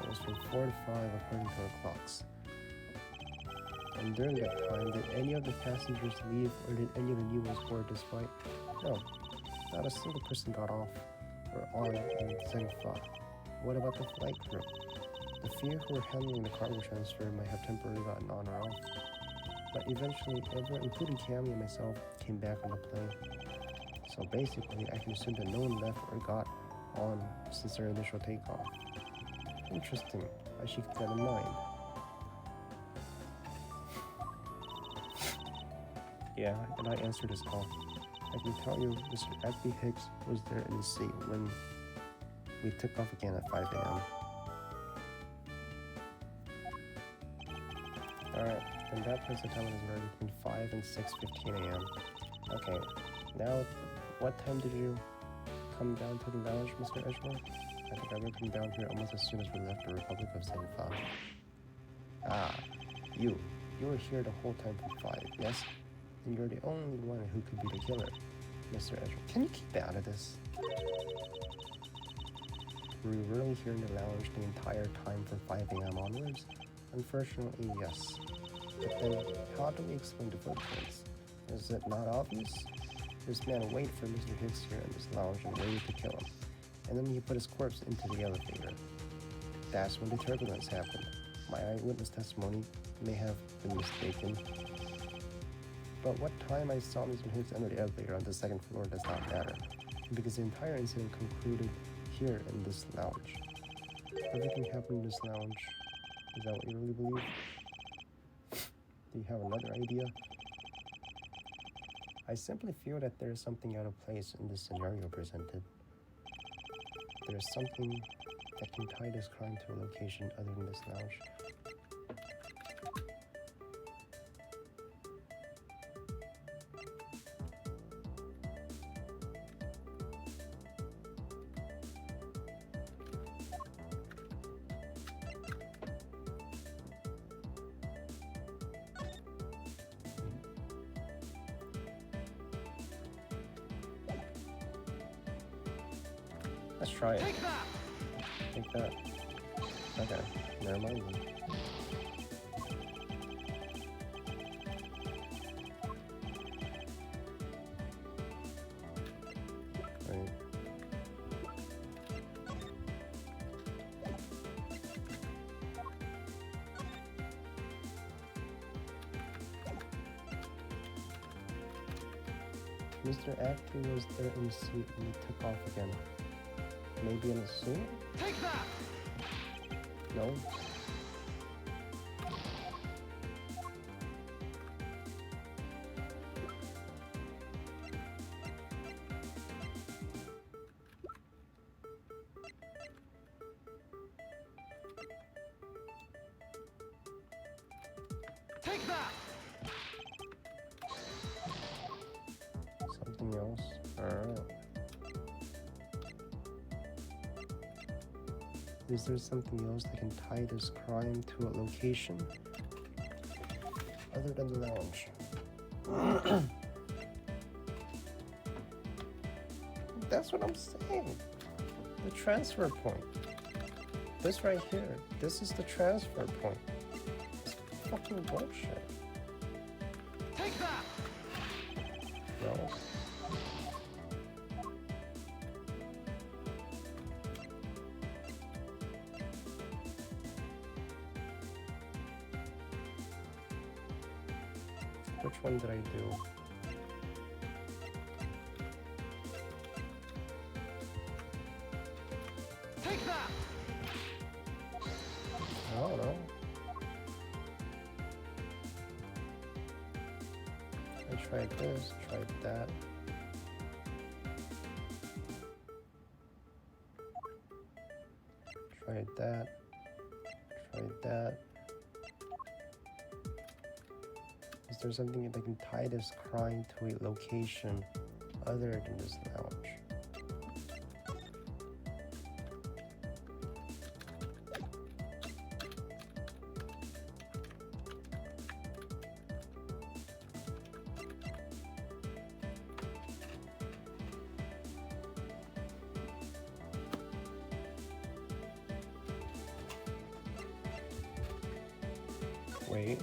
It was from 4 to 5 according to our clocks. And during that time, did any of the passengers leave or did any of the new ones board this flight? No. Not a single person got off or on in Zhengfa. What about the flight crew? The few who were handling the cargo transfer might have temporarily gotten on or off. But eventually, everyone, including Cammy and myself, came back on the plane. So basically, I can assume that no one left or got on since our initial takeoff. Interesting. I should keep that in mind. Yeah, and I answered his call. I can tell you, Mr. Edby Hicks was there in his seat when we took off again at 5 a.m. Alright, and that puts the time on his road between 5 and 6:15 a.m. Okay, now, what time did you come down to the lounge, Mr. Edgeworth? I think I would come down here almost as soon as we left the Republic of Zhengfa. You were here the whole time from 5, yes? And you're the only one who could be the killer, Mr. Edgeworth. Can you keep out of this? Were you really here in the lounge the entire time from 5 a.m. onwards? Unfortunately, yes. But then, how do we explain the footprints? Is it not obvious? This man waited for Mr. Hicks here in this lounge and waited to kill him. And then he put his corpse into the elevator. That's when the turbulence happened. My eyewitness testimony may have been mistaken. But what time I saw Mr. Hicks enter the elevator on the second floor does not matter, because the entire incident concluded here in this lounge. Everything happened in this lounge. Is that what you really believe? Do you have another idea? I simply feel that there is something out of place in this scenario presented. There is something that can tie this crime to a location other than this lounge. Let's try it. Take that! Take that. Okay, never mind then. Right. Mr. Ackley was there in the seat when he took off again. Maybe in a suit? Take that! No. Take that! Something else? Alright. Is there something else that can tie this crime to a location other than the lounge? That's what I'm saying. The transfer point. This right here. This is the transfer point. It's fucking bullshit. Take that! No. Which one did I do? Take that! I don't know. I tried this, tried that. Tried that. Tried that. Is there something that can tie this crime to a location other than this lounge? Wait.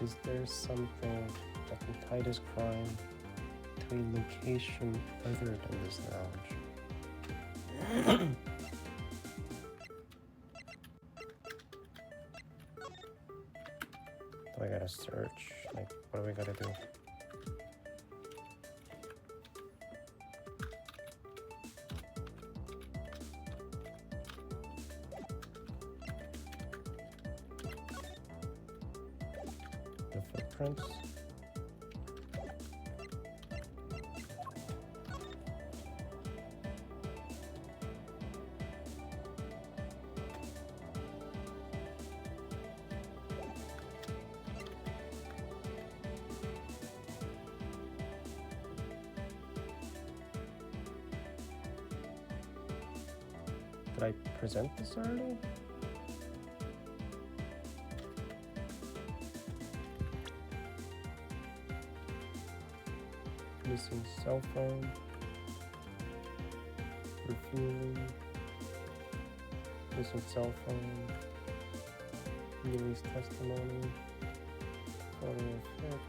Is there something that can tie this crime to a location other than this lounge? Do I gotta search? Like, what do we gotta do? The footprints? Did I present this already? Missing cell phone. Refueling. Missing cell phone. Release testimony. Photo fix.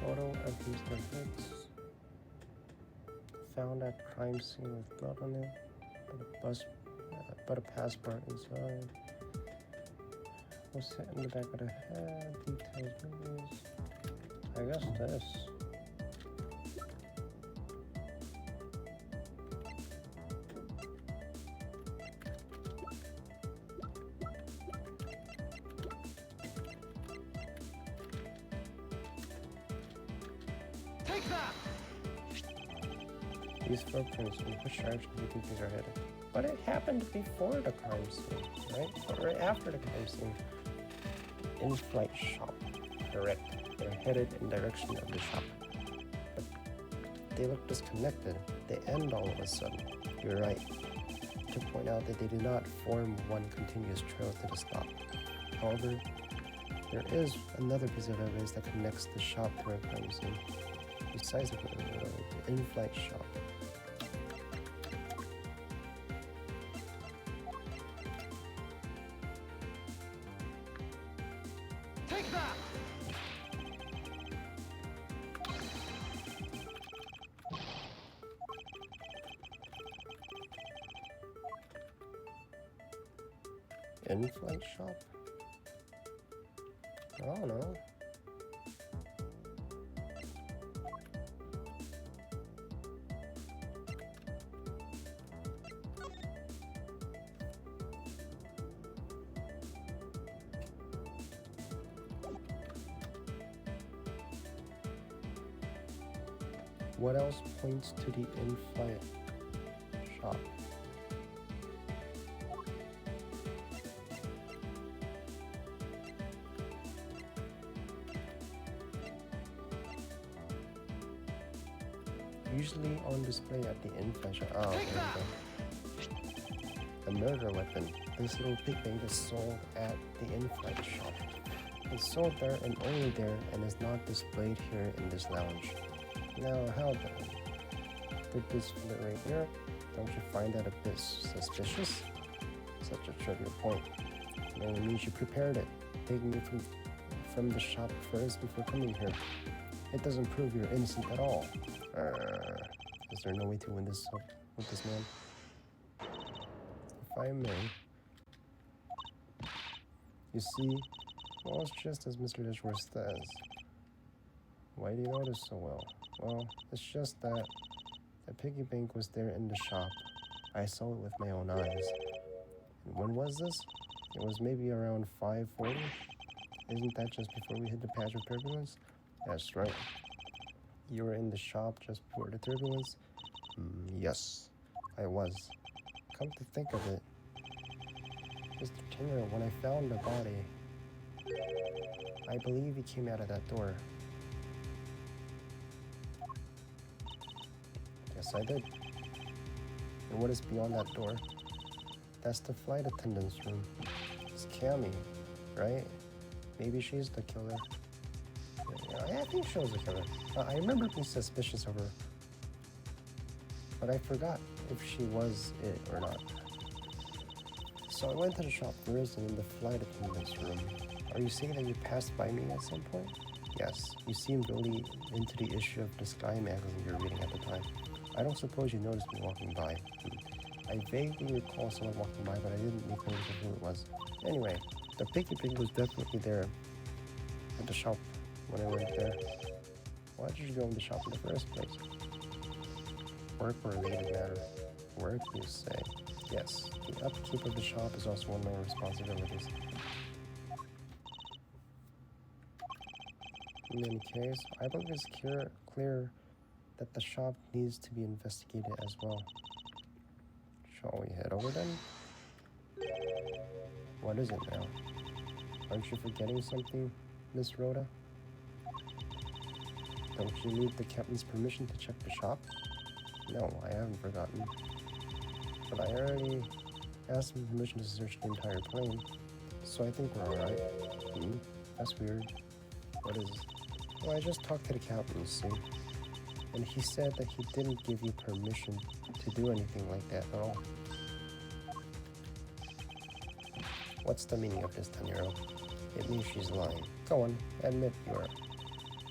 Photo of Mr. Hicks. Found at crime scene with blood on it, but a passport inside. What's that in the back of the head? Details, movies. I guess this. Take that! These footprints, in which direction do you think these are headed? But it happened before the crime scene, right? But right after the crime scene. In-flight shop. Correct. They're headed in direction of the shop. But they look disconnected. They end all of a sudden. You're right. To point out that they do not form one continuous trail to the stop. However, there is another piece of evidence that connects the shop to a crime scene. Besides the in-flight shop. Take that! In-flight shop? I don't know. What else points to the in-flight shop? Usually on display at the in-flight shop. Oh, there we go. The murder weapon. This little pig bank is sold at the in-flight shop. It's sold there and only there and is not displayed here in this lounge. Now, how then? Did this fit right here? Don't you find that a bit suspicious? Such a trivial point. No, it means you prepared it, taking it from the shop first before coming here. It doesn't prove you're innocent at all. Is there no way to win this with this man? If I may. You see, well, it's just as Mr. Dishworth says. Why do you know this so well? Well, it's just that the piggy bank was there in the shop. I saw it with my own eyes. And when was this? It was maybe around 5:40. Isn't that just before we hit the patch of turbulence? That's right. You were in the shop just before the turbulence? Yes, I was. Come to think of it, Mr. Tinger, when I found the body, I believe he came out of that door. Yes, I did. And what is beyond that door? That's the flight attendant's room. It's Cammy, right? Maybe she's the killer. Yeah, I think she was the killer. I remember being suspicious of her. But I forgot if she was it or not. So I went to the shop first and in the flight attendant's room. Are you saying that you passed by me at some point? Yes, you seemed really into the issue of the Sky magazine you were reading at the time. I don't suppose you noticed me walking by. I vaguely recall someone walking by, but I didn't make notice of who it was. Anyway, the Picky Pig was definitely there at the shop when I went there. Why did you go in the shop in the first place? Work-related matter. Work, you say? Yes, the upkeep of the shop is also one of my responsibilities. In any case, I believe it's clear that the shop needs to be investigated as well. Shall we head over then? What is it now? Aren't you forgetting something, Miss Rhoda? Don't you need the captain's permission to check the shop? No, I haven't forgotten. But I already asked him permission to search the entire plane, so I think we're alright. That's weird. What is it? Well, I just talked to the captain, see? And he said that he didn't give you permission to do anything like that at all. What's the meaning of this, Tanjiro? It means she's lying. Go on, admit you are.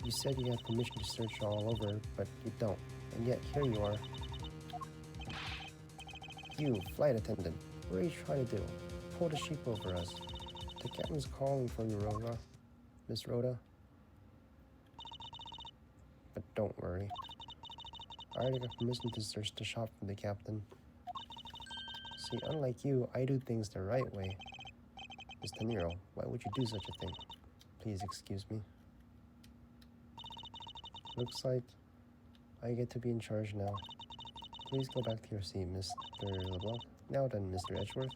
You said you had permission to search all over, but you don't. And yet, here you are. You, flight attendant, what are you trying to do? Pull the sheep over us. The captain's calling for you, Rhoda. Miss Rhoda. But don't worry. I already got permission to search the shop from the captain. See, unlike you, I do things the right way. Mr. Nero, why would you do such a thing? Please excuse me. Looks like I get to be in charge now. Please go back to your seat, Mr. LeBlanc. Now then, Mr. Edgeworth,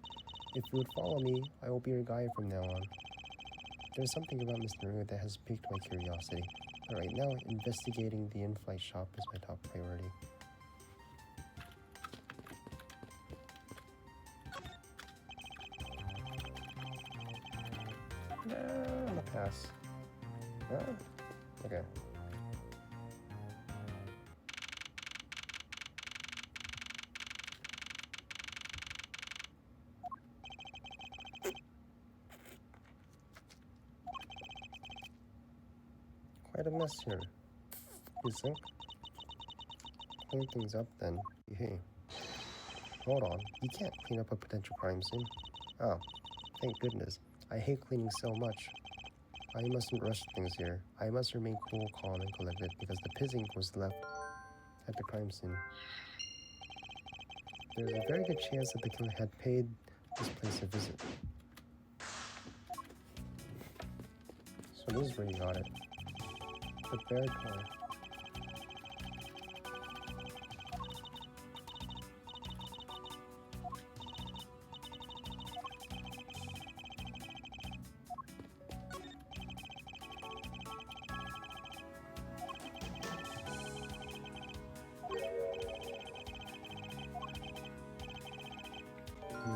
if you would follow me, I will be your guide from now on. There's something about Mr. Naru that has piqued my curiosity. But right now, investigating the in-flight shop is my top priority. I'm gonna pass. Okay. Quite a mess here. You think? Clean things up then. Hey. Hold on. You can't clean up a potential crime scene. Oh, thank goodness. I hate cleaning so much. I mustn't rush things here. I must remain cool, calm, and collected because the pizzing was left at the crime scene. There's a very good chance that the killer had paid this place a visit. So this is where you got it. The bear car.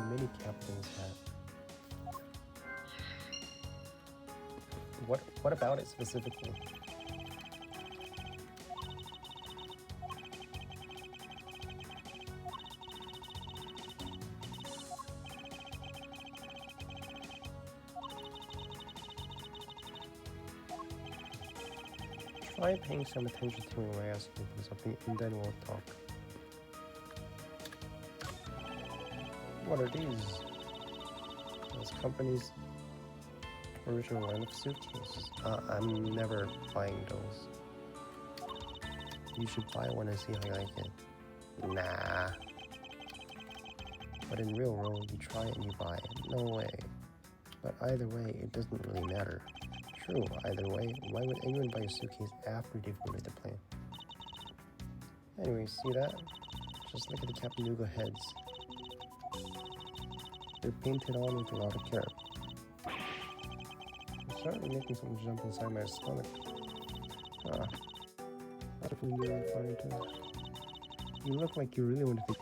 Many captains hat. What about it specifically? Try paying some attention to me when I ask you something, and then we'll talk. What are these? This company's original line of suitcases. I'm never buying those. You should buy one and see how you like it. Nah. But in real world, you try it and you buy it. No way. But either way, it doesn't really matter. True, either way, why would anyone buy a suitcase after they've made the plan? Anyway, see that? Just look at the Captain Nuga heads. They're painted on with a lot of care. It's certainly making something jump inside my stomach. That's definitely really funny too. You look like you really want to think.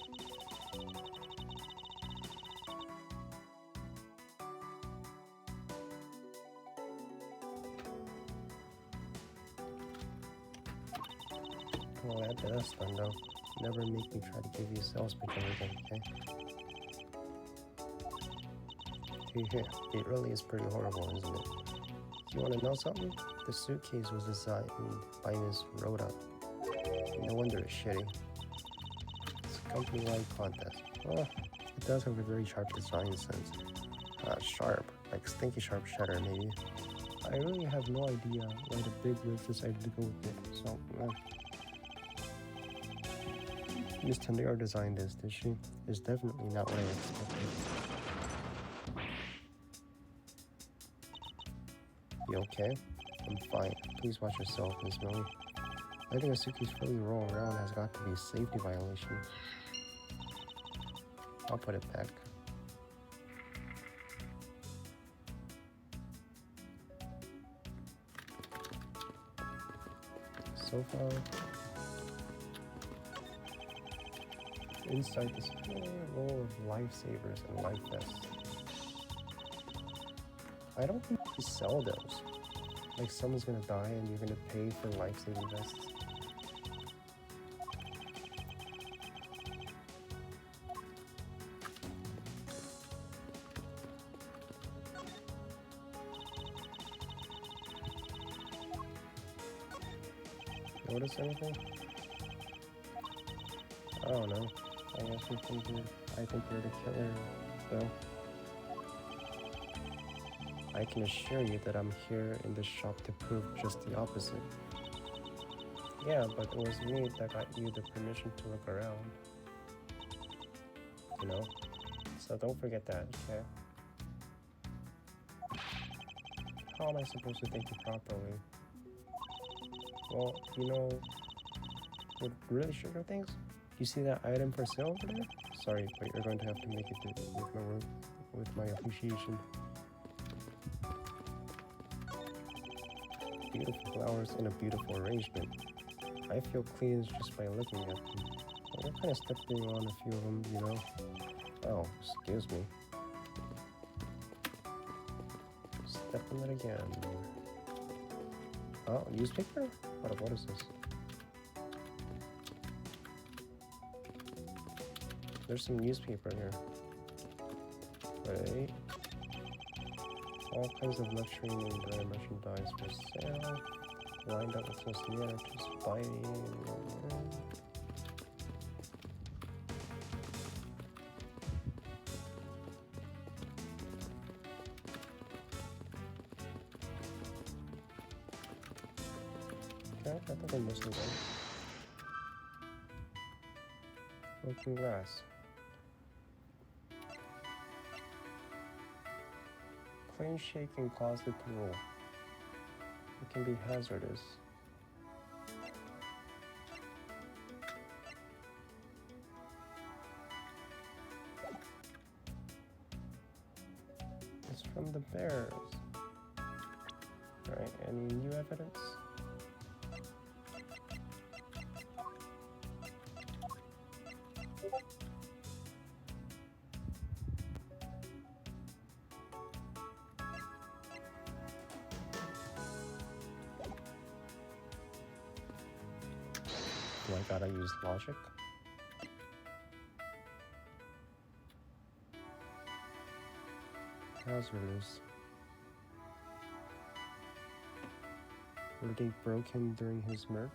Well, that's done though. Never make me try to give you a sales pitch or anything, okay? It really is pretty horrible, isn't it? You want to know something? The suitcase was designed by Miss Rhoda. No wonder it's shitty. It's a company-wide contest. Well, it does have a very sharp design sense. Sharp, like stinky sharp cheddar, maybe. I really have no idea why the big wigs decided to go with it, so, Miss Tendero designed this, did she? It's definitely not what I expected. You okay? I'm fine. Please watch yourself, Miss Millie. Letting a suitcase freely roll around has got to be a safety violation. I'll put it back. So far, inside this roll of lifesavers and life vests. I don't think you sell those. Like someone's gonna die and you're gonna pay for life-saving vests. Notice anything? I don't know. I guess I think you're the killer, though. I can assure you that I'm here in this shop to prove just the opposite. Yeah, but it was me that got you the permission to look around. You know? So don't forget that, okay? How am I supposed to thank you properly? Well, you know what really sugar things? You see that item for sale over there? Sorry, but you're going to have to make it with my appreciation. Beautiful flowers in a beautiful arrangement. I feel cleansed just by looking at them. Well, you're kind of stepping on a few of them, you know? Oh, excuse me. Step on it again. Oh, newspaper? What is this? There's some newspaper here. Wait. All kinds of luxury and brand merchandise for sale. Lined up with Societa, just biting. Okay, I think I'm mostly done. Broken glass. Plane shaking caused it to roll. It can be hazardous. It's from the bears. Alright, any new evidence? Do I gotta use logic? Hazardous. Were they broken during his murder?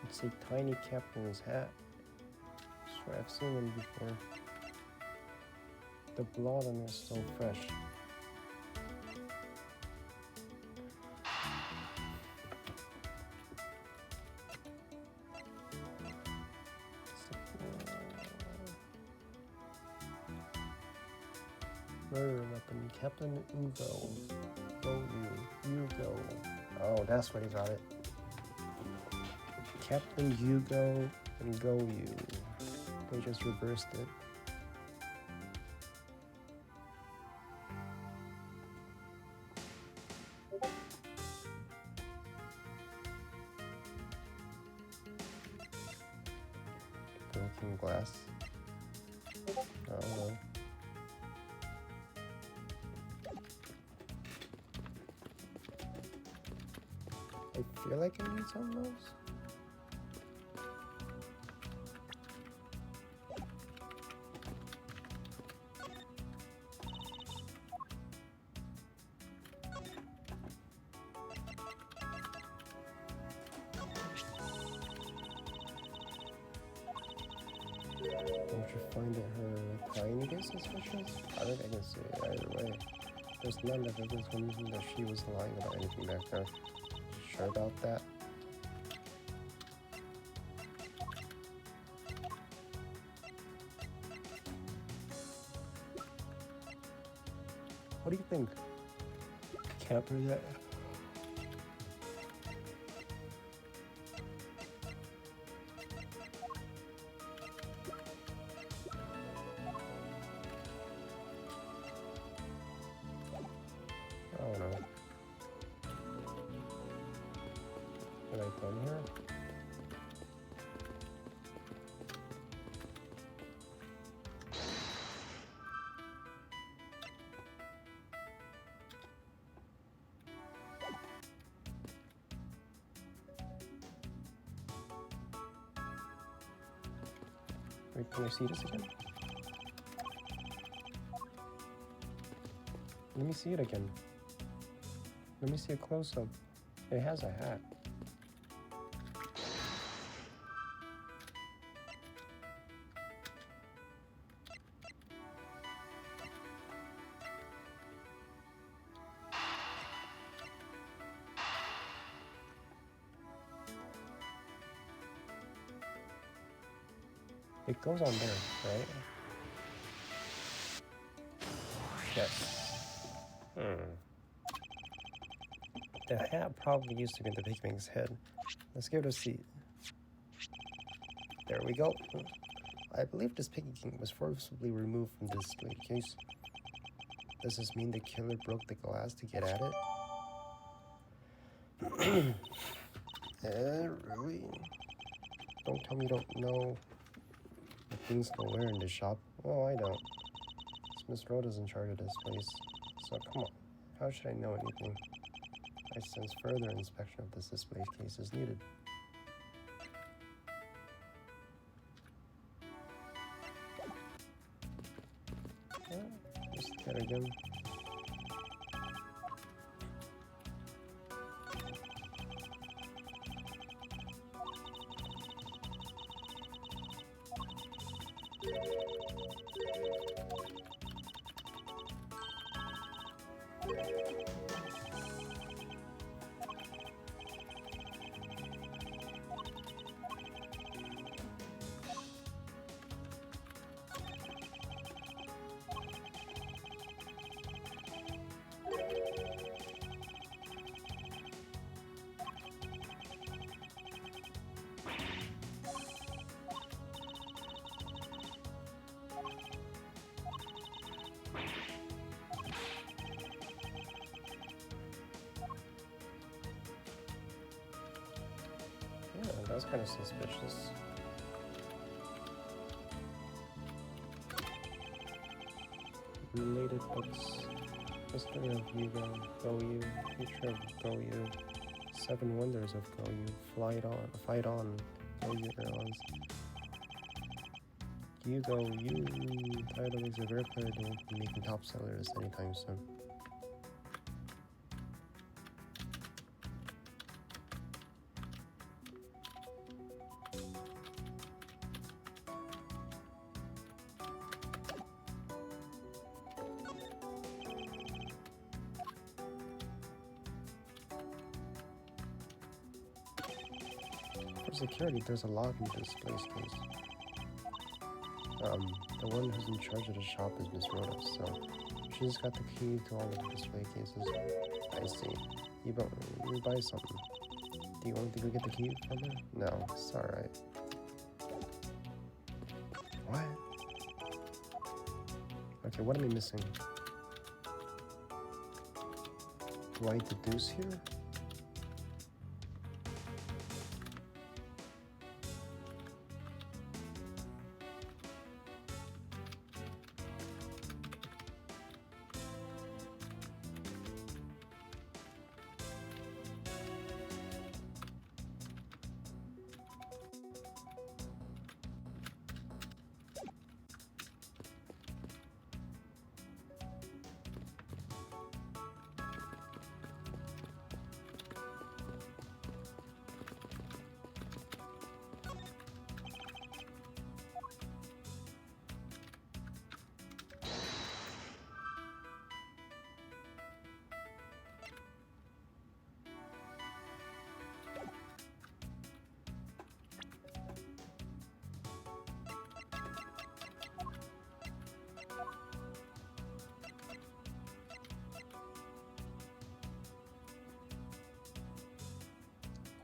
It's a tiny cap in his hat. Sure, I've seen him before. The blood on it is so fresh. Murder weapon, Captain Ugo. Go you go. Oh, that's what he got it. Captain Hugo and Go You. They just reversed it. Broken glass. Oh. I feel like I need some of those. Don't you find it her tiny bit suspicious? I think I can see it either way. There's none of evidence convincing that she was lying about anything back there. You sure about that? What do you think? Camper that? I don't know. What have I done here? Wait, can I see this again? Let me see it again. Let me see a close-up. It has a hat. It goes on there, right? Yes. The hat probably used to be in the pigman's head. Let's give it a seat. There we go. I believe this piggy king was forcibly removed from this display case. Does this mean the killer broke the glass to get at it? Really? Don't tell me you don't know the things go where in this shop. Oh, I don't. Miss Rhoda's in charge of this place. So come on, how should I know anything? I sense further inspection of this display case is needed. Yeah, just that again. Yeah, that's kind of suspicious. Related books. History of Yugo, Goyu, Future of Goyu, Seven Wonders of Goyu, Fight On, Goyu Airlines. Yugo, title makes it very clear they won't be making top sellers anytime soon. For security, there's a lock in the display case. The one who's in charge of the shop is Miss Rhoda, so she's got the key to all of the display cases. I see. You buy something. Do you want to go get the key from her? No, it's alright. What? Okay, what am I missing? Do I deduce here?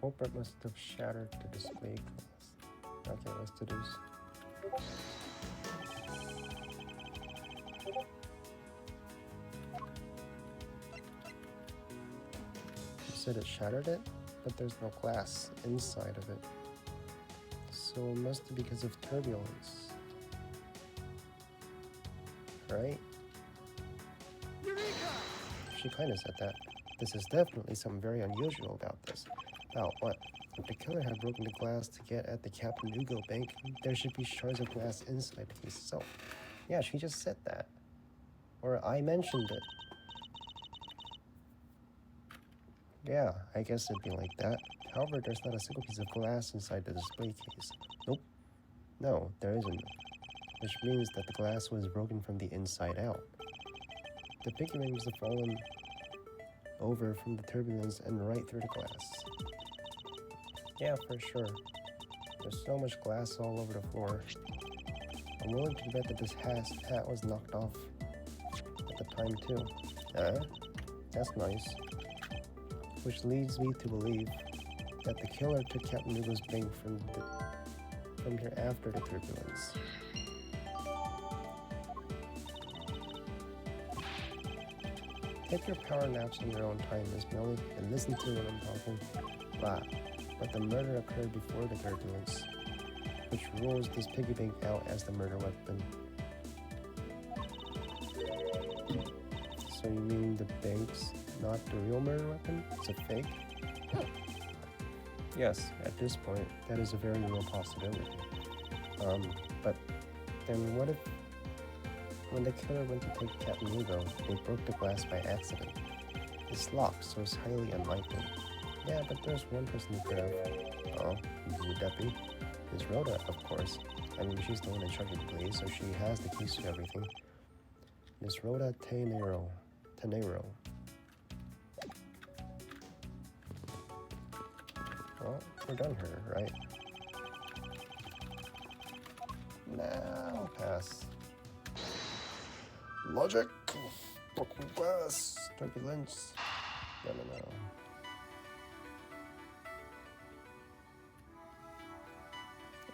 culprit must have shattered the display glass. Okay, let's do this. You said it shattered it, but there's no glass inside of it. So it must be because of turbulence. Right? Eureka! She kinda said that. This is definitely something very unusual about this. About what? If the killer had broken the glass to get at the Captain Hugo bank, there should be shards of glass inside the case itself. Yeah, she just said that. Or I mentioned it. Yeah, I guess it'd be like that. However, there's not a single piece of glass inside the display case. Nope. No, there isn't. Which means that the glass was broken from the inside out. The piggy ring must have fallen over from the turbulence and right through the glass. Yeah, for sure. There's so much glass all over the floor. I'm willing to bet that this hat was knocked off at the time too. That's nice. Which leads me to believe that the killer took Captain Hugo's bank from here after the turbulence. Take your power naps on your own time, Miss Millie, and listen to what I'm talking about. But the murder occurred before the turbulence, which rules this piggy bank out as the murder weapon. So you mean the bank's not the real murder weapon? It's a fake? Yes, at this point, that is a very real possibility. But then what if when the killer went to take Captain Hugo, they broke the glass by accident? It's locked, so it's highly unlikely. Yeah, but there's one person who could have. Oh, who would that be? Miss Rhoda, of course. I mean, she's the one in charge of the police, so she has the keys to everything. Miss Rhoda Tenero. Well, we're done here, right? Now, pass. Logic. Broken glass. Turbulence. No.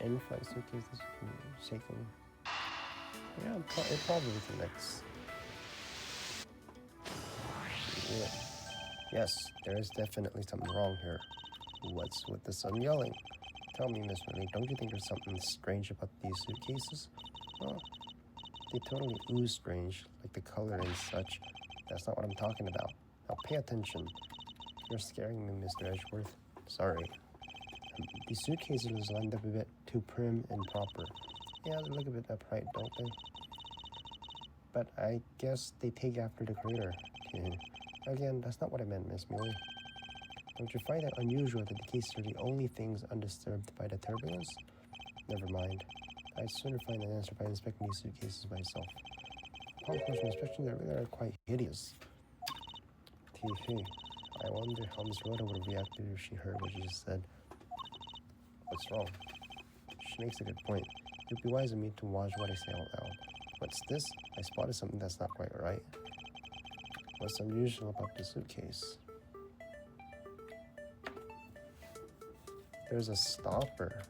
In-flight suitcases shaking. Yeah, it probably connects. Yeah. Yes, there is definitely something wrong here. What's with the sun yelling? Tell me, Miss Millie, don't you think there's something strange about these suitcases? Well, they totally ooze strange, like the color and such. That's not what I'm talking about. Now pay attention. You're scaring me, Mr. Edgeworth. Sorry. These suitcases are lined up a bit too prim and proper. Yeah, they look a bit upright, don't they? But I guess they take after the creator. Again, that's not what I meant, Miss Millie. Don't you find it unusual that the cases are the only things undisturbed by the turbulence? Never mind. I'd sooner find an answer by inspecting these suitcases myself. Upon closer inspection, they really are quite hideous. Tee. I wonder how Miss Rhoda would have reacted if she heard what you just said. What's wrong? She makes a good point. It would be wise of me to watch what I say out loud. What's this? I spotted something that's not quite right. What's unusual about the suitcase? There's a stopper.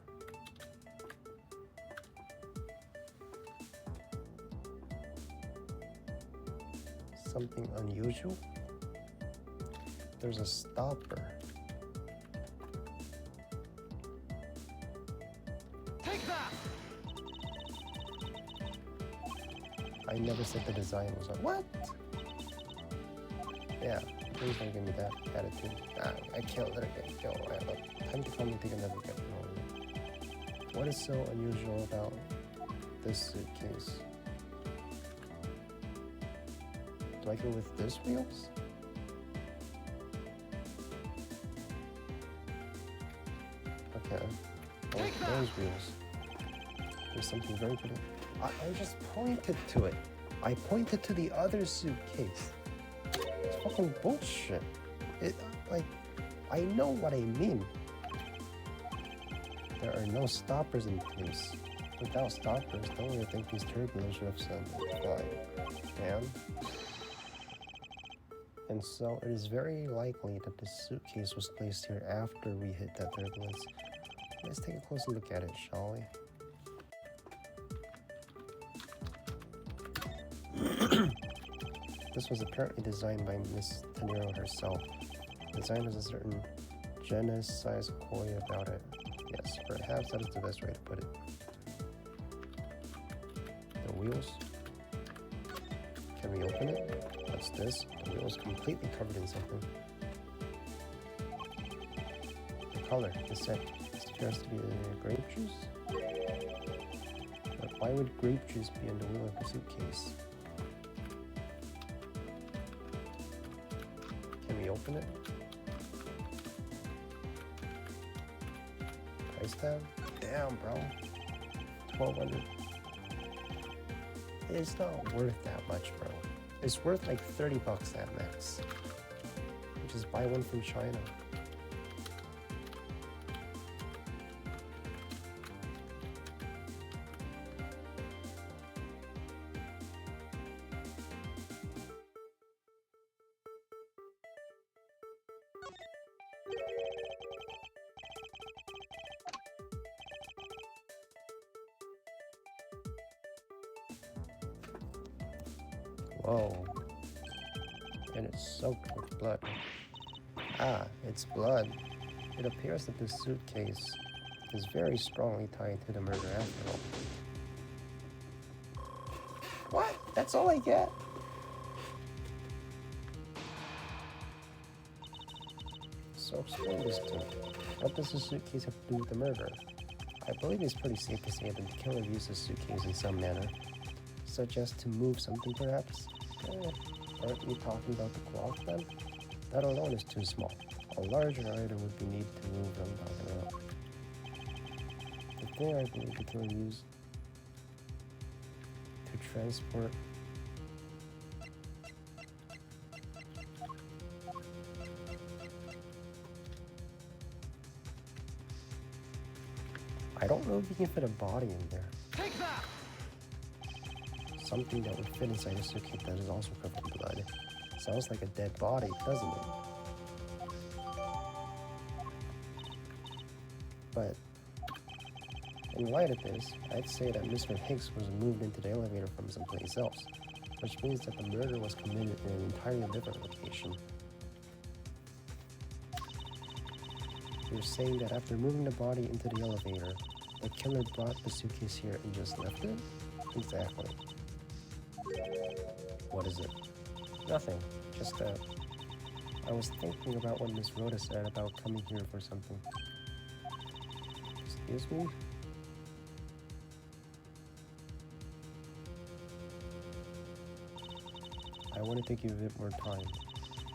Something unusual? There's a stopper. Take that! I never said the design was on. What? Yeah, please don't give me that attitude. I can't let it get go. I have time to come and think I'll never get home. What is so unusual about this suitcase? Do I go with this wheels? Okay. Oh, those wheels. There's something very good. I just pointed to it. I pointed to the other suitcase. It's fucking bullshit. I know what I mean. There are no stoppers in place. Without stoppers, don't really think these turbulence should have sent flying. And And so it is very likely that the suitcase was placed here after we hit that turbulence. Let's take a closer look at it, shall we? This was apparently designed by Miss Tenero herself. The design has a certain je ne sais quoi about it. Yes, perhaps that is the best way to put it. The wheels. Can we open it? What's this? The wheel is completely covered in something. The color, the scent. This appears to be grape juice. But why would grape juice be in the wheel of the suitcase? Can we open it? Price tag? Damn, bro. 1,200. It's not worth that much, bro. It's worth like 30 bucks at max. You just buy one from China. Whoa. And it's soaked with blood. Ah, it's blood. It appears that this suitcase is very strongly tied to the murder after all. What? That's all I get? So explain this to me. What does the suitcase have to do with the murder? I believe it's pretty safe to say that the killer used the suitcase in some manner, such as to move something perhaps. Aren't you talking about the cloth then? That alone is too small. A larger item would be needed to move what I'm talking about. The thing I believe the killer used to transport I don't know if you can fit a body in there. Take that! Something that would fit inside a suitcase that is also covered in blood. Sounds like a dead body, doesn't it? But in light of this, I'd say that Mr. Hicks was moved into the elevator from someplace else, which means that the murder was committed in an entirely different location. You're saying that after moving the body into the elevator, the killer brought the suitcase here and just left it? Exactly. What is it? Nothing. Just I was thinking about what Miss Rhoda said about coming here for something. Excuse me? I wanted to give it more time,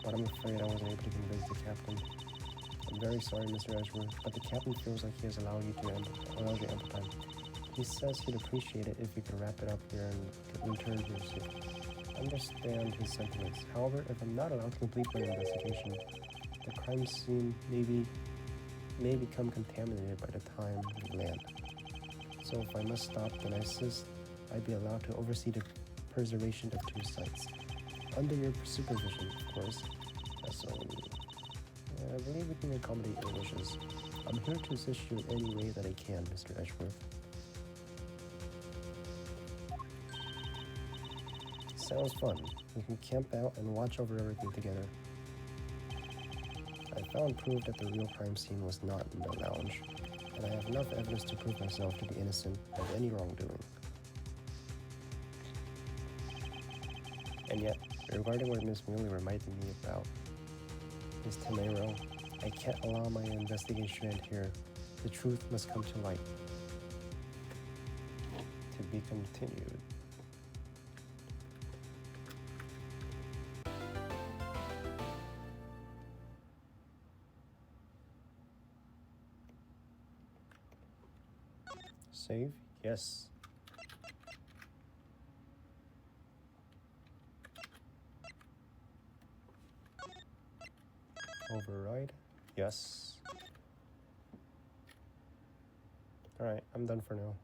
but I'm afraid I wasn't able to convince the captain. I'm very sorry, Mr. Edgeworth, but the captain feels like he has allowed you ample time. He says he'd appreciate it if you could wrap it up here and return to your seat. Understand his sentiments. However, if I'm not allowed to complete my investigation, the crime scene may become contaminated by the time we land. So if I must stop, then I insist I be allowed to oversee the preservation of 2 sites. Under your supervision, of course. So, I believe we can accommodate your wishes. I'm here to assist you in any way that I can, Mr. Edgeworth. Sounds fun. We can camp out and watch over everything together. I found proof that the real crime scene was not in the lounge, and I have enough evidence to prove myself to be innocent of any wrongdoing. And yet, regarding what Miss Muley reminded me about Miss Tenero, I can't allow my investigation to end here. The truth must come to light. To be continued. Save? Yes. Override? Yes. Alright, I'm done for now.